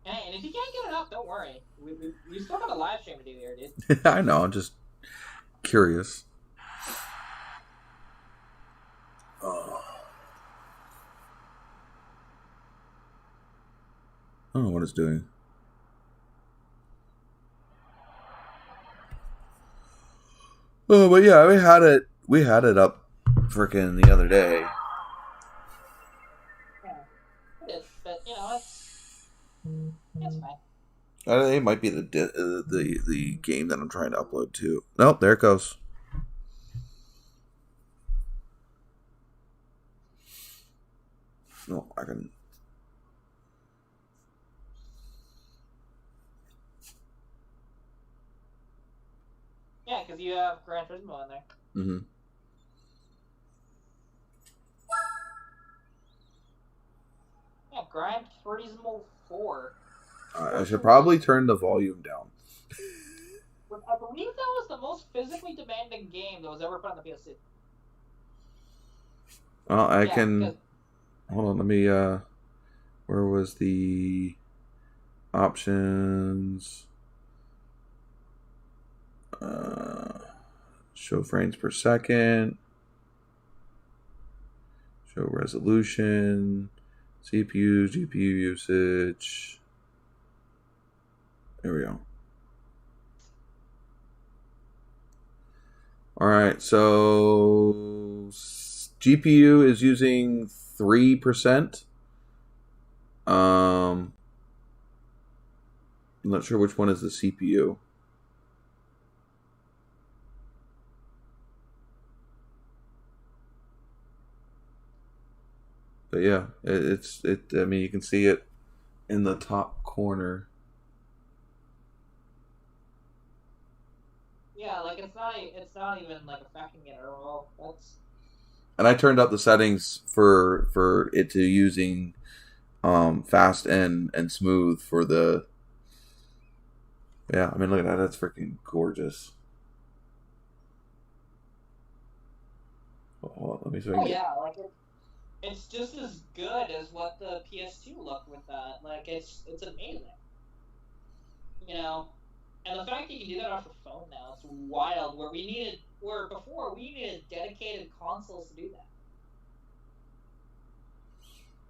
And if you can't get it up, don't worry. We still got a live stream to do here, dude. I know, I'm just curious. I don't know what it's doing. Oh, but yeah, we had it up freaking the other day. Yeah, it is, but it's fine. It might be the game that I'm trying to upload to. Nope, there it goes. No, I can. Yeah, because you have Gran Turismo in there. Mm-hmm. Yeah, Gran Turismo 4. I should probably turn the volume down. I believe that was the most physically demanding game that was ever put on the PS2. Well, I can. Hold on, let me. Where was the options? Show frames per second. Show resolution. CPU, GPU usage. There we go. Alright, so GPU is using 3%. I'm not sure which one is the CPU. But yeah, I mean, you can see it in the top corner. Yeah, like it's not even like affecting it at all. And I turned up the settings for it to using fast and smooth for the. Yeah, I mean, look at that. That's freaking gorgeous. Hold on, let me see. Oh yeah, like it's just as good as what the PS2 looked with that. Like it's amazing. And the fact that you can do that off your phone now, it's wild. Where before we needed dedicated consoles to do that.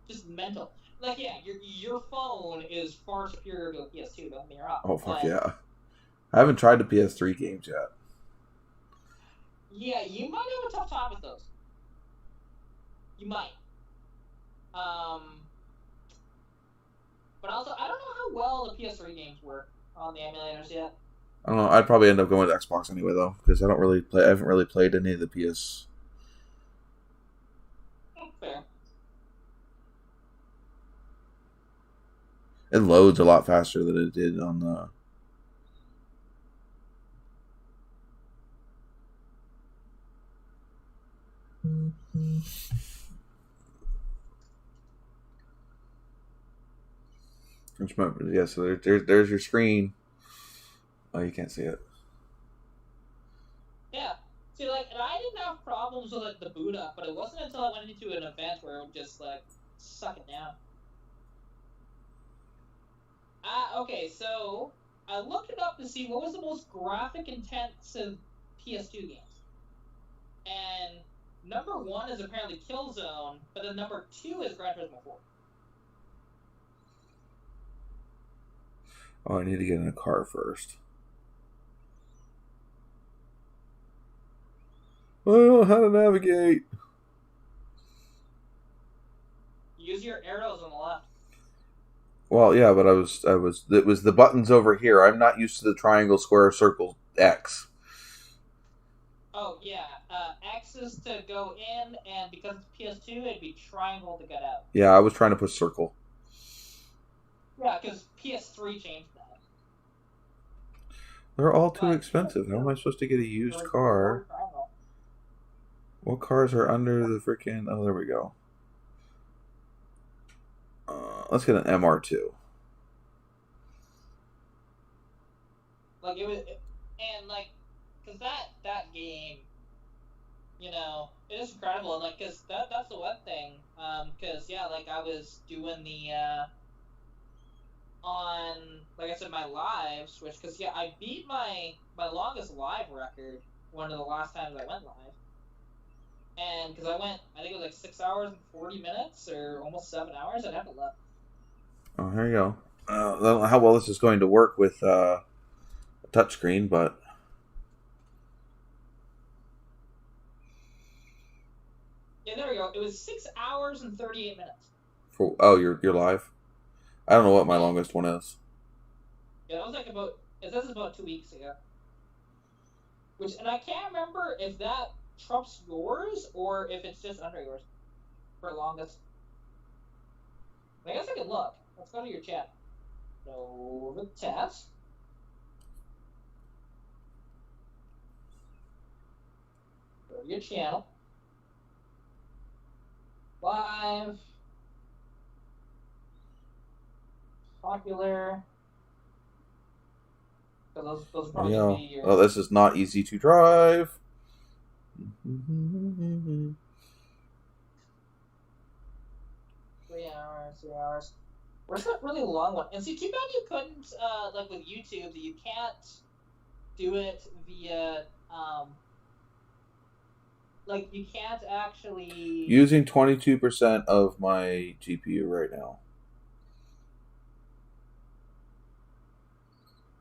Just mental. Like yeah, your phone is far superior to a PS2. Don't get me wrong. Oh fuck yeah! I haven't tried the PS3 games yet. Yeah, you might have a tough time with those. You might. But also, I don't know how well the PS3 games work on the emulators yet. I don't know. I'd probably end up going with Xbox anyway, though, because I haven't really played any of the PS. Fair. It loads a lot faster than it did on the. Yeah, so there's your screen. Oh, you can't see it. Yeah. See, like, and I didn't have problems with like the boot up, but it wasn't until I went into an event where it would just like suck it down. Okay, so I looked it up to see what was the most graphic intensive PS2 games, and number 1 is apparently Killzone, but then number 2 is Gran Turismo 4. Oh, I need to get in a car first. I don't know how to navigate. Use your arrows on the left. Well, yeah, but it was the buttons over here. I'm not used to the triangle, square, circle, X. Oh, yeah. X is to go in, and because it's PS2, it'd be triangle to get out. Yeah, I was trying to push circle. Yeah, because PS3 changed that. They're all too expensive. How am I supposed to get a used car? What cars are under the freaking... Oh, there we go. Let's get an MR2. Like, it was... And, like, because that game, it is incredible. And, like, because that's the one thing. Because, yeah, like, I was doing the... on, like I said, my live switch, because yeah, I beat my longest live record one of the last times I went live, and because I think it was like 6 hours and 40 minutes, or almost 7 hours. I'd have to look. Oh, here you go. I don't know how well this is going to work with a touchscreen, but Yeah, there we go. It was 6 hours and 38 minutes. You're live. I don't know what my longest one is. Yeah, that was like it says about 2 weeks ago. And I can't remember if that trumps yours or if it's just under yours for longest. I guess I can look. Let's go to your chat. NOVAtazz. Go to your channel. Live. Popular. So those probably Yeah. be your... Oh, this is not easy to drive. 3 hours. Where's that really long one? And see, too bad you couldn't, like with YouTube, that you can't do it via, like you can't actually... Using 22% of my GPU right now.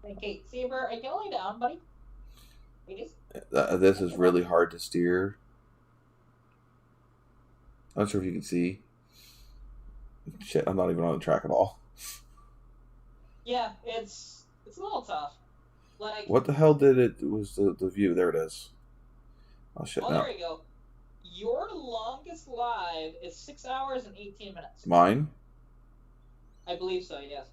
Okay, Saber, are you going down, buddy? This is really hard to steer. I'm not sure if you can see. Shit, I'm not even on the track at all. Yeah, it's a little tough. Like, what the hell did it was the view? There it is. Oh shit! There you go. Your longest live is 6 hours and 18 minutes. Mine? I believe so. Yes.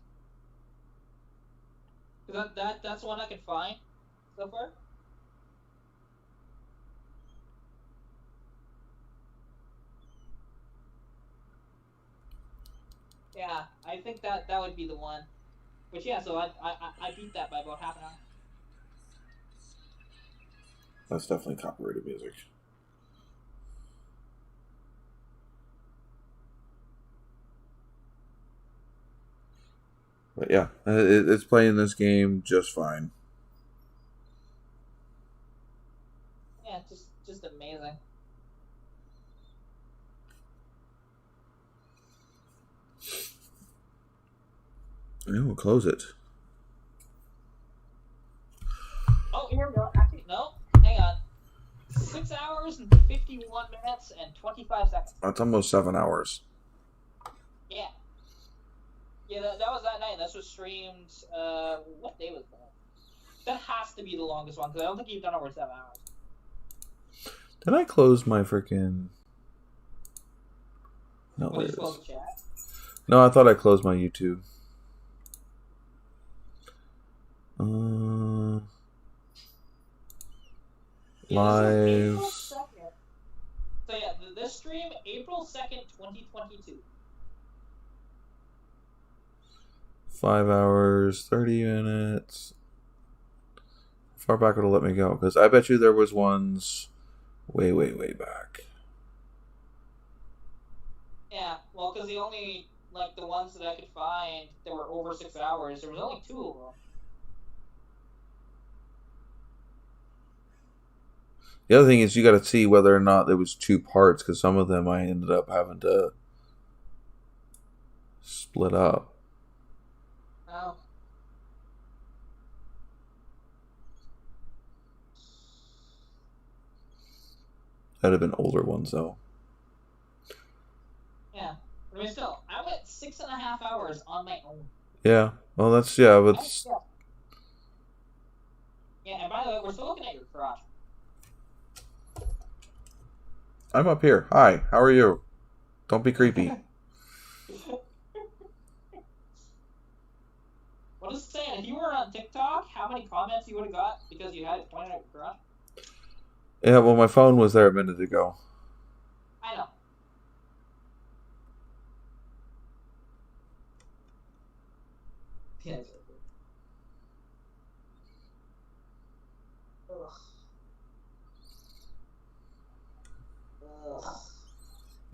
That's one I can find so far. Yeah, I think that would be the one. Which yeah, so I beat that by about half an hour. That's definitely copyrighted music. But yeah, it's playing this game just fine. Yeah, just amazing. Yeah, we'll close it. Oh, here we go. Actually, no. Hang on. 6 hours and 51 minutes and 25 seconds. That's almost 7 hours. Yeah. Yeah, that was that night. This was streamed. What day was that? That has to be the longest one because I don't think you've done over 7 hours. Did I close my freaking? No, Oh, you closed the chat? No, I thought I closed my YouTube. Live. So yeah, this stream, April 2nd, 2022. 5 hours, 30 minutes. How far back would it let me go? Because I bet you there was ones way back. Yeah, well, because the only, like, the ones that I could find that were over 6 hours, there was only 2 of them. The other thing is you got to see whether or not there was 2 parts, because some of them I ended up having to split up. Oh. That'd have been older ones, though. Yeah. I mean, still, I went 6.5 hours on my own. Yeah. Well, that's, yeah, but... Yeah, and by the way, we're still looking at your garage. I'm up here. Hi, how are you? Don't be creepy. What is it saying? If you were on TikTok, how many comments you would have got because you had it pointed at your garage? Yeah, well, my phone was there a minute ago. I know. Yes.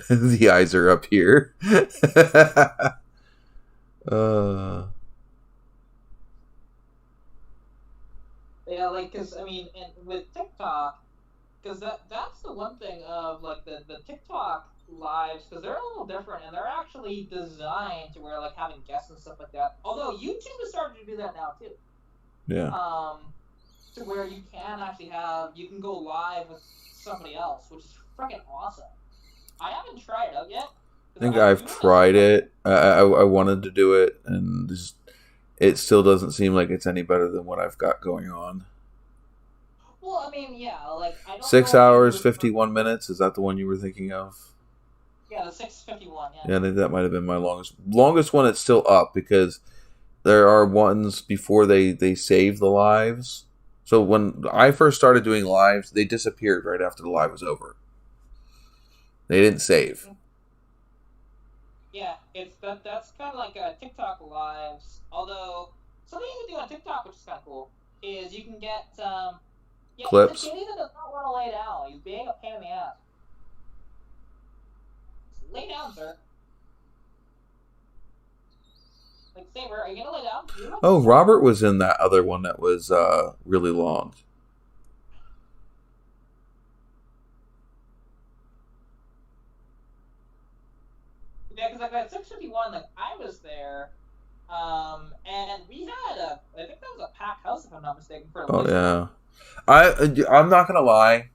The eyes are up here. Yeah, like, because, I mean, and with TikTok, because that's the one thing of, like, the TikTok lives because they're a little different and they're actually designed to where like having guests and stuff like that. Although YouTube has started to do that now too. Yeah. To where you can actually you can go live with somebody else, which is freaking awesome. I haven't tried it out yet. I think I've tried it. I wanted to do it, and it still doesn't seem like it's any better than what I've got going on. Well, I mean, yeah, like I don't 6 know hours, 51 minutes. Is that the one you were thinking of? Yeah, the 6:51. Yeah. Yeah, I think that might have been my longest one. It's still up because there are ones before they save the lives. So when I first started doing lives, they disappeared right after the live was over. They didn't save. Yeah, that's kind of like TikTok lives. Although something you can do on TikTok, which is kind of cool, is you can get Clips. The kitty that does not want to lay down. He's being a pain in the ass. Lay down, sir. Like, Saber, are you gonna lay down? Oh, Robert was in that other one that was really long. Yeah, because like at 6:51, like I was there, and we had I think that was a packed house if I'm not mistaken. Yeah, I'm not gonna lie.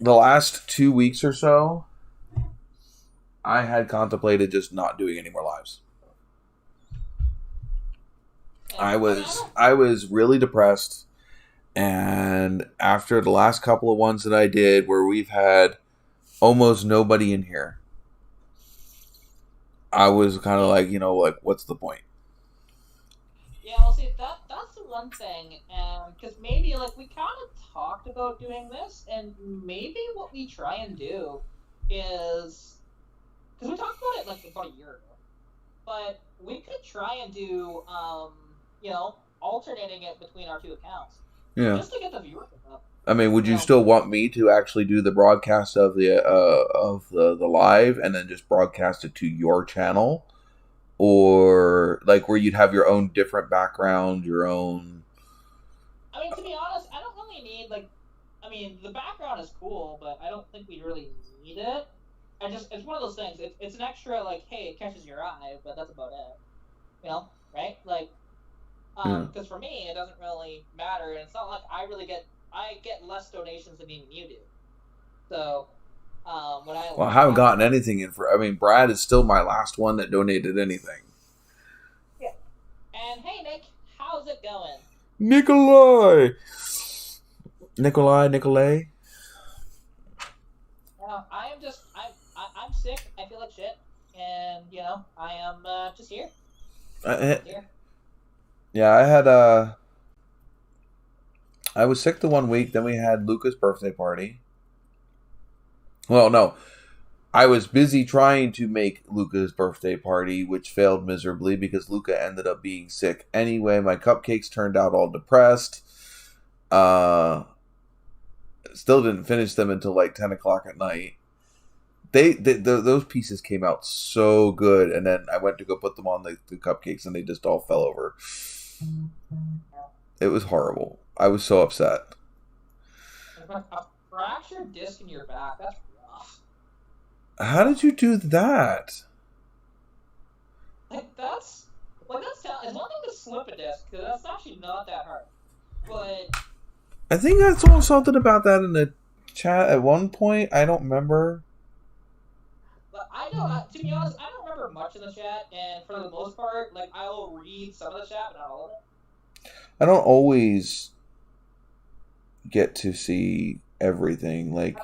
The last 2 weeks or so, I had contemplated just not doing any more lives. Yeah, I was really depressed, and after the last couple of ones that I did, where we've had almost nobody in here, I was kind of like, what's the point? Yeah, well, see, that's the one thing, because maybe, like, we kind of talked about doing this, and maybe what we try and do is, because we talked about it, like, about a year ago, but we could try and do, alternating it between our two accounts. Yeah. Just to get the viewership up. I mean, would you still want me to actually do the broadcast of the live and then just broadcast it to your channel, or like where you'd have your own different background, your own? I mean, to be honest, I don't really need the background is cool, but I don't think we really need it. It's one of those things. It's an extra like, hey, it catches your eye, but that's about it. Right? Like, because for me, it doesn't really matter, and it's not like I get less donations than even you do. So, I haven't gotten anything in for. I mean, Brad is still my last one that donated anything. Yeah. And hey, Nick, how's it going? Nikolai. I'm sick. I feel like shit, and I am just here. Yeah, I was sick the 1 week. Then we had Luca's birthday party. Well, no. I was busy trying to make Luca's birthday party, which failed miserably because Luca ended up being sick anyway. My cupcakes turned out all depressed. Still didn't finish them until like 10 o'clock at night. Those pieces came out so good, and then I went to go put them on the cupcakes, and they just all fell over. It was horrible. I was so upset. A fractured disc in your back, that's rough. How did you do that? It's one thing to slip a disc, because that's actually not that hard. But I think I saw something about that in the chat at one point. I don't remember. But to be honest, I don't remember much in the chat, and for the most part, like, I will read some of the chat, but not all of it. I don't always get to see everything. Like,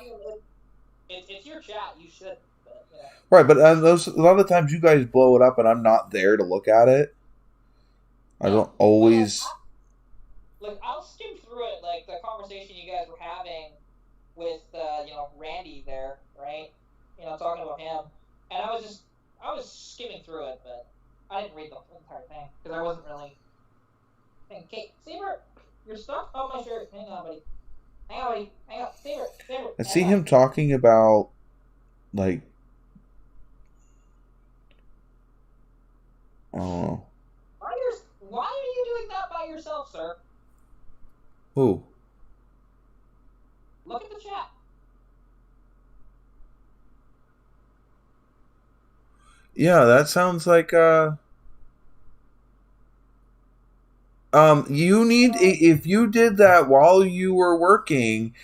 it's your chat, you should. But, right, but a lot of times you guys blow it up, and I'm not there to look at it. I don't always. I'll skim through it, like the conversation you guys were having with, Randy there, right? Talking about him, and I was skimming through it, but I didn't read the entire thing because I wasn't really. Okay, Saber, your stuff. Oh, my shirt. Hang on, buddy. Hang on, Saber. I see him talking about like. Oh. Why are you doing that by yourself, sir? Who? Look at the chat. Yeah, that sounds like you need if you did that while you were working,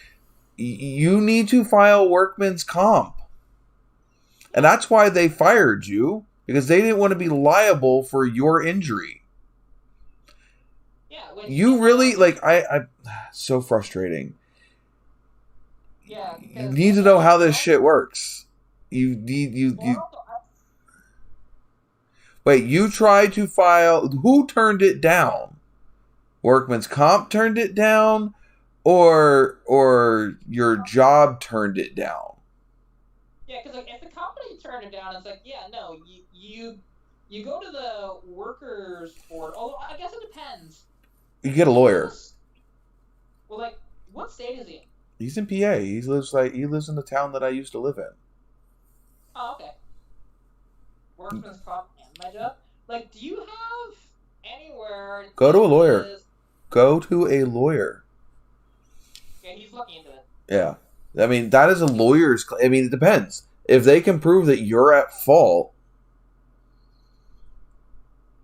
you need to file workman's comp. And that's why they fired you, because they didn't want to be liable for your injury. Yeah, which You really I so frustrating. Yeah, You because need to know how this shit works. You need you also, wait, you tried to file, who turned it down? Workman's comp turned it down, or your job turned it down? yeah, because like if the company turned it down, it's like, yeah, no, you go to the workers board. Oh, I guess it depends. You get a You go lawyer. to, well, like, what state is he in? He's in PA. He lives in the town that I used to live in. Oh, okay. Workman's comp and my job. Like, do you have anywhere Go to a that lawyer. is- Go to a lawyer. Yeah, he's looking into it. Yeah. I mean, that is a lawyer's. I mean, it depends. If they can prove that you're at fault,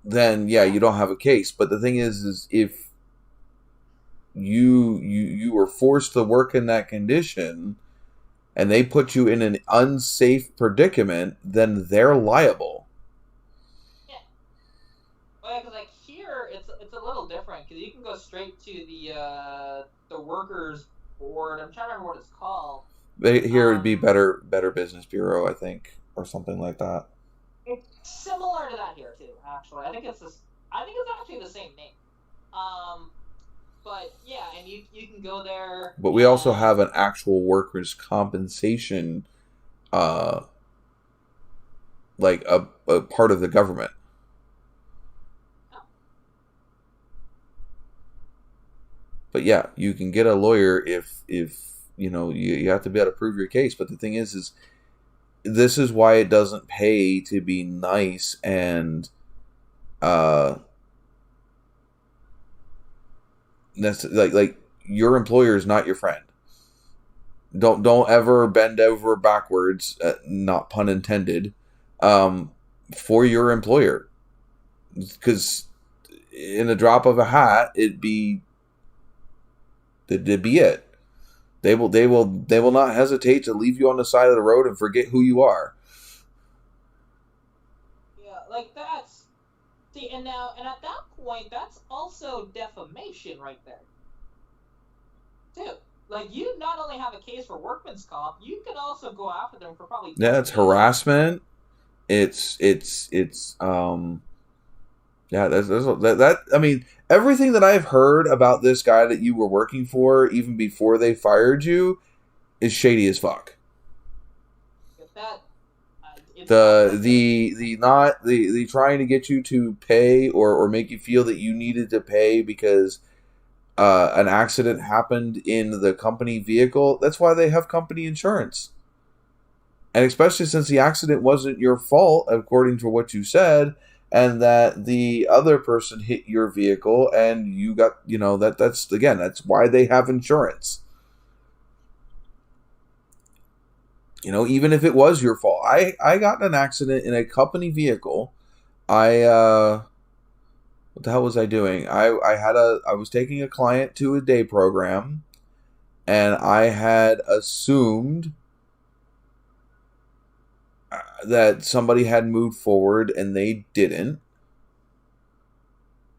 then yeah, you don't have a case. But the thing is if you were forced to work in that condition and they put you in an unsafe predicament, then they're liable. Yeah. Well, because like here, it's a little different because you can go straight to the workers board. I'm trying to remember what it's called. Here would be Better Business Bureau, I think, or something like that. It's similar to that here too. Actually, I think it's actually the same name. But yeah, and you can go there. But we also have an actual workers' compensation, like a part of the government. Oh. But yeah, you can get a lawyer if you know you have to be able to prove your case. But the thing is this is why it doesn't pay to be nice and that's like your employer is not your friend. Don't ever bend over backwards, not pun intended, for your employer, because in a drop of a hat it'd be it. They will not hesitate to leave you on the side of the road and forget who you are. Yeah, like that's see, and at that point, that's also defamation right there, too. Like you not only have a case for workman's comp, you can also go after them for probably Yeah, it's harassment. It's yeah, that I mean, everything that I've heard about this guy that you were working for, even before they fired you, is shady as fuck. That the trying to get you to pay or make you feel that you needed to pay because an accident happened in the company vehicle. That's why they have company insurance. And especially since the accident wasn't your fault, according to what you said, and that the other person hit your vehicle and you got, that's why they have insurance. Even if it was your fault. I got in an accident in a company vehicle. What the hell was I doing? I was taking a client to a day program, and I had assumed that somebody had moved forward and they didn't,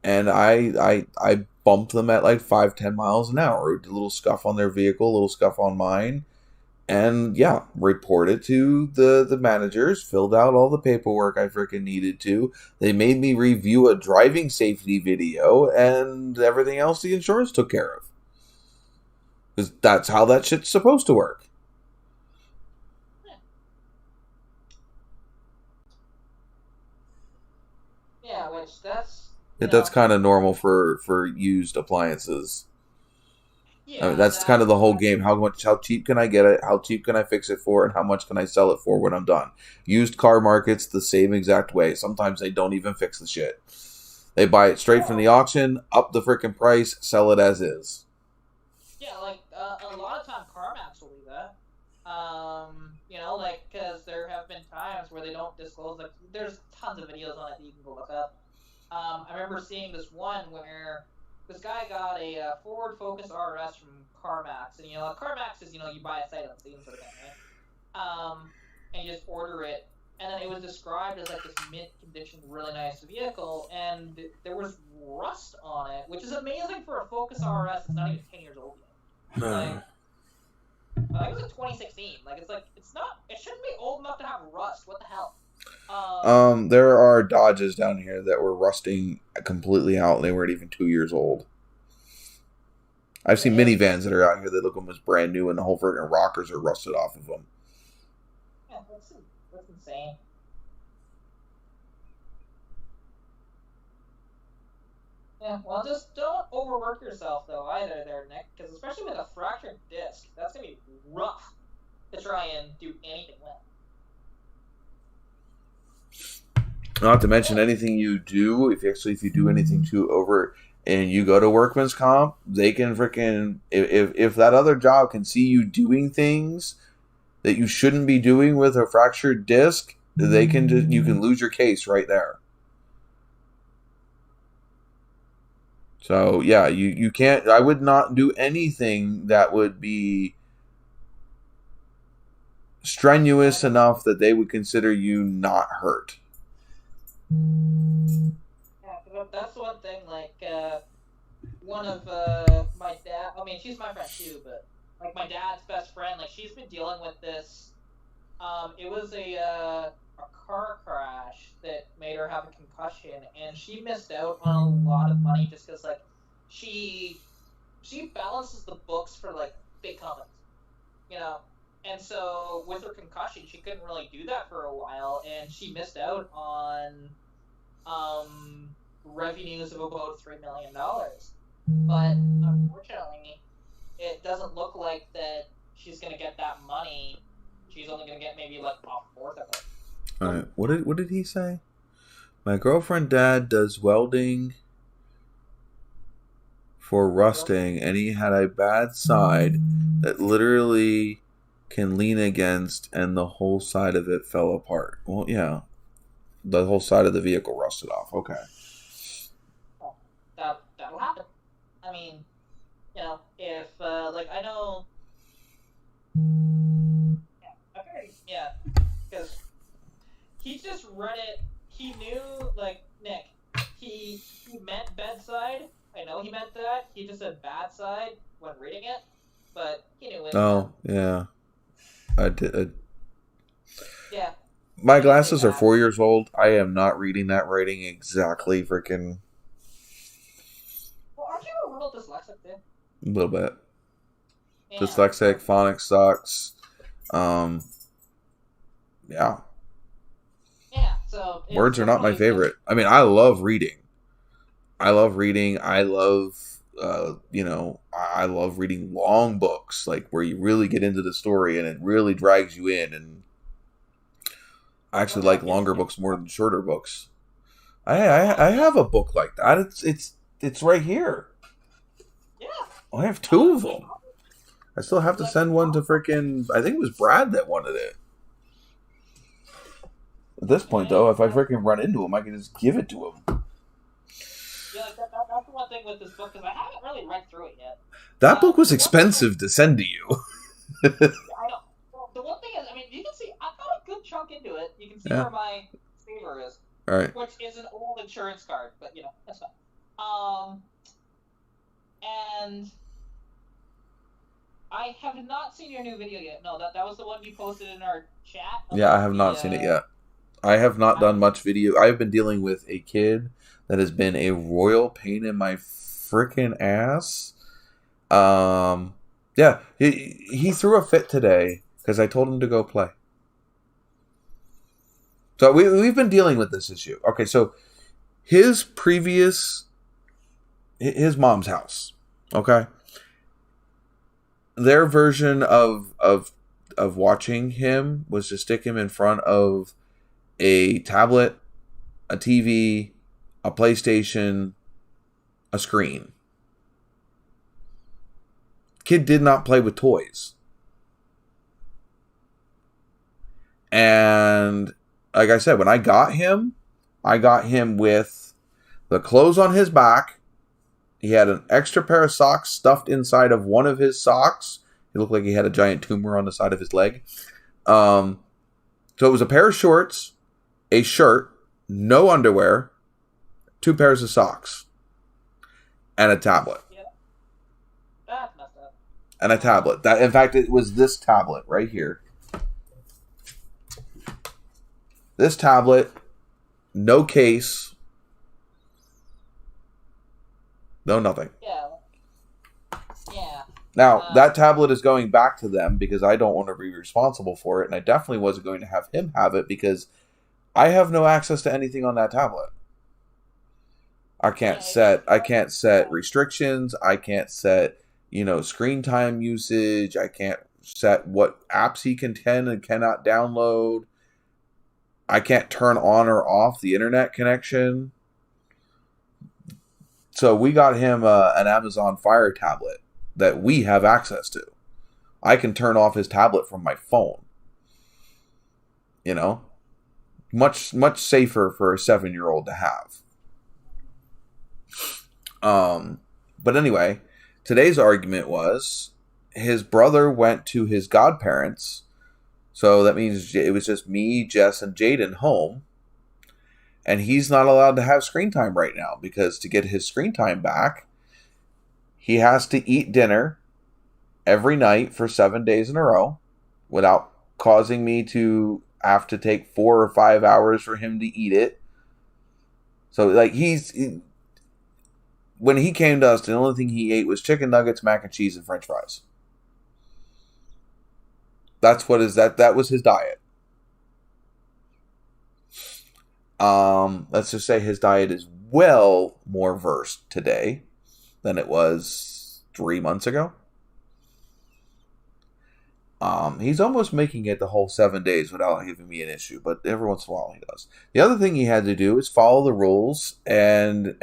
and I bumped them at like 5-10 miles an hour. A little scuff on their vehicle, a little scuff on mine, and yeah, reported to the managers, filled out all the paperwork I freaking needed to. They made me review a driving safety video, and everything else the insurance took care of, because that's how that shit's supposed to work. Yeah, which that's That's kind of normal for used appliances. yeah. I mean, that's kind of the whole game. How cheap can I get it? How cheap can I fix it for? And how much can I sell it for when I'm done? Used car markets the same exact way. Sometimes they don't even fix the shit. They buy it straight from the auction, up the freaking price, sell it as is. Yeah, like a lot of time CarMax will do that. You know, like, because there have been times where they don't disclose, like, there's tons of videos on it that you can go look up. I remember seeing this one where this guy got a Ford Focus RS from CarMax, and CarMax is you buy a sight unseen sort of thing, right? And you just order it, and then it was described as like this mint condition, really nice vehicle, and there was rust on it, which is amazing for a Focus RS. It's not even 10 years old yet. Like, it was a 2016. Like, it's not. It shouldn't be old enough to have rust. What the hell? There are Dodges down here that were rusting completely out, and they weren't even 2 years old. I've seen minivans that are out here that look almost brand new, and the whole freaking rockers are rusted off of them. Yeah, that's insane. Yeah, well, just don't overwork yourself, though, either there, Nick, because especially with a fractured disc, that's going to be rough to try and do anything with. Not to mention anything you do, if you do anything too over and you go to workman's comp, they can freaking, if that other job can see you doing things that you shouldn't be doing with a fractured disc, you can lose your case right there. So yeah, you can't. I would not do anything that would be strenuous enough that they would consider you not hurt. Yeah, that's one thing. Like one of my dad. I mean, she's my friend too, but like my dad's best friend. Like she's been dealing with this. It was a car crash that made her have a concussion, and she missed out on a lot of money just because like she balances the books for like big companies, and so with her concussion she couldn't really do that for a while, and she missed out on revenues of about $3 million. But unfortunately it doesn't look like that she's gonna get that money. She's only gonna get maybe like a fourth of it. All right. What did he say? My girlfriend dad does welding for rusting, and he had a bad side that literally can lean against, and the whole side of it fell apart. Well, yeah, the whole side of the vehicle rusted off. Okay. That'll happen. I mean, if like I know. Yeah, because he just read it. He knew, like, Nick, he meant bedside. I know he meant that. He just said bad side when reading it, but he knew it. Oh, yeah. I did. Yeah. My glasses are 4 years old. I am not reading that writing exactly freaking. Well, aren't you a little dyslexic, too? A little bit. Yeah. Dyslexic, phonics sucks. Yeah. Yeah, so... Words are not my favorite. I mean, I love reading. I love I love reading long books, like where you really get into the story and it really drags you in. And I actually like longer books more than shorter books. I have a book like that. It's right here. Yeah. I have 2 of them. I still have to send one to freaking. I think it was Brad that wanted it. At this point, though, if I freaking run into him, I can just give it to him. Yeah, that's the one thing with this book, because I haven't really read through it yet. That book was expensive to send to you. I know. Well, the one thing is, I mean, you can see, I've got a good chunk into it. You can see where my saver is. All right. Which is an old insurance card, but, that's fine. And I have not seen your new video yet. No, that was the one you posted in our chat. Yeah, I have not seen it yet. I have not done much video. I've been dealing with a kid that has been a royal pain in my freaking ass. Yeah, he threw a fit today because I told him to go play. So we've been dealing with this issue. Okay, so his mom's house. Okay, their version of watching him was to stick him in front of a tablet, a TV, a PlayStation, a screen. Kid did not play with toys. And like I said, when I got him with the clothes on his back. He had an extra pair of socks stuffed inside of one of his socks. He looked like he had a giant tumor on the side of his leg. So it was a pair of shorts, a shirt, no underwear, 2 pairs of socks, and a tablet. Yeah. That's messed up. And a tablet. That, in fact, it was this tablet right here. This tablet, no case, no nothing. Yeah. Yeah. Now, that tablet is going back to them because I don't want to be responsible for it, and I definitely wasn't going to have him have it because I have no access to anything on that tablet. I can't set restrictions. I can't set, screen time usage. I can't set what apps he can and cannot download. I can't turn on or off the internet connection. So we got him an Amazon Fire tablet that we have access to. I can turn off his tablet from my phone. Much safer for a 7-year-old to have. But anyway, today's argument was his brother went to his godparents. So that means it was just me, Jess, and Jaden home. And he's not allowed to have screen time right now because to get his screen time back, he has to eat dinner every night for 7 days in a row without causing me to have to take 4 or 5 hours for him to eat it. So, when he came to us, the only thing he ate was chicken nuggets, mac and cheese, and French fries. That was his diet. Let's just say his diet is well more versed today than it was 3 months ago. He's almost making it the whole 7 days without giving me an issue, but every once in a while he does. The other thing he had to do is follow the rules and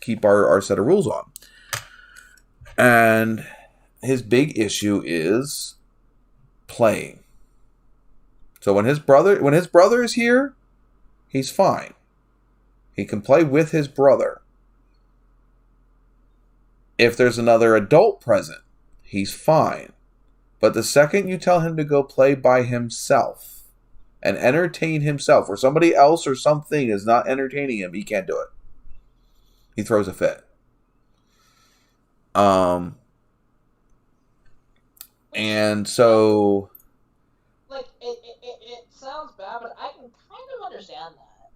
keep our set of rules on. And his big issue is playing. So when his brother is here, he's fine. He can play with his brother. If there's another adult present, he's fine. But the second you tell him to go play by himself and entertain himself, or somebody else or something is not entertaining him, he can't do it. He throws a fit. And so... It sounds bad, but I can kind of understand that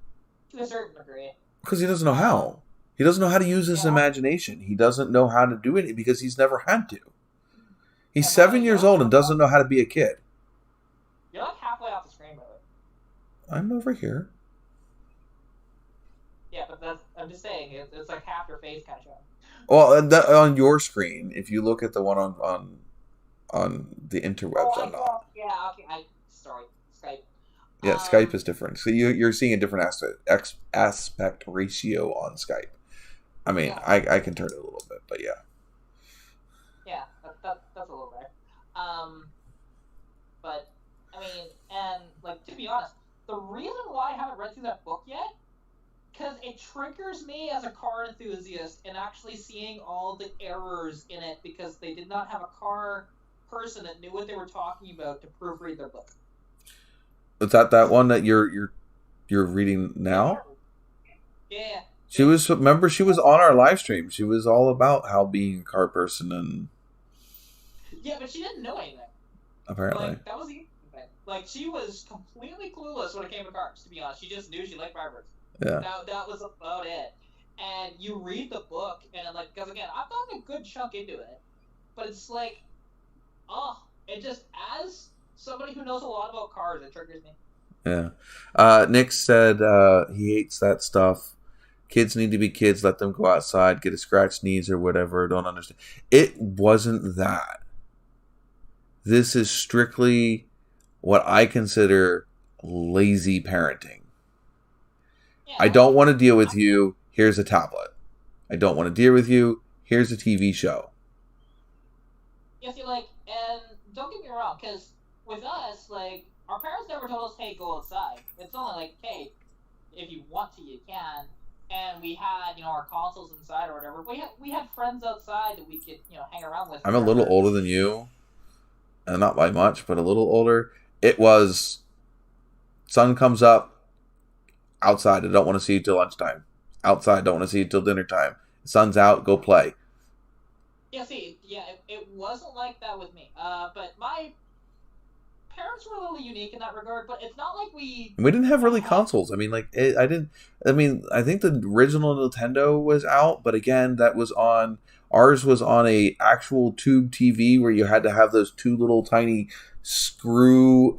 to a certain degree. Because he doesn't know how. He doesn't know how to use his imagination. He doesn't know how to do it because he's never had to. He's 7 years old and doesn't know how to be a kid. You're like halfway off the screen, brother. I'm over here. Yeah, but I'm just saying, it's like half your face kind of showing. Well, on your screen, if you look at the one on the interwebs, I'm not. Yeah, okay. Sorry, Skype. Yeah, Skype is different. So you're seeing a different aspect ratio on Skype. I mean, yeah. I can turn it a little bit, but yeah. Yeah, that's a little better. But I mean, and to be honest, the reason why I haven't read through that book yet, because it triggers me as a car enthusiast in actually seeing all the errors in it because they did not have a car person that knew what they were talking about to proofread their book. Is that one that you're reading now? Yeah. She was on our live stream. She was all about how being a car person and... Yeah, but she didn't know anything. Apparently. That was the thing. She was completely clueless when it came to cars, to be honest. She just knew she liked Firebirds. Yeah. That was about it. And you read the book, and because again, I've gotten a good chunk into it, but it's it just, as somebody who knows a lot about cars, it triggers me. Yeah. Nick said he hates that stuff. Kids need to be kids. Let them go outside, get a scratched knees or whatever. Don't understand. It wasn't that. This is strictly what I consider lazy parenting. Yeah, I don't want to deal with you. Here's a tablet. I don't want to deal with you. Here's a TV show. Yeah, see, and don't get me wrong, because with us, like, our parents never told us, hey, go outside. It's only like, hey, if you want to, you can. And we had, our consoles inside or whatever. We had friends outside that we could, hang around with. I'm a little older than you, and not by much, but a little older. It was, sun comes up, outside, I don't want to see you till lunchtime. Outside, don't want to see you till dinner time. Sun's out, go play. Yeah, it wasn't like that with me. But my parents were a little unique in that regard, but it's not like we didn't have really consoles. I think the original Nintendo was out, but again, ours was on a actual tube TV where you had to have those two little tiny screw,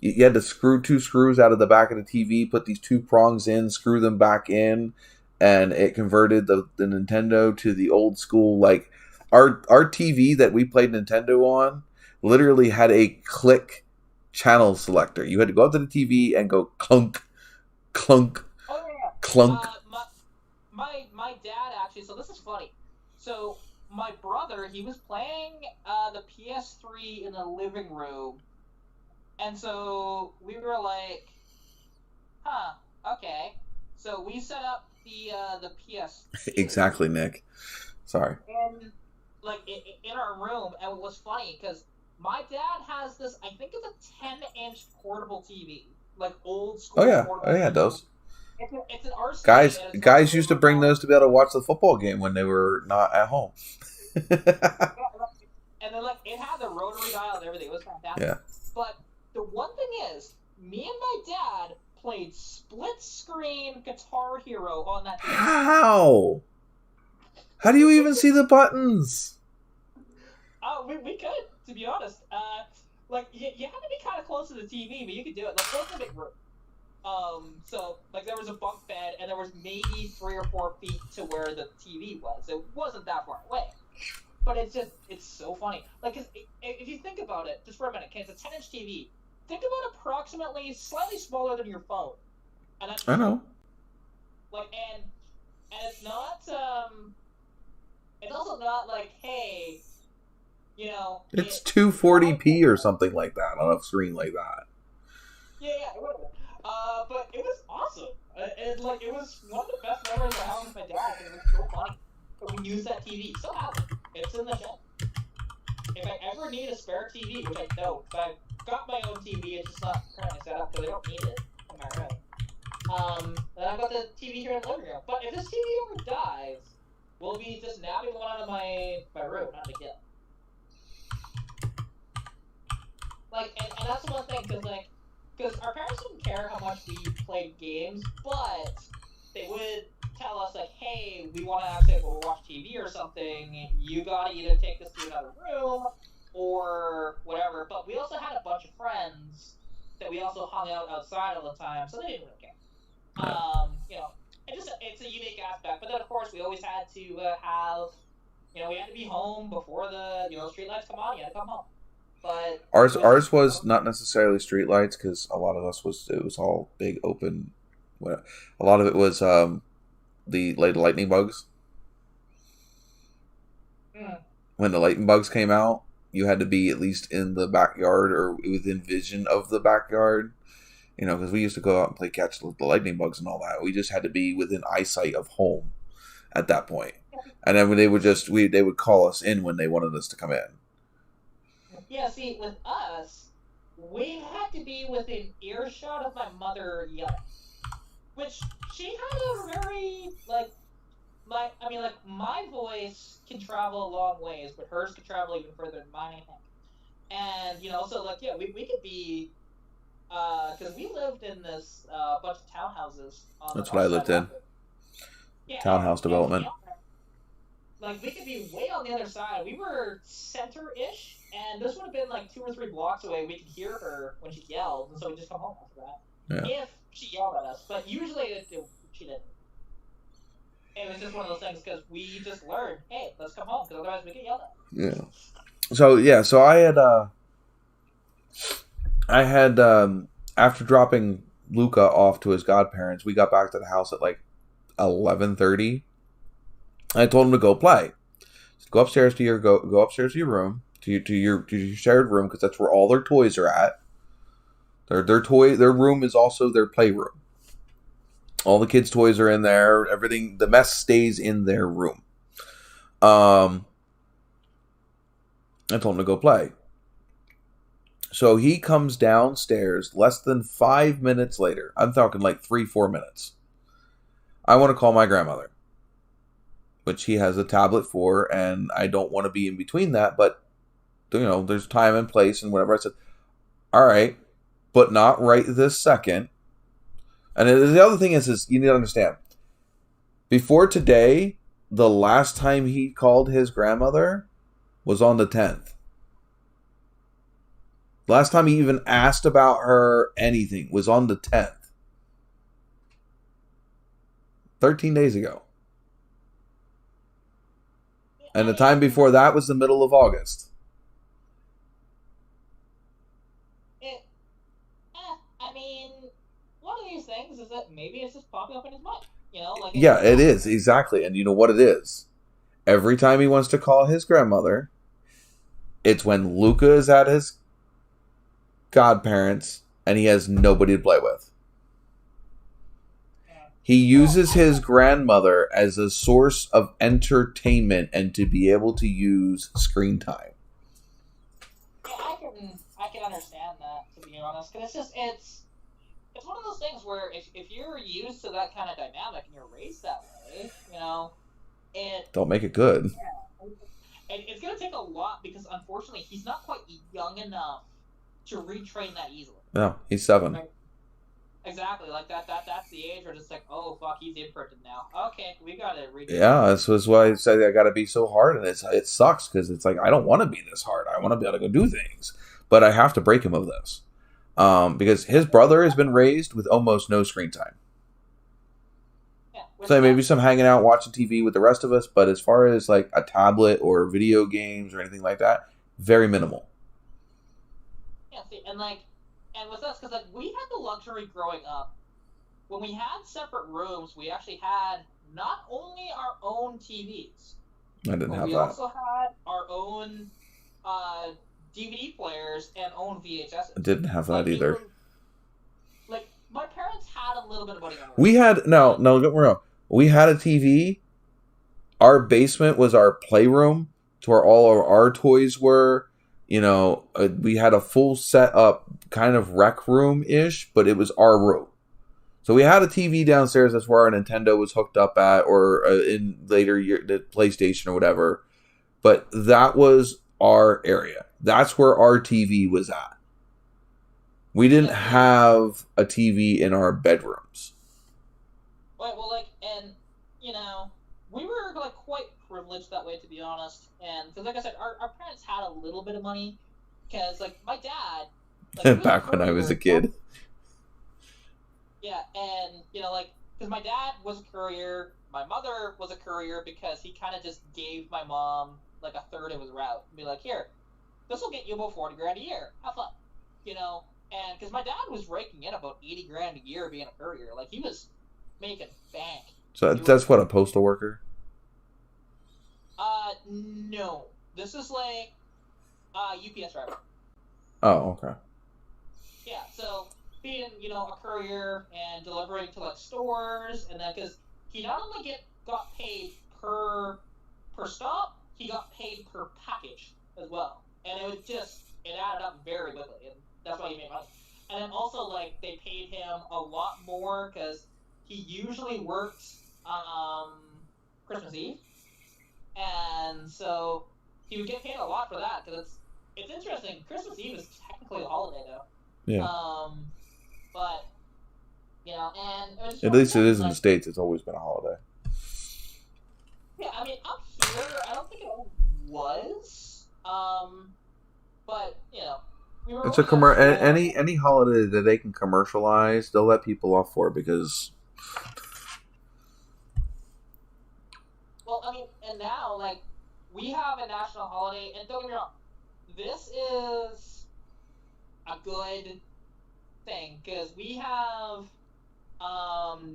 you had to screw two screws out of the back of the TV, put these two prongs in, screw them back in, and it converted the Nintendo to the old school, like, our TV that we played Nintendo on literally had a click channel selector. You had to go up to the TV and go clunk, clunk, clunk. My dad actually. So this is funny. So my brother, he was playing the PS3 in the living room, and so we were like, okay. So we set up the PS. Exactly, Nick. Sorry. And like in our room, and it was funny because my dad has this. I think it's a 10-inch portable TV, like old school. Oh yeah, it does. It's an RC. Guys used to bring those to be able to watch the football game when they were not at home. And then like it had the rotary dial and everything. It was fantastic. Yeah. But the one thing is, me and my dad played split screen Guitar Hero on that TV. How? How do you even see the buttons? We could, to be honest. Like you had to be kind of close to the TV, but you could do it. Like it was a big room. So like there was a bunk bed, and there was maybe 3 or 4 feet to where the TV was. It wasn't that far away. But it's so funny. Like, 'cause if you think about it, just for a minute, okay, it's a 10-inch TV. Think about approximately slightly smaller than your phone. And that's I know. Like, and it's not, it's also not like, hey, It's 240p or something like that on a screen like that. Yeah, it would have been. But it was awesome. It was one of the best memories I had with my dad, and it was so funny. But we used that TV. Still have it. It's in the shed. If I ever need a spare TV, which I don't, but I've got my own TV, it's just not currently set up, because I don't need it in my room. Then I've got the TV here in the living room. But if this TV ever dies, we'll be just nabbing one out of my room, not a big deal. Like, and that's the one thing, because our parents didn't care how much we played games, but they would tell us, like, hey, we want to actually go watch TV or something, you gotta either take this to another room, or whatever. But we also had a bunch of friends that we also hung out outside all the time, so they didn't really care. It's a unique aspect. But then, of course, we always had to have, we had to be home before the, street lights come on, you had to come home. But ours was not necessarily streetlights, because a lot of us it was all big open. A lot of it was the lightning bugs. When the lightning bugs came out, you had to be at least in the backyard or within vision of the backyard. Because we used to go out and play catch the lightning bugs and all that. We just had to be within eyesight of home at that point. And then they would call us in when they wanted us to come in. Yeah, see, with us, we had to be within earshot of my mother yelling. Which, she had a very, my voice can travel a long ways, but hers can travel even further than mine, I think. And, we could be, because we lived in this bunch of townhouses. That's what I lived in. Yeah, townhouse development. We could be way on the other side. We were center-ish, and this would have been 2 or 3 blocks away. We could hear her when she yelled, and so we'd just come home after that. Yeah. If she yelled at us. But usually she didn't. It was just one of those things, because we just learned, hey, let's come home, because otherwise we get yelled at. So I had after dropping Luca off to his godparents, we got back to the house at 11:30. I told him to go play. Go upstairs to your room, to your shared room, because that's where all their toys are at. Their room is also their playroom. All the kids' toys are in there. Everything, the mess stays in their room. I told him to go play. So he comes downstairs less than 5 minutes later. I'm talking like 3-4 minutes. I want to call my grandmother, which he has a tablet for, and I don't want to be in between that, but there's time and place and whatever. I said, all right, but not right this second. And the other thing is you need to understand, before today, the last time he called his grandmother was on the 10th. Last time he even asked about her anything was on the 10th. 13 days ago. And the time before that was the middle of August. I mean, one of these things is that maybe it's just popping up in his mind. Yeah, it is, exactly. And you know what it is? Every time he wants to call his grandmother, it's when Luca is at his godparents and he has nobody to play with. He uses his grandmother as a source of entertainment and to be able to use screen time. Yeah, I can understand that, to be honest, because it's one of those things where if you're used to that kind of dynamic and you're raised that way, don't make it good. Yeah, and it's gonna take a lot, because unfortunately he's not quite young enough to retrain that easily. No, he's 7. Right? Exactly, like that's the age where it's like, oh fuck, he's imprinted now. Okay, we gotta redo. Yeah, that's why I say I gotta be so hard, and it sucks, because it's like I don't want to be this hard. I want to be able to go do things, but I have to break him of this, because his brother has been raised with almost no screen time. Yeah, so maybe some hanging out, watching TV with the rest of us, but as far as like a tablet or video games or anything like that, very minimal. Yeah, see, and with us, because we had the luxury growing up, when we had separate rooms, we actually had not only our own TVs, I didn't have we that. also had our own DVD players and own VHSs. I didn't have that either. My parents had a little bit of money on We had no, don't get me wrong. We had a TV. Our basement was our playroom, to where all of our toys were. We had a full set up kind of rec room-ish, but it was our room. So we had a TV downstairs. That's where our Nintendo was hooked up at, or in later year, the PlayStation or whatever. But that was our area. That's where our TV was at. We didn't have a TV in our bedrooms. We were quite privileged that way, to be honest. And because, like I said, our parents had a little bit of money. Because, my dad... back when I was a kid. Yeah, and, because my dad was a courier, my mother was a courier, because he kind of just gave my mom, a third of his route. And be like, here, this will get you about $40,000 a year. Have fun. And because my dad was raking in about $80,000 a year being a courier. He was making bank. So that's what, a postal worker? No. This is UPS driver. Oh, okay. Yeah, so being, a courier and delivering to stores, and then because he not only got paid per stop, he got paid per package as well. And it added up very quickly, and that's why he made money. And then also, they paid him a lot more because he usually worked Christmas Eve, and so he would get paid a lot for that, because it's interesting. Christmas Eve is technically a holiday, though. Yeah. But and it was at least it is in the States. It's always been a holiday. Yeah, I mean, up here, I don't think it was. But we were. It's a any holiday that they can commercialize, they'll let people off for, because. Well, I mean, and now we have a national holiday, and don't get me wrong, this is a good thing, because we have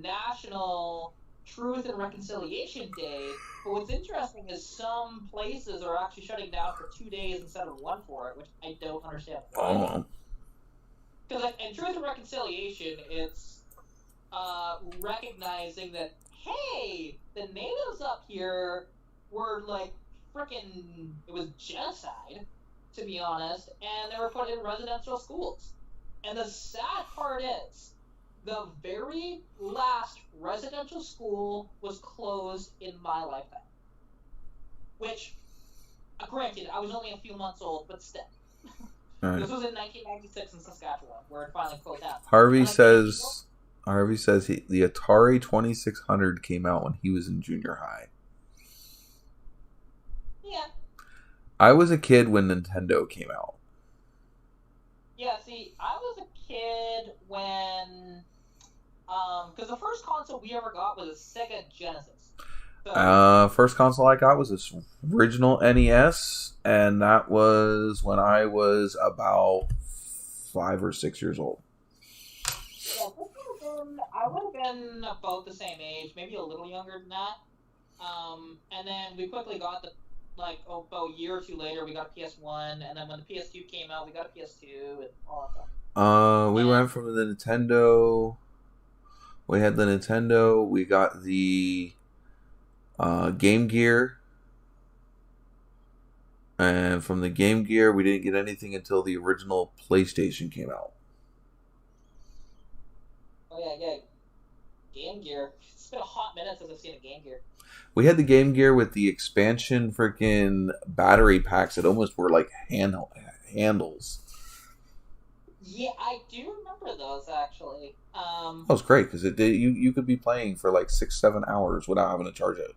National Truth and Reconciliation Day. But what's interesting is some places are actually shutting down for 2 days instead of one for it, which I don't understand why. Because in Truth and Reconciliation, it's recognizing that, hey, the natives up here were like freaking, it was genocide, to be honest, and they were put in residential schools. And the sad part is, the very last residential school was closed in my lifetime. Which, granted, I was only a few months old, but still. Right. This was in 1996 in Saskatchewan, where it finally closed down. Harvey says the Atari 2600 came out when he was in junior high. Yeah. I was a kid when Nintendo came out. Yeah, see, I was a kid when... because the first console we ever got was a Sega Genesis. So, first console I got was this original NES, and that was when I was about 5 or 6 years old. Yeah, I would have been about the same age, maybe a little younger than that. And then we quickly got about a year or two later, we got a PS1, and then when the PS2 came out, we got a PS2 and all that stuff. We went from the Nintendo. We had the Nintendo. We got the Game Gear. And from the Game Gear, we didn't get anything until the original PlayStation came out. Oh, yeah. Game Gear. It's been a hot minute since I've seen a Game Gear. We had the Game Gear with the expansion freaking battery packs that almost were like handles. Yeah, I do remember those, actually. That was great, because you could be playing for like 6-7 hours without having to charge it.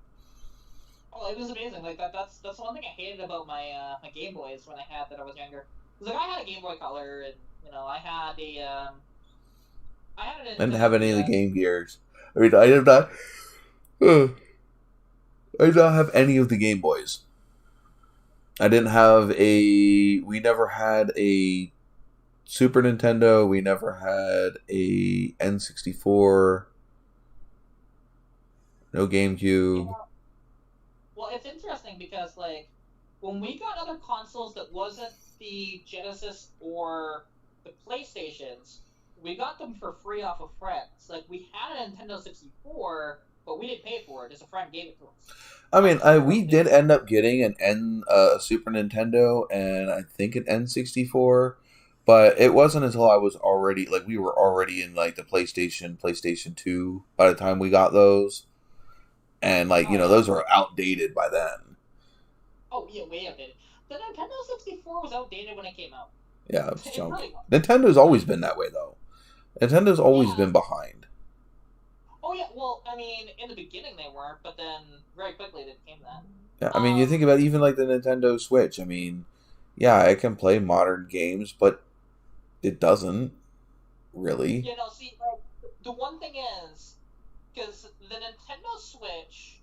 Oh, it was amazing. Like that's one thing I hated about my my Game Boys when I had that I was younger. It was like I had a Game Boy Color, and I had a I didn't have any of the Game Gears. I mean, I did not. I did not have any of the Game Boys. I didn't have we never had a Super Nintendo. We never had a N64. No GameCube. Yeah. Well, it's interesting because, like, when we got other consoles that wasn't the Genesis or the PlayStations, we got them for free off of friends. Like, we had a Nintendo 64, but we didn't pay for it. Just a friend gave it to us. I mean, we did end up getting a Super Nintendo and I think an N64, but it wasn't until I was already, like, we were already in, like, the PlayStation 2 by the time we got those. And, like, those were outdated by then. Oh, yeah, way outdated. The Nintendo 64 was outdated when it came out. Yeah, it was junk. Really was. Nintendo's always been that way, though. Nintendo's always been behind. Oh, yeah, well, I mean, in the beginning they weren't, but then very quickly they became that. Yeah, I mean, you think about even, like, the Nintendo Switch. I mean, yeah, it can play modern games, but it doesn't, really. See, like, the one thing is, because the Nintendo Switch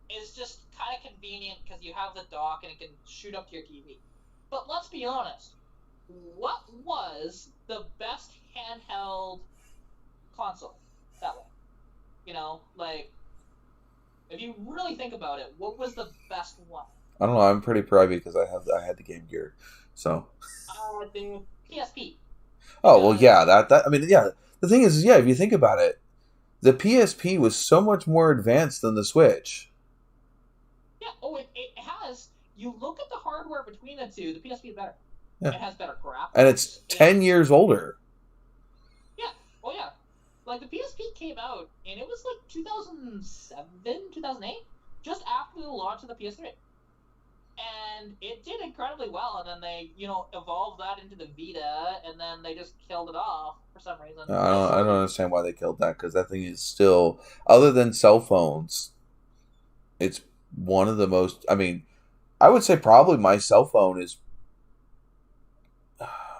is just kind of convenient because you have the dock and it can shoot up to your TV. But let's be honest, what was the best handheld console that way? Like, if you really think about it, what was the best one? I don't know. I'm pretty privy because I had the Game Gear, so. The PSP. Oh well, yeah. That I mean, yeah. The thing is, yeah. If you think about it, the PSP was so much more advanced than the Switch. Yeah. Oh, it has. You look at the hardware between the two. The PSP is better. Yeah. It has better graphics. And it's 10 years older. Yeah. Oh yeah. Like, the PSP came out, and it was like 2007, 2008, just after the launch of the PS3. And it did incredibly well, and then they, evolved that into the Vita, and then they just killed it off for some reason. I don't understand why they killed that, because that thing is still, other than cell phones, it's one of the most, I mean, I would say probably my cell phone is,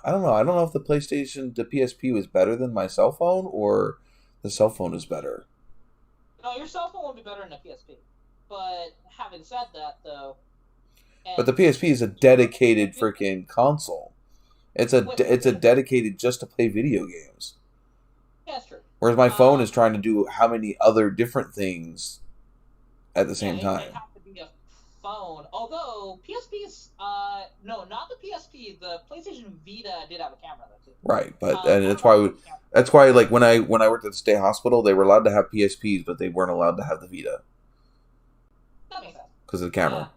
I don't know if the PSP was better than my cell phone, or the cell phone is better. No, your cell phone would be better than a PSP. But having said that, though... But the PSP is a dedicated freaking console. It's a dedicated just to play video games. Yeah, that's true. Whereas my phone is trying to do how many other different things at the same time. They have to be a phone. Although PSP's, no, not the PSP. The PlayStation Vita did have a camera though too. Right, but and that's why like when I worked at the state hospital, they were allowed to have PSPs, but they weren't allowed to have the Vita. That makes sense. Because of the camera.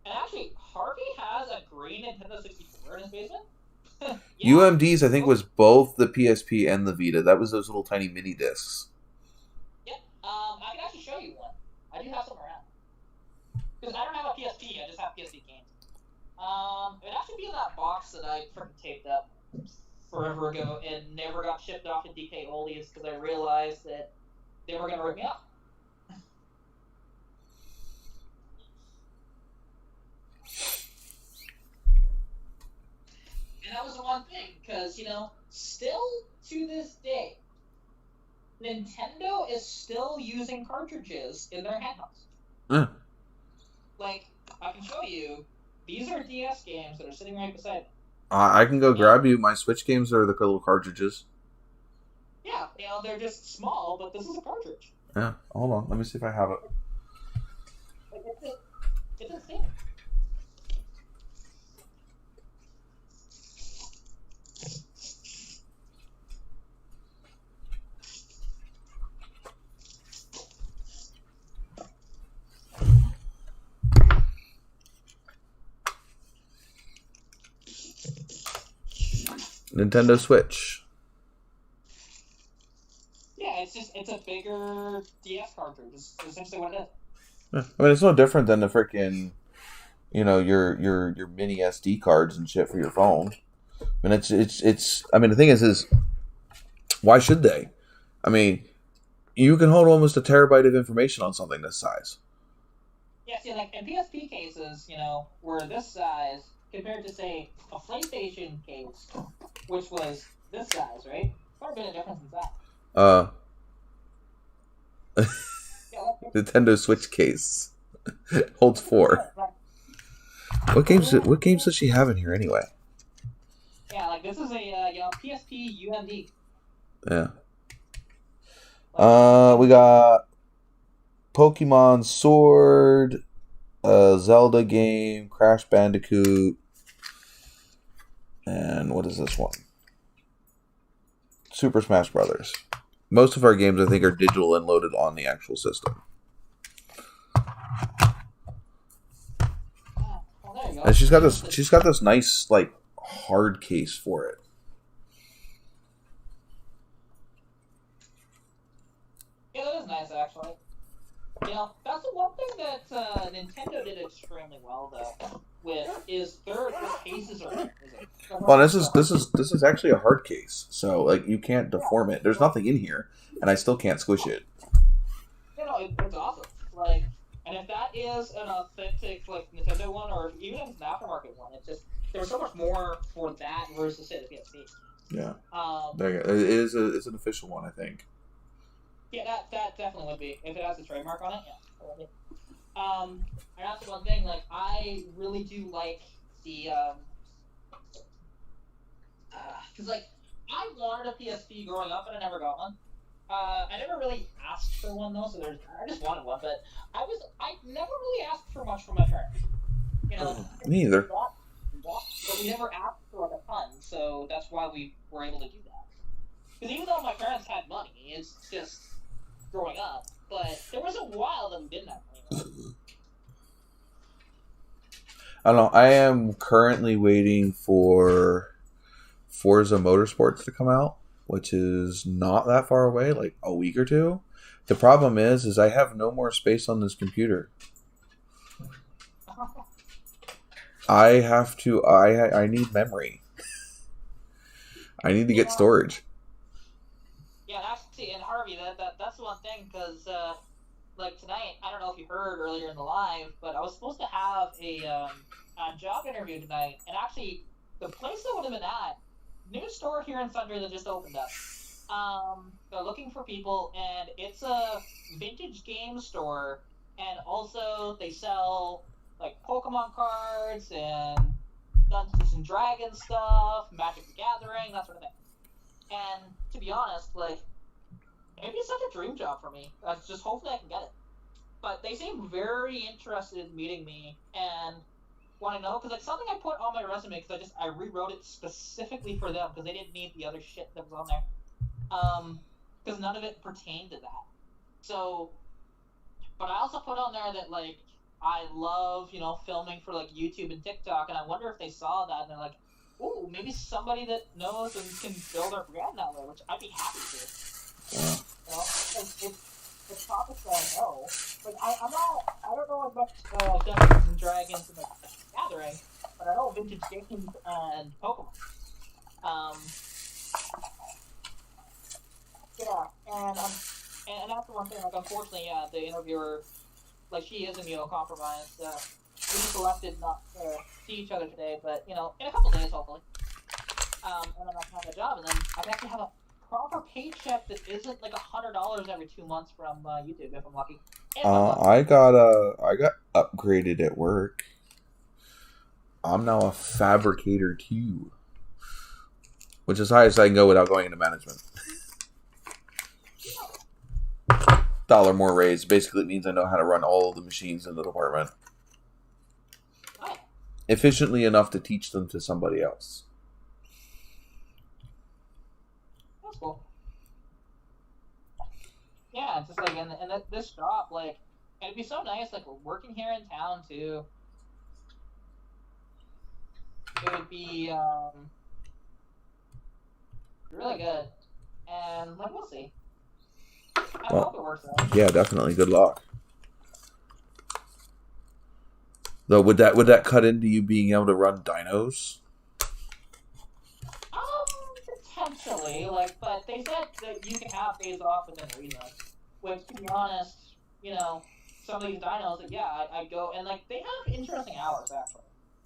And actually, Harvey has a green Nintendo 64 in his basement. UMD's, I think, was both the PSP and the Vita. That was those little tiny mini discs. Yep. I can actually show you one. I do have some around. Because I don't have a PSP, I just have PSP games. It would actually be in that box that I freaking taped up forever ago and never got shipped off to DK Oldies because I realized that they were going to rip me off. And that was the one thing, because, still to this day, Nintendo is still using cartridges in their handhelds. Like, I can show you, these are DS games that are sitting right beside me. I can go grab you. My Switch games are the little cartridges. Yeah, they're just small, but this is a cartridge. Yeah, hold on. Let me see if I have it. Like, it's insane. Nintendo Switch. Yeah, it's a bigger DS cartridge. It's essentially what it is. Yeah. I mean, it's no different than the freaking, your mini SD cards and shit for your phone. I mean, it's. I mean, the thing is, why should they? I mean, you can hold almost a terabyte of information on something this size. Yeah, see, like in PSP cases, were this size compared to say a PlayStation case, which was this size, right? Quite a bit of difference in size. Nintendo Switch case holds 4. What games does she have in here anyway? Yeah, like this is a PSP UMD. Yeah. We got Pokemon Sword, a Zelda game, Crash Bandicoot, and what is this one? Super Smash Brothers. Most of our games, I think, are digital and loaded on the actual system. And she's got this nice, like, hard case for it. Yeah, that is nice, actually. That's the one thing that Nintendo did extremely well, though. Is their cases are. Well, this is actually a hard case, so like you can't deform it. There's nothing in here, and I still can't squish it. It's awesome. Like, and if that is an authentic like Nintendo one, or even if it's an aftermarket one, it's just there's so much more for that versus say the PSP. Yeah. It's an official one, I think. Yeah, that definitely would be if it has a trademark on it. Yeah. And that's one thing. Like, I really do like the because like I wanted a PSP growing up, and I never got one. I never really asked for one though, so I just wanted one. But I never really asked for much from my parents. Me either. But we never asked for like a ton, so that's why we were able to do that. Because even though my parents had money, it's just growing up. But there was a while that we didn't have money. I don't know. I am currently waiting for Forza Motorsports to come out, which is not that far away, like a week or two. The problem is I have no more space on this computer. I need memory. I need to get storage. Yeah, actually, and Harvey, that's the one thing, because, like, tonight, I don't know if you heard earlier in the live, but I was supposed to have a job interview tonight, and actually, the place that would have been at, new store here in Sundre that just opened up. They're looking for people, and it's a vintage game store, and also they sell, like, Pokemon cards, and Dungeons and Dragons stuff, Magic the Gathering, that sort of thing. And to be honest, like, maybe it's such a dream job for me. Just hopefully I can get it. But they seem very interested in meeting me and want to know because it's something I put on my resume because I rewrote it specifically for them because they didn't need the other shit that was on there. Because none of it pertained to that. So, but I also put on there that like I love filming for like YouTube and TikTok, and I wonder if they saw that and they're like, ooh, maybe somebody that knows and can build our brand that way, which I'd be happy to. It's topics that I know. Like I don't know as much Dungeons and Dragons and like Gathering, but I know vintage games and Pokemon. Yeah, and that's the one thing. Like, unfortunately, the interviewer, like, she is immunocompromised. We just elected not to see each other today, but in a couple days, hopefully. And then I'll have a job, and then I can actually have a proper paycheck that isn't like $100 every 2 months from YouTube if I'm lucky. I got upgraded at work. I'm now a fabricator too, which is highest I can go without going into management. $1 more raise basically means I know how to run all of the machines in the department efficiently enough to teach them to somebody else. That's cool. Yeah, it's just like, and this job, like, and it'd be so nice, like, we're working here in town, too. It would be, really good. And, like, we'll see. I hope it works out. Yeah, definitely. Good luck. Though, would that cut into you being able to run dynos? Potentially, like, but they said that you can have days off within reason. Which, to be honest, some of these dynos, like, yeah, I go, and, like, they have interesting hours, actually.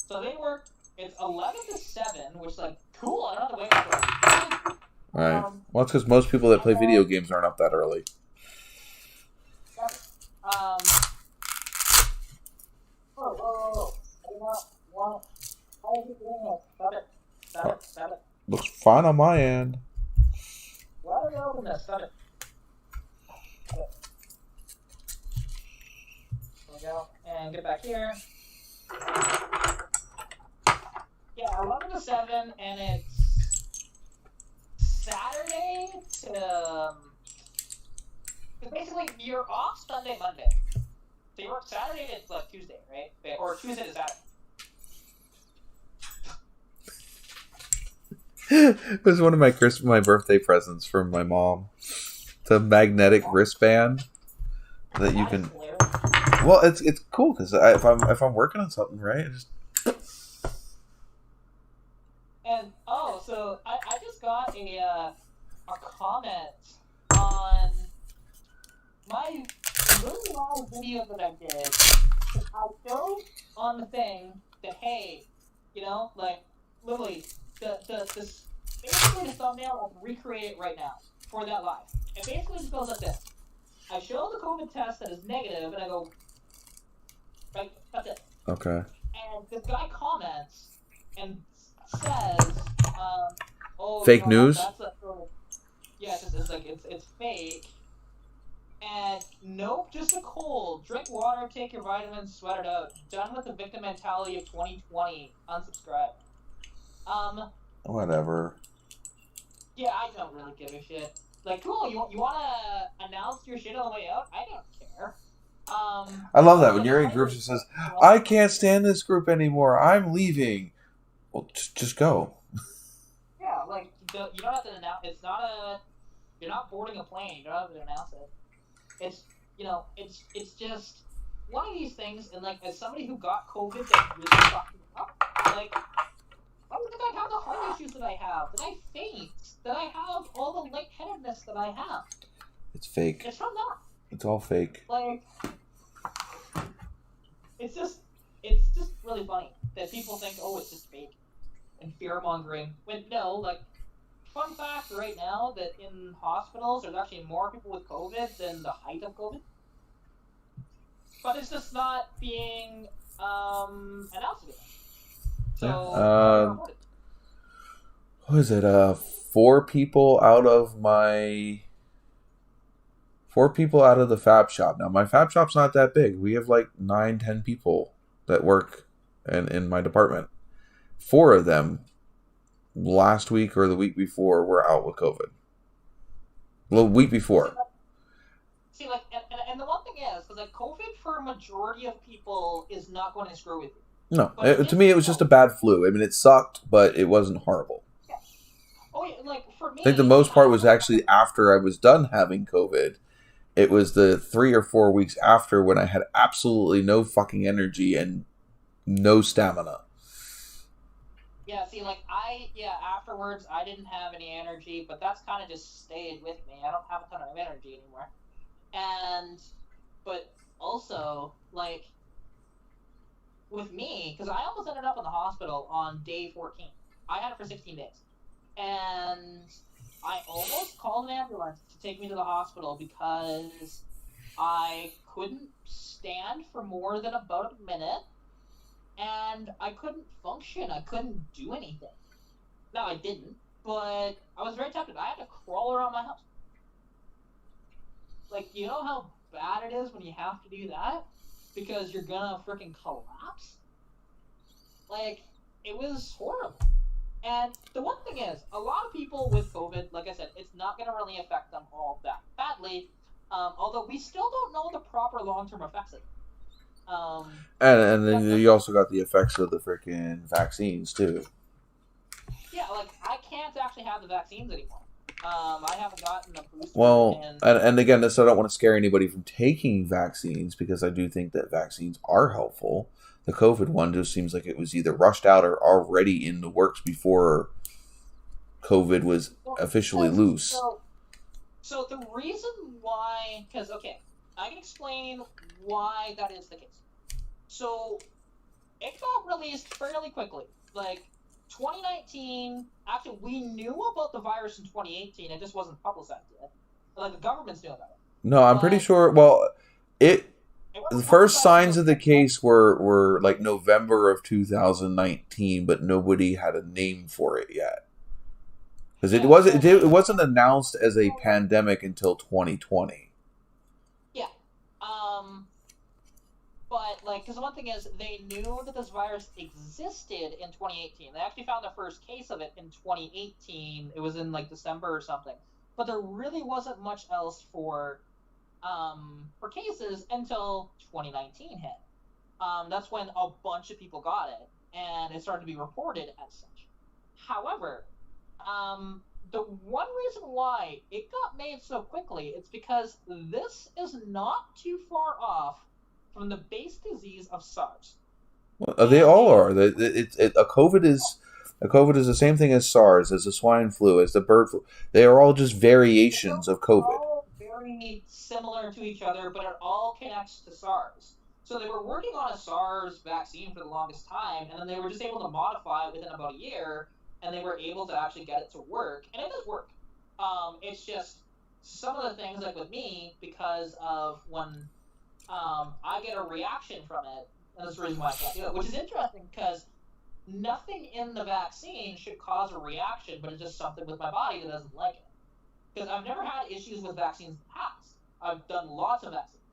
So they work, it's 11 to 7, which is, like, cool, I don't have to wait for it. Right. Well, it's because most people that play video games aren't up that early. Stop it. Looks fine on my end. Why do you open this? Stop it. There we go. And get back here. Yeah, 11 to 7, and it's Saturday to... basically, you're off Sunday, Monday. So you work Saturday to like, Tuesday, right? Or Tuesday to Saturday. It was one of my birthday presents from my mom. It's a magnetic wristband that you can. Well, it's cool because if I'm working on something, right? And so I just got a comment on my really long video that I did. I showed on the thing that hey, like literally this basically the thumbnail, I'll recreate it right now for that live. It basically just goes like this. I show the COVID test that is negative, and I go, right, that's it. Okay. And this guy comments and says, "Oh, fake news." Yeah, it's fake. And nope, just a cold. Drink water, take your vitamins, sweat it out. Done with the victim mentality of 2020. Unsubscribe. Whatever. Yeah, I don't really give a shit. Like, cool, you want to announce your shit on the way out? I don't care. I love that when you're in groups that says, "I can't stand this group anymore. I'm leaving." Well, just go. Yeah, like you don't have to announce. It's not a. You're not boarding a plane. You don't have to announce it. It's it's just one of these things. And like as somebody who got COVID that really fucked me up, like. Why did I have the heart issues that I have? Did I faint? Did I have all the lightheadedness that I have? It's fake. It's from that. It's all fake. Like, it's just really funny that people think, oh, it's just fake and fear mongering. When no, like, fun fact right now that in hospitals there's actually more people with COVID than the height of COVID. But it's just not being announced again. So, what is it? 4 people out of my 4 people out of the fab shop. Now, my fab shop's not that big. We have like 9-10 people that work in my department. 4 of them last week or the week before were out with COVID. Well, the week before. See, like, and the one thing is, because like COVID for a majority of people is not going to screw with you. No, to me it was just a bad flu. I mean, it sucked, but it wasn't horrible. Yeah. Oh yeah, like for me, I think the most part was actually after I was done having COVID. It was the 3 or 4 weeks after when I had absolutely no fucking energy and no stamina. Yeah, see, like, afterwards, I didn't have any energy, but that's kind of just stayed with me. I don't have a ton of energy anymore. But also, like, with me, because I almost ended up in the hospital on day 14. I had it for 16 days. And I almost called an ambulance to take me to the hospital because I couldn't stand for more than about a minute. And I couldn't function. I couldn't do anything. No, I didn't. But I was very tempted. I had to crawl around my house. Like, you know how bad it is when you have to do that? Because you're gonna freaking collapse? Like, it was horrible. And the one thing is, a lot of people with COVID, like I said, it's not gonna really affect them all that badly. Although we still don't know the proper long-term effects of it. And then you also got the effects of the freaking vaccines too. Yeah, like I can't actually have the vaccines anymore. I haven't gotten a booster. Well, and again, this I don't want to scare anybody from taking vaccines because I do think that vaccines are helpful. The COVID one just seems like it was either rushed out or already in the works before COVID was officially loose. So the reason why, because okay, I can explain why that is the case. So it got released fairly quickly. Like 2019, actually we knew about the virus in 2018, it just wasn't publicized yet. Like the government's knew about it. No, I'm pretty sure, well, the first signs of the case were like November of 2019, but nobody had a name for it yet. Because it wasn't announced as a pandemic until 2020. Yeah. But, like, because the one thing is, they knew that this virus existed in 2018. They actually found the first case of it in 2018. It was in, like, December or something. But there really wasn't much else for cases until 2019 hit. That's when a bunch of people got it, and it started to be reported as such. However, the one reason why it got made so quickly is because this is not too far off from the base disease of SARS. Well, they all are. A COVID is the same thing as SARS, as the swine flu, as the bird flu. They are all just variations of COVID. They're all very similar to each other, but it all connects to SARS. So they were working on a SARS vaccine for the longest time, and then they were just able to modify it within about a year, and they were able to actually get it to work, and it does work. It's just some of the things, like with me, because of when I get a reaction from it, and that's the reason why I can't do it, which is interesting because nothing in the vaccine should cause a reaction, but it's just something with my body that doesn't like it. Because I've never had issues with vaccines in the past. I've done lots of vaccines,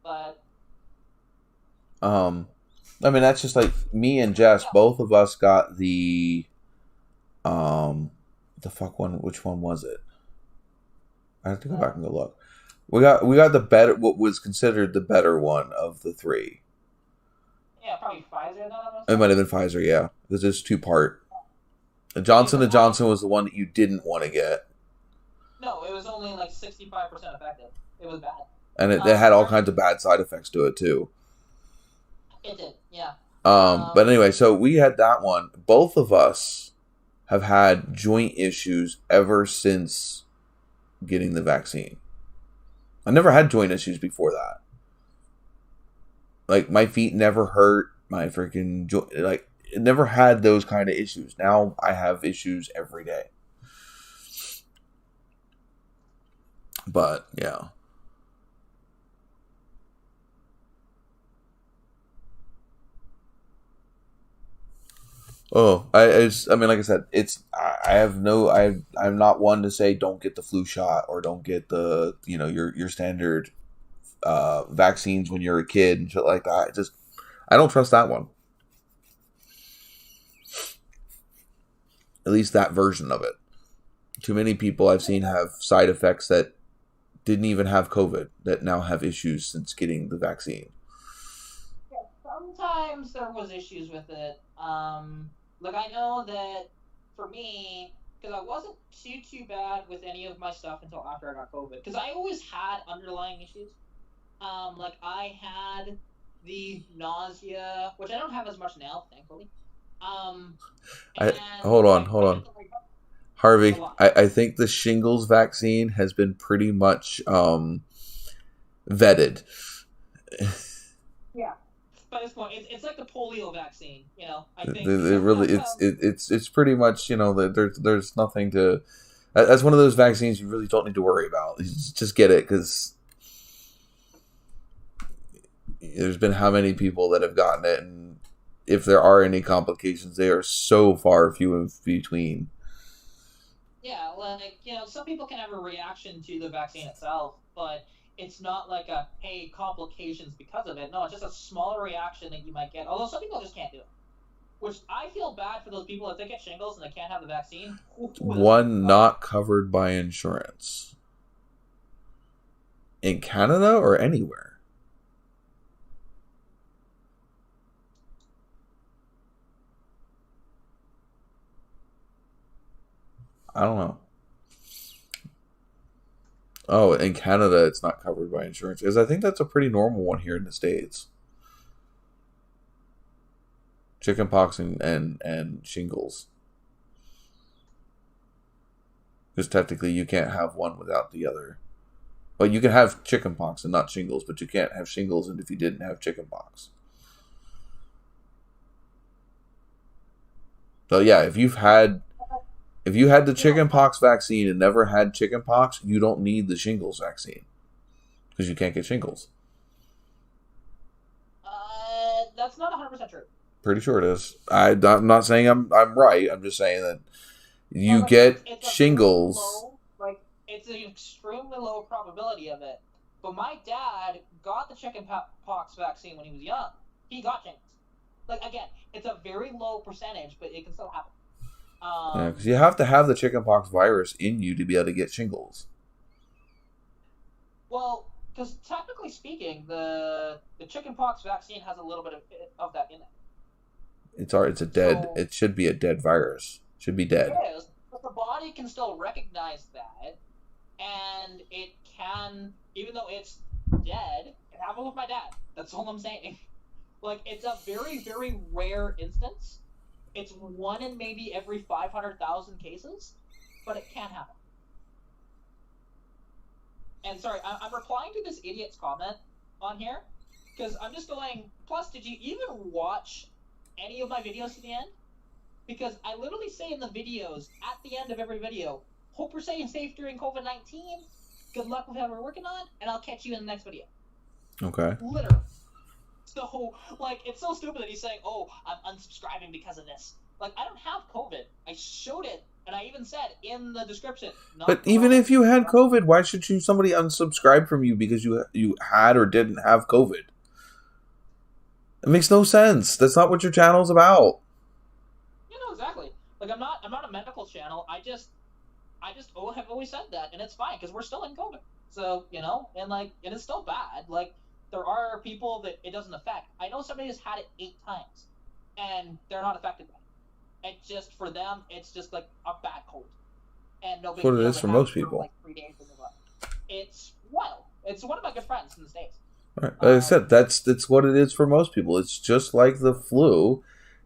but I mean, that's just like me and Jess. Both of us got the fuck one. Which one was it? I have to go back and go look. We got the better, what was considered the better one of the 3. Yeah, probably Pfizer. It might have been Pfizer, yeah, because it's 2-part. Johnson & Johnson was the one that you didn't want to get. No, it was only like 65% effective. It was bad. And it had all kinds of bad side effects to it too. It did, yeah. But anyway, so we had that one. Both of us have had joint issues ever since getting the vaccine. I never had joint issues before that. Like, my feet never hurt. My freaking joint, like, it never had those kind of issues. Now I have issues every day. But, yeah. I mean, like I said, I'm not one to say don't get the flu shot or don't get the, your standard vaccines when you're a kid and shit like that. I don't trust that one. At least that version of it. Too many people I've seen have side effects that didn't even have COVID that now have issues since getting the vaccine. Yeah, sometimes there was issues with it. Like I know that for me, because I wasn't too bad with any of my stuff until after I got COVID. Because I always had underlying issues. Like I had the nausea, which I don't have as much now, thankfully. Hold on. Harvey, I think the shingles vaccine has been pretty much vetted. Yeah, but it's like the polio vaccine, I think it's pretty much there's nothing to. That's one of those vaccines you really don't need to worry about. You just get it because there's been how many people that have gotten it, and if there are any complications, they are so far few and between. Yeah, like, some people can have a reaction to the vaccine itself, but it's not like hey, complications because of it. No, it's just a smaller reaction that you might get. Although some people just can't do it. Which I feel bad for those people if they get shingles and they can't have the vaccine. One not covered by insurance. In Canada or anywhere? I don't know. Oh, in Canada, it's not covered by insurance. Because I think that's a pretty normal one here in the States. Chickenpox and shingles. Because technically you can't have one without the other. Well, you can have chickenpox and not shingles, but you can't have shingles and if you didn't have chickenpox. So yeah, if you had the chickenpox vaccine and never had chickenpox, you don't need the shingles vaccine because you can't get shingles. That's not 100% true. Pretty sure it is. I'm not saying I'm right. I'm just saying that you get shingles. It's an extremely low probability of it. But my dad got the chickenpox vaccine when he was young. He got shingles. Like again, it's a very low percentage, but it can still happen. Yeah, because you have to have the chickenpox virus in you to be able to get shingles. Well, because technically speaking, the chickenpox vaccine has a little bit of that in it. It should be a dead virus. It should be dead. It is, but the body can still recognize that, and it can, even though it's dead, it happened with my dad. That's all I'm saying. Like, it's a very, very rare instance. It's one in maybe every 500,000 cases, but it can happen. And sorry, I'm replying to this idiot's comment on here, because I'm just going, plus, did you even watch any of my videos to the end? Because I literally say in the videos, at the end of every video, hope you're staying safe during COVID-19, good luck with whatever we're working on, and I'll catch you in the next video. Okay. Literally. So, like, it's so stupid that he's saying, oh, I'm unsubscribing because of this. Like, I don't have COVID. I showed it, and I even said in the description. But even if you had COVID, why should somebody unsubscribe from you because you had or didn't have COVID? It makes no sense. That's not what your channel's about. Exactly. Like, I'm not a medical channel. I just have always said that, and it's fine because we're still in COVID. So, and it's still bad. Like, there are people that it doesn't affect. I know somebody has had it 8 times, and they're not affected by it. It's just, for them, it's just like a bad cold. And no big deal. What it is for most people. Like 3 days in the month. It's wild. It's one of my good friends in the States. Right. Like I said, that's what it is for most people. It's just like the flu.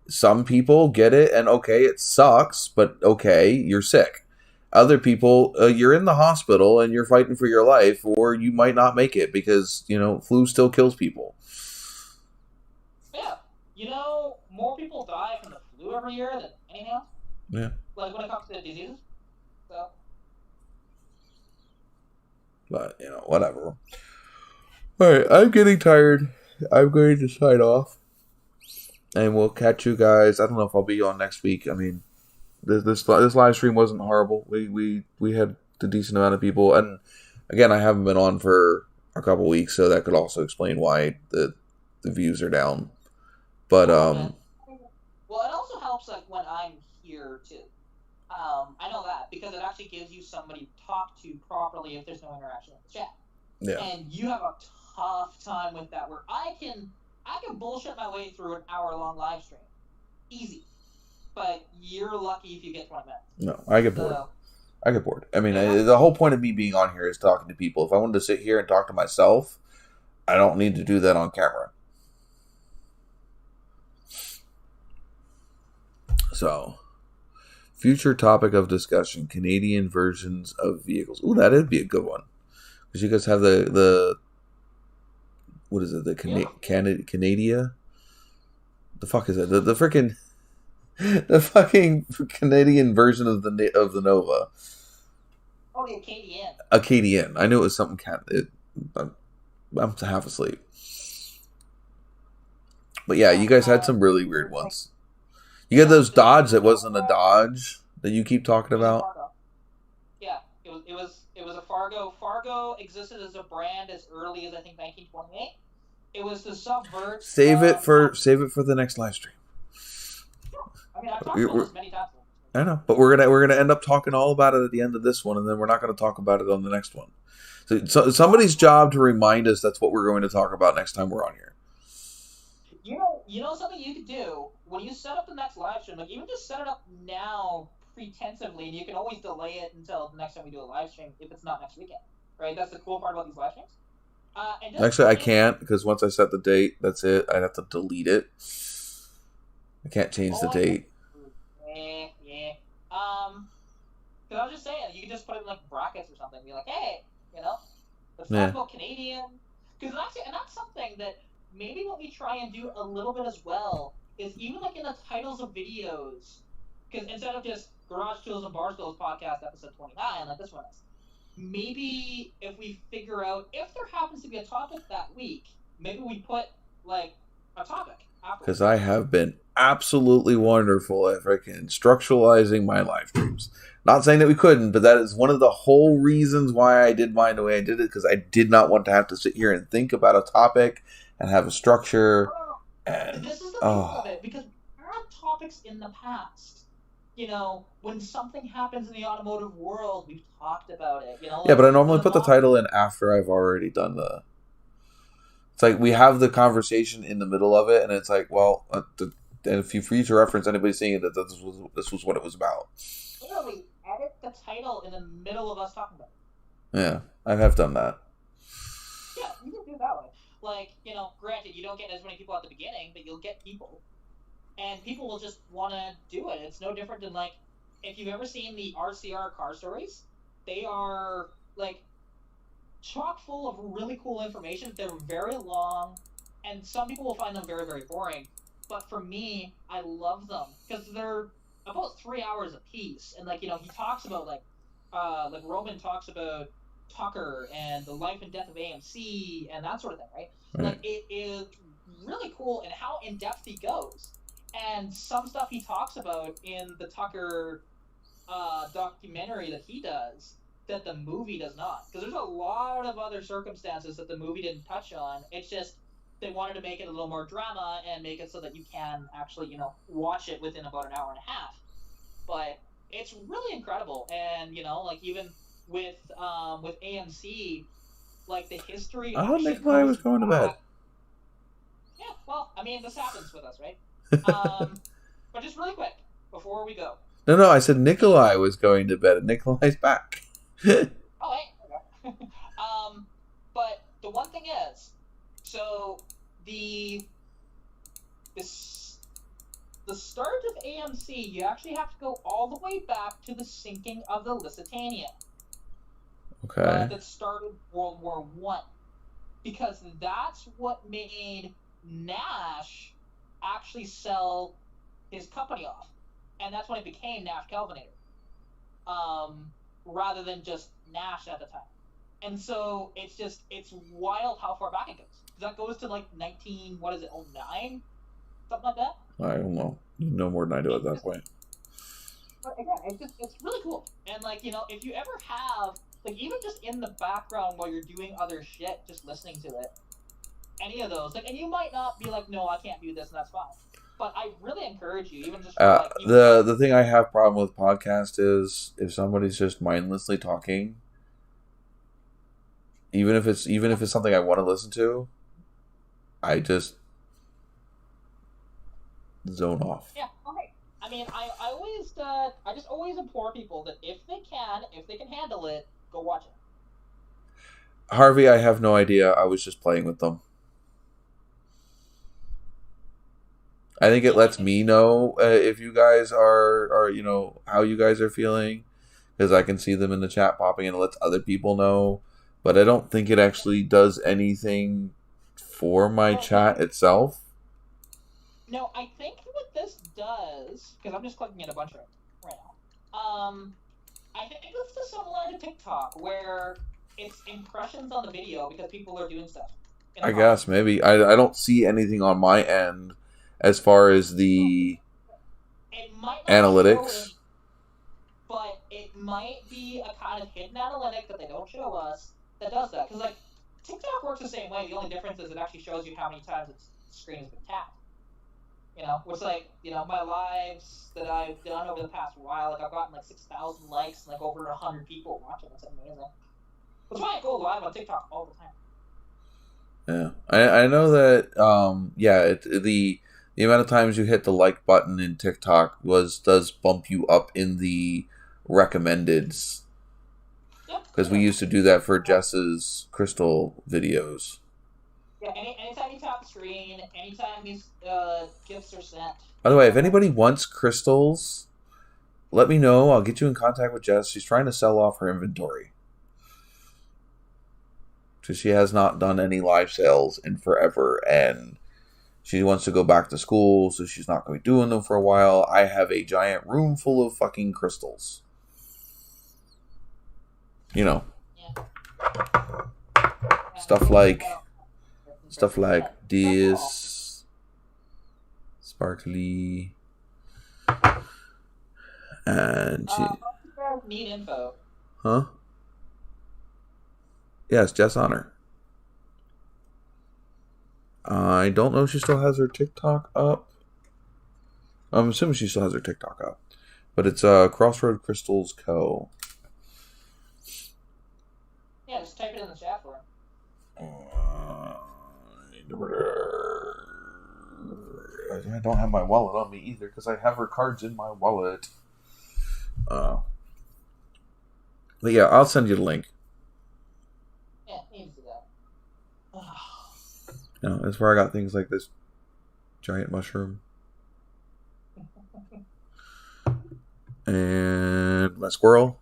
Some people get it, and okay, it sucks, but okay, you're sick. Other people, you're in the hospital and you're fighting for your life, or you might not make it because, flu still kills people. Yeah. More people die from the flu every year than anything else. Yeah. Like, when it comes to diseases. So. But, whatever. Alright, I'm getting tired. I'm going to sign off. And we'll catch you guys. I don't know if I'll be on next week. I mean, this live stream wasn't horrible. We had a decent amount of people, and again, I haven't been on for a couple weeks, so that could also explain why the views are down. But well, it also helps like when I'm here too. I know that because it actually gives you somebody to talk to properly if there's no interaction in the chat. Yeah. And you have a tough time with that where I can bullshit my way through an hour-long live stream. Easy. But you're lucky if you get 20 minutes. No, I get bored. I get bored. I mean, the whole point of me being on here is talking to people. If I wanted to sit here and talk to myself, I don't need to do that on camera. So, future topic of discussion: Canadian versions of vehicles. Ooh, that'd be a good one. Because you guys have the what is it? The Canadia? The fuck is it? The freaking the fucking Canadian version of the Nova. Oh, the Acadian. Acadian. I knew it was something. I'm half asleep. But yeah, you guys had some really weird ones. You had those Dodge that wasn't a Dodge that you keep talking about. Yeah, it was a Fargo. Fargo existed as a brand as early as I think 1928. It was to subvert. Save it for the next live stream. I mean, I've talked about this many times. I know, but we're gonna end up talking all about it at the end of this one, and then we're not going to talk about it on the next one. So somebody's job to remind us that's what we're going to talk about next time we're on here. You know something you could do when you set up the next live stream, like even just set it up now pretensively, and you can always delay it until the next time we do a live stream if it's not next weekend, right? That's the cool part about these live streams. Actually, I can't because once I set the date, that's it. I'd have to delete it. I can't change the date. Yeah. Because I was just saying, you can just put it in like brackets or something. Be like, hey, let's talk about Canadian. Because actually, and that's something that maybe what we try and do a little bit as well is even like in the titles of videos, because instead of just Garage Tools and Bar Stools Podcast episode 29, like this one is, maybe if we figure out if there happens to be a topic that week, maybe we put like a topic. Because I have been absolutely wonderful at freaking structuralizing my live streams. Not saying that we couldn't, but that is one of the whole reasons why I did mine the way I did it, because I did not want to have to sit here and think about a topic and have a structure. And this is the thing of it, because we had topics in the past. When something happens in the automotive world, we've talked about it. Yeah, but I normally put the title in after I've already done the... It's like we have the conversation in the middle of it, and it's like, well, and if you for you to reference anybody saying that this was what it was about. Literally, edit the title in the middle of us talking about it. Yeah, I have done that. Yeah, you can do it that way. Like, granted, you don't get as many people at the beginning, but you'll get people. And people will just want to do it. It's no different than, like, if you've ever seen the RCR car stories, they are, like, chock full of really cool information. They're very long, and some people will find them very, very boring. But for me, I love them because they're about 3 hours a piece. And, like, he talks about, like Roman talks about Tucker and the life and death of AMC and that sort of thing, right? Like, it is really cool in how in-depth he goes. And some stuff he talks about in the Tucker documentary that he does that the movie does not. Because there's a lot of other circumstances that the movie didn't touch on. It's just they wanted to make it a little more drama and make it so that you can actually, watch it within about an hour and a half. But it's really incredible. And, like even with AMC, like the history... I don't think I was going to bed. Yeah, well, I mean, this happens with us, right? But just really quick, before we go. No, I said Nikolai was going to bed, and Nikolai's back. Oh, hey. Okay. But the one thing is, so the start of AMC, you actually have to go all the way back to the sinking of the Lusitania. Okay. That started World War I. Because that's what made Nash actually sell his company off. And that's when it became Nash Kelvinator. Rather than just Nash at the time. And so it's wild how far back it goes. That goes to like 09? something like that. I don't know. You know more than I do at that point. But again, it's really cool. And like, if you ever have, like, even just in the background while you're doing other shit, just listening to it, any of those, like, and you might not be like, no, I can't do this, and that's fine. But I really encourage you, even just for, like, the thing I have problem with podcast is if somebody's just mindlessly talking, even if it's something I want to listen to, I just zone off. Yeah, okay. I mean, I just always implore people that if they can handle it, go watch it. Harvey, I have no idea. I was just playing with them. I think it lets me know if you guys are how you guys are feeling, because I can see them in the chat popping, and it lets other people know. But I don't think it actually does anything for my chat itself. No, I think what this does, because I'm just clicking at a bunch of it right now. I think this is similar to TikTok, where it's impressions on the video because people are doing stuff. I guess maybe I don't see anything on my end as far as the analytics. But it might be a kind of hidden analytic that they don't show us that does that. Because, like, TikTok works the same way. The only difference is it actually shows you how many times its screen has been tapped. Which, like, my lives that I've done over the past while, like, I've gotten, like, 6,000 likes and, like, over 100 people watching. It's amazing. That's why I go live on TikTok all the time. Yeah. I know that, the amount of times you hit the like button in TikTok does bump you up in the recommendeds. Because we used to do that for Jess's crystal videos. Yeah, anytime you tap the screen, anytime these gifts are sent. By the way, if anybody wants crystals, let me know. I'll get you in contact with Jess. She's trying to sell off her inventory. So she has not done any live sales in forever, and she wants to go back to school, so she's not going to be doing them for a while. I have a giant room full of fucking crystals. Yeah. Stuff like this, sparkly, and need info. Huh? Yes, Jess Honor. I don't know if she still has her TikTok up. I'm assuming she still has her TikTok up. But it's Crossroad Crystals Co. Yeah, just type it in the chat for her. I don't have my wallet on me either because I have her cards in my wallet. But yeah, I'll send you the link. Yeah, you can do that. That's where I got things like this giant mushroom. And my squirrel.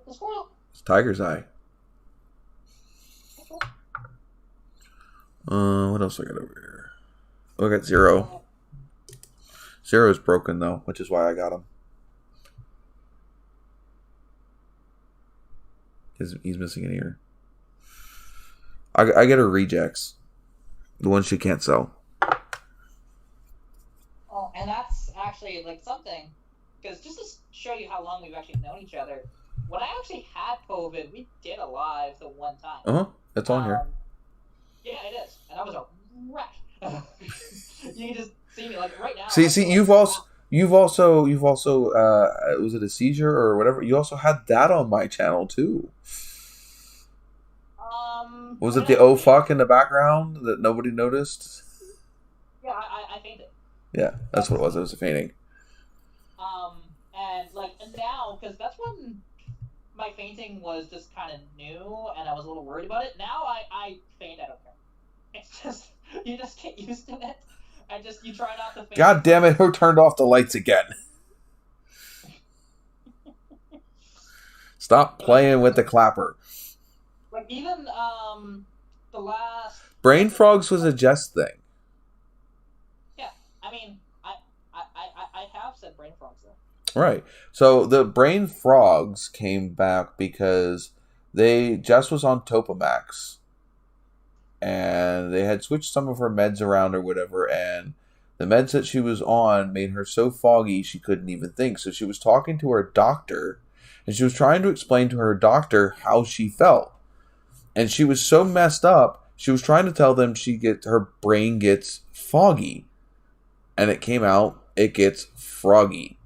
The squirrel. It's Tiger's Eye. What else I got over here? Oh, I got Zero. Zero's broken though, which is why I got him. He's missing an ear. I get her rejects. The ones she can't sell. Oh, and that's actually like something, because just to show you how long we've actually known each other, when I actually had COVID, we did a live the one time. It's on here. Yeah, it is, and I was a wreck. You can just see me like right now. See, you've also was it a seizure or whatever? You also had that on my channel too. Was it the oh fuck in the background that nobody noticed? Yeah, I fainted. Yeah, that's what it was. It was a fainting. And now, because that's when my fainting was just kind of new, and I was a little worried about it. Now I faint. I don't care. It's just you just get used to it. You try not to faint. God damn it! Who turned off the lights again? Stop playing with the clapper. Like even the last Brain Frogs was a Jess thing. Yeah, I mean I have said Brain Frogs though. Right. So the Brain Frogs came back because Jess was on Topamax, and they had switched some of her meds around or whatever, and the meds that she was on made her so foggy she couldn't even think. So she was talking to her doctor, and she was trying to explain to her doctor how she felt. And she was so messed up, she was trying to tell them her brain gets foggy. And it came out, it gets froggy.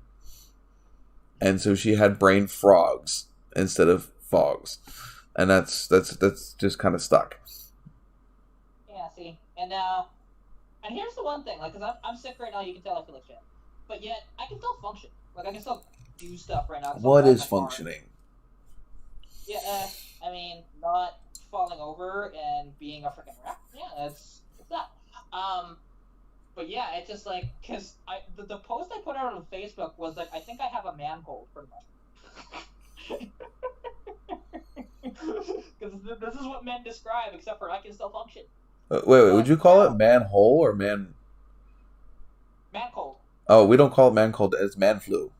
And so she had brain frogs instead of fogs. And that's just kind of stuck. Yeah, see. And here's the one thing, like, because I'm sick right now, you can tell I feel like shit. But yet, I can still function. Like, I can still do stuff right now. What is functioning? Yeah, I mean, not falling over and being a freaking wreck. Yeah, it's that. But yeah, it's just like, because the post I put out on Facebook was like, I think I have a man cold, pretty much. Because this is what men describe, except for I can still function. Wait, would you call it manhole or man? Man cold. Oh, we don't call it man cold. It's man flu.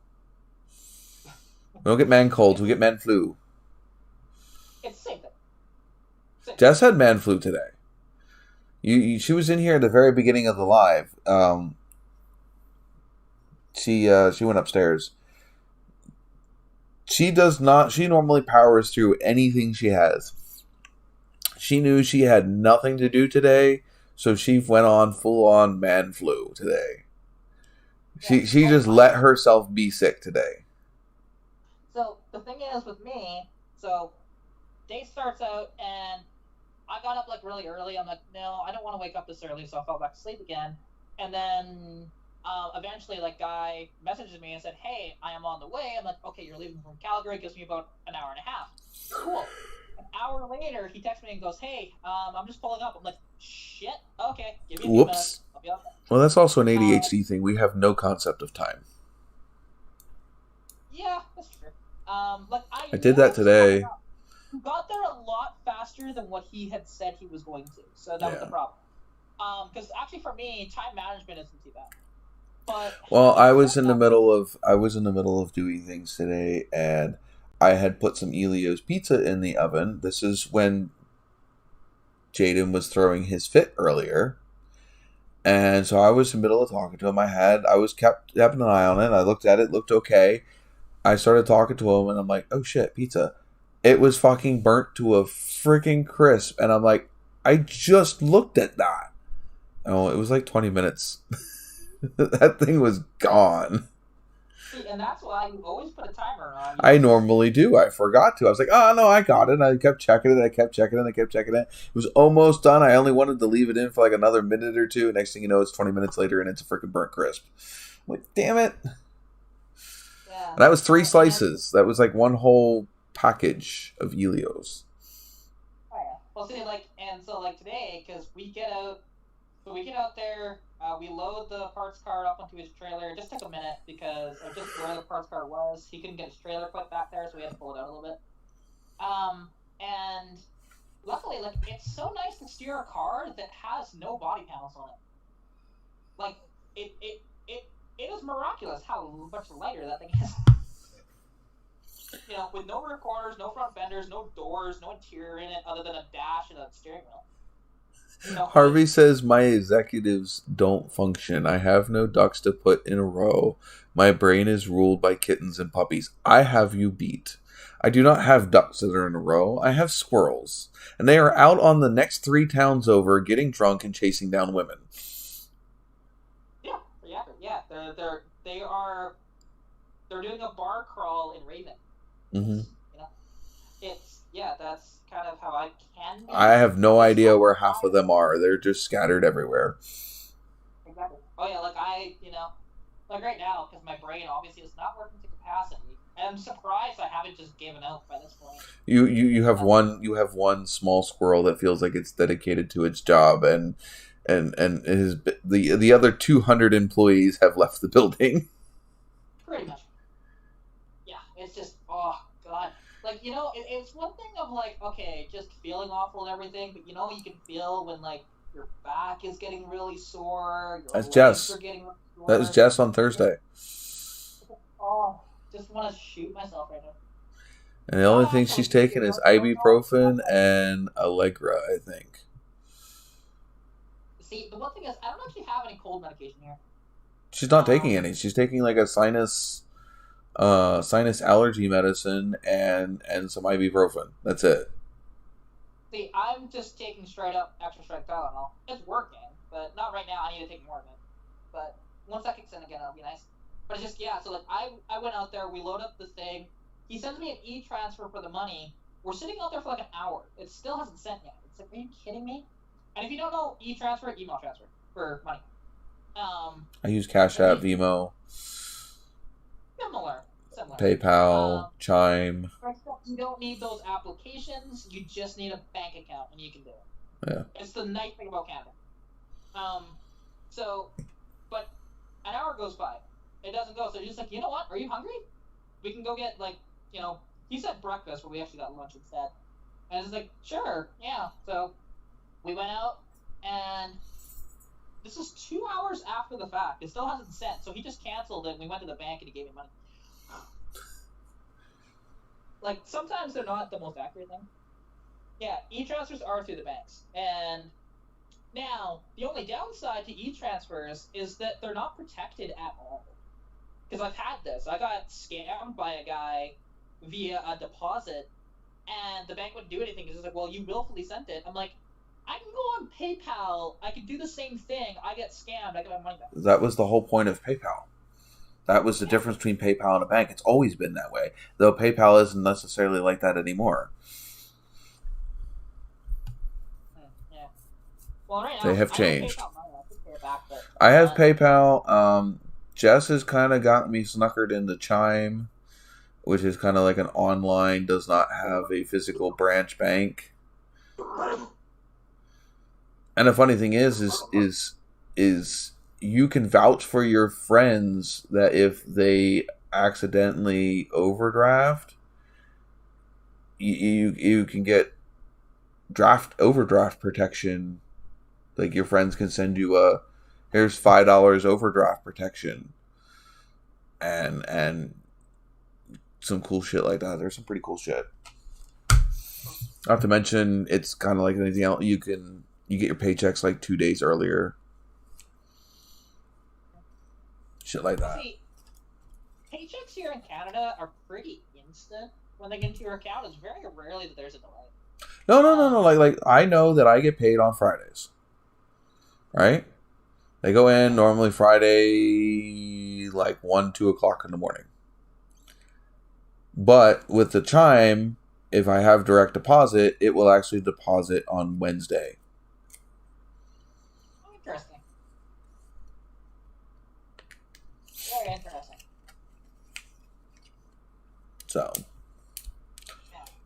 We don't get man colds. We get man flu. It's the same thing. Jess had man flu today. She was in here at the very beginning of the live. She went upstairs. She normally powers through anything she has. She knew she had nothing to do today, so she went on full on man flu today. She just let herself be sick today. So the thing is with me, so day starts out and I got up like really early. I'm like, no, I don't want to wake up this early, so I fell back to sleep again. And then eventually, like, guy messages me and said, hey, I am on the way. I'm like, okay, you're leaving from Calgary. It gives me about an hour and a half. Cool. An hour later, he texts me and goes, hey, I'm just pulling up. I'm like, shit, okay, give me a few minutes. I'll be up there. Well, that's also an ADHD thing. We have no concept of time. Yeah, that's true. I did that today. He got there a lot faster than what he had said he was going to, so that was the problem. Because actually, for me, time management isn't too bad. But I was in the middle of doing things today, and I had put some Elio's pizza in the oven. This is when Jaden was throwing his fit earlier, and so I was in the middle of talking to him. I was kept having an eye on it. I looked at it, looked okay. I started talking to him, and I'm like, oh shit, pizza. It was fucking burnt to a freaking crisp, and I'm like, I just looked at that. Oh, it was like 20 minutes. That thing was gone. See, and that's why you always put a timer on. I normally do. I forgot to. I was like, oh, no, I got it. I kept checking it. It was almost done. I only wanted to leave it in for like another minute or two. Next thing you know, it's 20 minutes later, and it's a freaking burnt crisp. I'm like, damn it. Yeah. And that was 3 slices. That was like one whole package of Elio's. Oh, yeah. Well, see, like today, because we get out there, we load the parts car up onto his trailer. It just took a minute because of just where the parts car was. He couldn't get his trailer put back there, so we had to pull it out a little bit. And luckily, like, it's so nice to steer a car that has no body panels on it. Like, it is miraculous how much lighter that thing is. You know, with no rear corners, no front fenders, no doors, no interior in it other than a dash and a steering wheel. You know, Harvey says, my executives don't function. I have no ducks to put in a row. My brain is ruled by kittens and puppies. I have you beat. I do not have ducks that are in a row. I have squirrels. And they are out on the next 3 towns over getting drunk and chasing down women. Yeah. They're doing a bar crawl in Raven. Mm-hmm. You know, that's kind of how I can. I have no idea where half of them are. They're just scattered everywhere. Exactly. Oh yeah, like right now, because my brain obviously is not working to capacity. I'm surprised I haven't just given up by this point. You have one small squirrel that feels like it's dedicated to its job, and the other 200 employees have left the building. Pretty much. Yeah, it's just, oh god. Like, you know, it's one thing of like, okay, just feeling awful and everything, but you know, you can feel when like your back is getting really sore. That's Jess. That was Jess on Thursday. Oh, just want to shoot myself right now. And the only thing she's taken is ibuprofen and Allegra, I think. See, the one thing is, I don't actually have any cold medication here. She's not taking any. She's taking like a sinus allergy medicine and some ibuprofen. That's it. See, I'm just taking straight up extra strength Tylenol. It's working, but not right now. I need to take more of it. But once that kicks in again, it'll be nice. But it's just, yeah, so like I went out there, we load up the thing. He sends me an e-transfer for the money. We're sitting out there for like an hour. It still hasn't sent yet. It's like, are you kidding me? And if you don't know e-transfer, email transfer for money. I use Cash App, Venmo, Similar. PayPal, Chime. You don't need those applications. You just need a bank account, and you can do it. Yeah. It's the nice thing about Canada. But an hour goes by. It doesn't go. So you're just like, you know what? Are you hungry? We can go get, like, he said breakfast, but we actually got lunch instead. And it's like, sure, yeah. So we went out, and this is 2 hours after the fact. It still hasn't sent. So he just canceled it, and we went to the bank, and he gave me money. Like, sometimes they're not the most accurate thing. Yeah, e-transfers are through the banks. And now, the only downside to e-transfers is that they're not protected at all. Because I've had this. I got scammed by a guy via a deposit, and the bank wouldn't do anything because it's like, well, you willfully sent it. I'm like, I can go on PayPal. I can do the same thing. I get scammed. I get my money back. That was the whole point of PayPal. That was the difference between PayPal and a bank. It's always been that way, though PayPal isn't necessarily like that anymore. Yeah. Well, right now, they have changed. I have PayPal. Jess has kind of gotten me snuckered into Chime, which is kind of like an online, does not have a physical branch bank. And the funny thing is you can vouch for your friends that if they accidentally overdraft, you can get overdraft protection. Like, your friends can send you here's $5 overdraft protection, and some cool shit like that. There's some pretty cool shit. Not to mention, it's kind of like anything else. You get your paychecks like 2 days earlier. Shit like that. See, paychecks here in Canada are pretty instant when they get into your account. It's very rarely that there's a delay. No. Like I know that I get paid on Fridays. Right? They go in normally Friday, like 1, 2 o'clock in the morning. But with the Chime, if I have direct deposit, it will actually deposit on Wednesday. Interesting. Very interesting. So,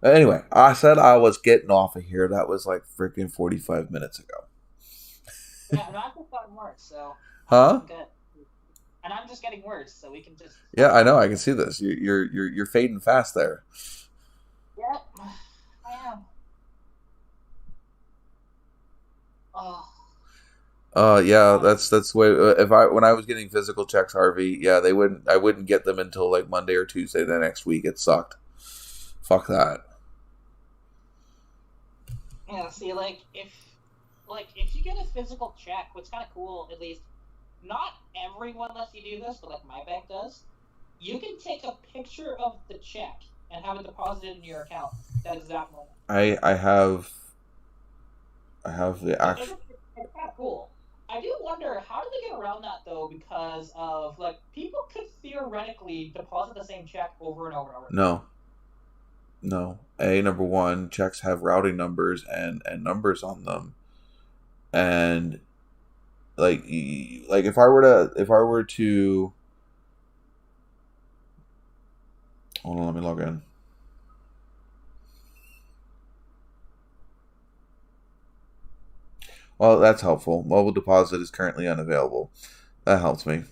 anyway, I said I was getting off of here. That was like freaking 45 minutes ago. Yeah, and I've just gotten worse, so. Huh? Good. And I'm just getting worse, so we can just. Yeah, I know. I can see this. You're fading fast there. Yep, I am. Oh. Yeah, that's the way. When I was getting physical checks, Harvey, yeah, I wouldn't get them until like Monday or Tuesday the next week. It sucked. Fuck that. Yeah, see, if you get a physical check, what's kind of cool, at least, not everyone lets you do this, but like my bank does, you can take a picture of the check and have it deposited in your account that exact moment. I have the actual. It's kind of cool. I do wonder, how do they get around that, though, because of, like, people could theoretically deposit the same check over and over and over. No. Number one, checks have routing numbers and numbers on them. And, like if I were to hold on, let me log in. Well, that's helpful. Mobile deposit is currently unavailable. That helps me.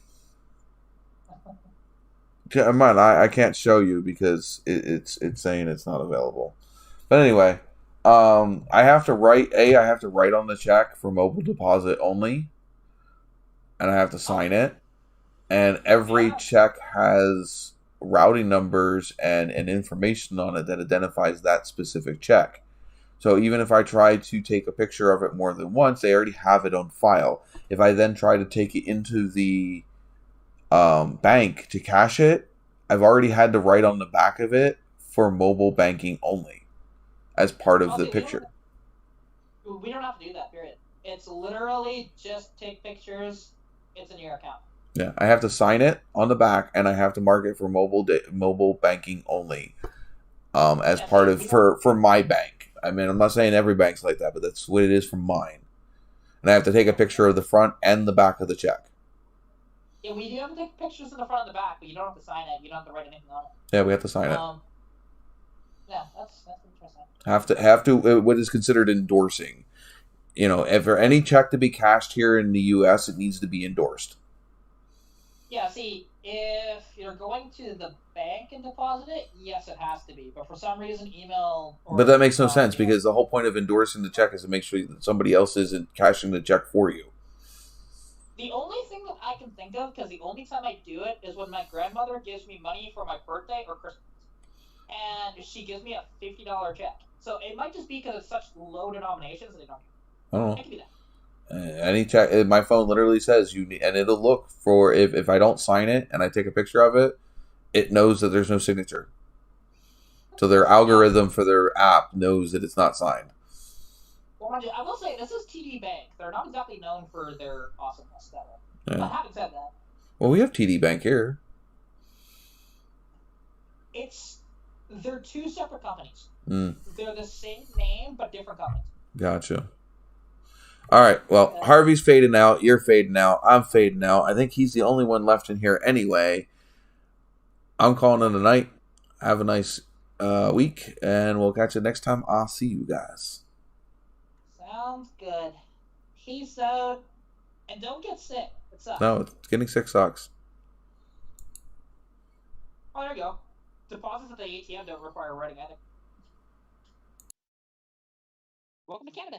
I can't show you because it's saying it's not available. But anyway, I have to write on the check for mobile deposit only, and I have to sign it. And every check has routing numbers and information on it that identifies that specific check. So even if I try to take a picture of it more than once, they already have it on file. If I then try to take it into the bank to cash it, I've already had to write on the back of it for mobile banking only as part of the picture. We don't have to do that, period. It's literally just take pictures. It's in your account. Yeah, I have to sign it on the back, and I have to mark it for mobile banking only, as part of for my bank. I mean, I'm not saying every bank's like that, but that's what it is for mine. And I have to take a picture of the front and the back of the check. Yeah, we do have to take pictures of the front and the back, but you don't have to sign it. You don't have to write anything on it. Yeah, we have to sign it. Yeah, that's interesting. Have to. What is considered endorsing? If for any check to be cashed here in the U.S., it needs to be endorsed. Yeah, see, if you're going to the bank and deposit it, yes, it has to be. But for some reason, email... But that makes no sense, because the whole point of endorsing the check is to make sure that somebody else isn't cashing the check for you. The only thing that I can think of, because the only time I do it is when my grandmother gives me money for my birthday or Christmas. And she gives me a $50 check. So it might just be because it's such low denominations that they don't... I don't know. It could be that. Any check, my phone literally says you need, and it'll look for if I don't sign it and I take a picture of it, it knows that there's no signature. So their algorithm for their app knows that it's not signed. Well, I will say this is TD Bank. They're not exactly known for their awesomeness that way. Yeah. But having said that, well, we have TD Bank here. They're two separate companies. Mm. They're the same name but different companies. Gotcha. All right, well, Harvey's fading out, you're fading out, I'm fading out. I think he's the only one left in here anyway. I'm calling it a night. Have a nice week, and we'll catch you next time. I'll see you guys. Sounds good. Peace out, and don't get sick. It sucks. No, getting sick sucks. Oh, there you go. Deposits at the ATM don't require writing either. Welcome to Canada.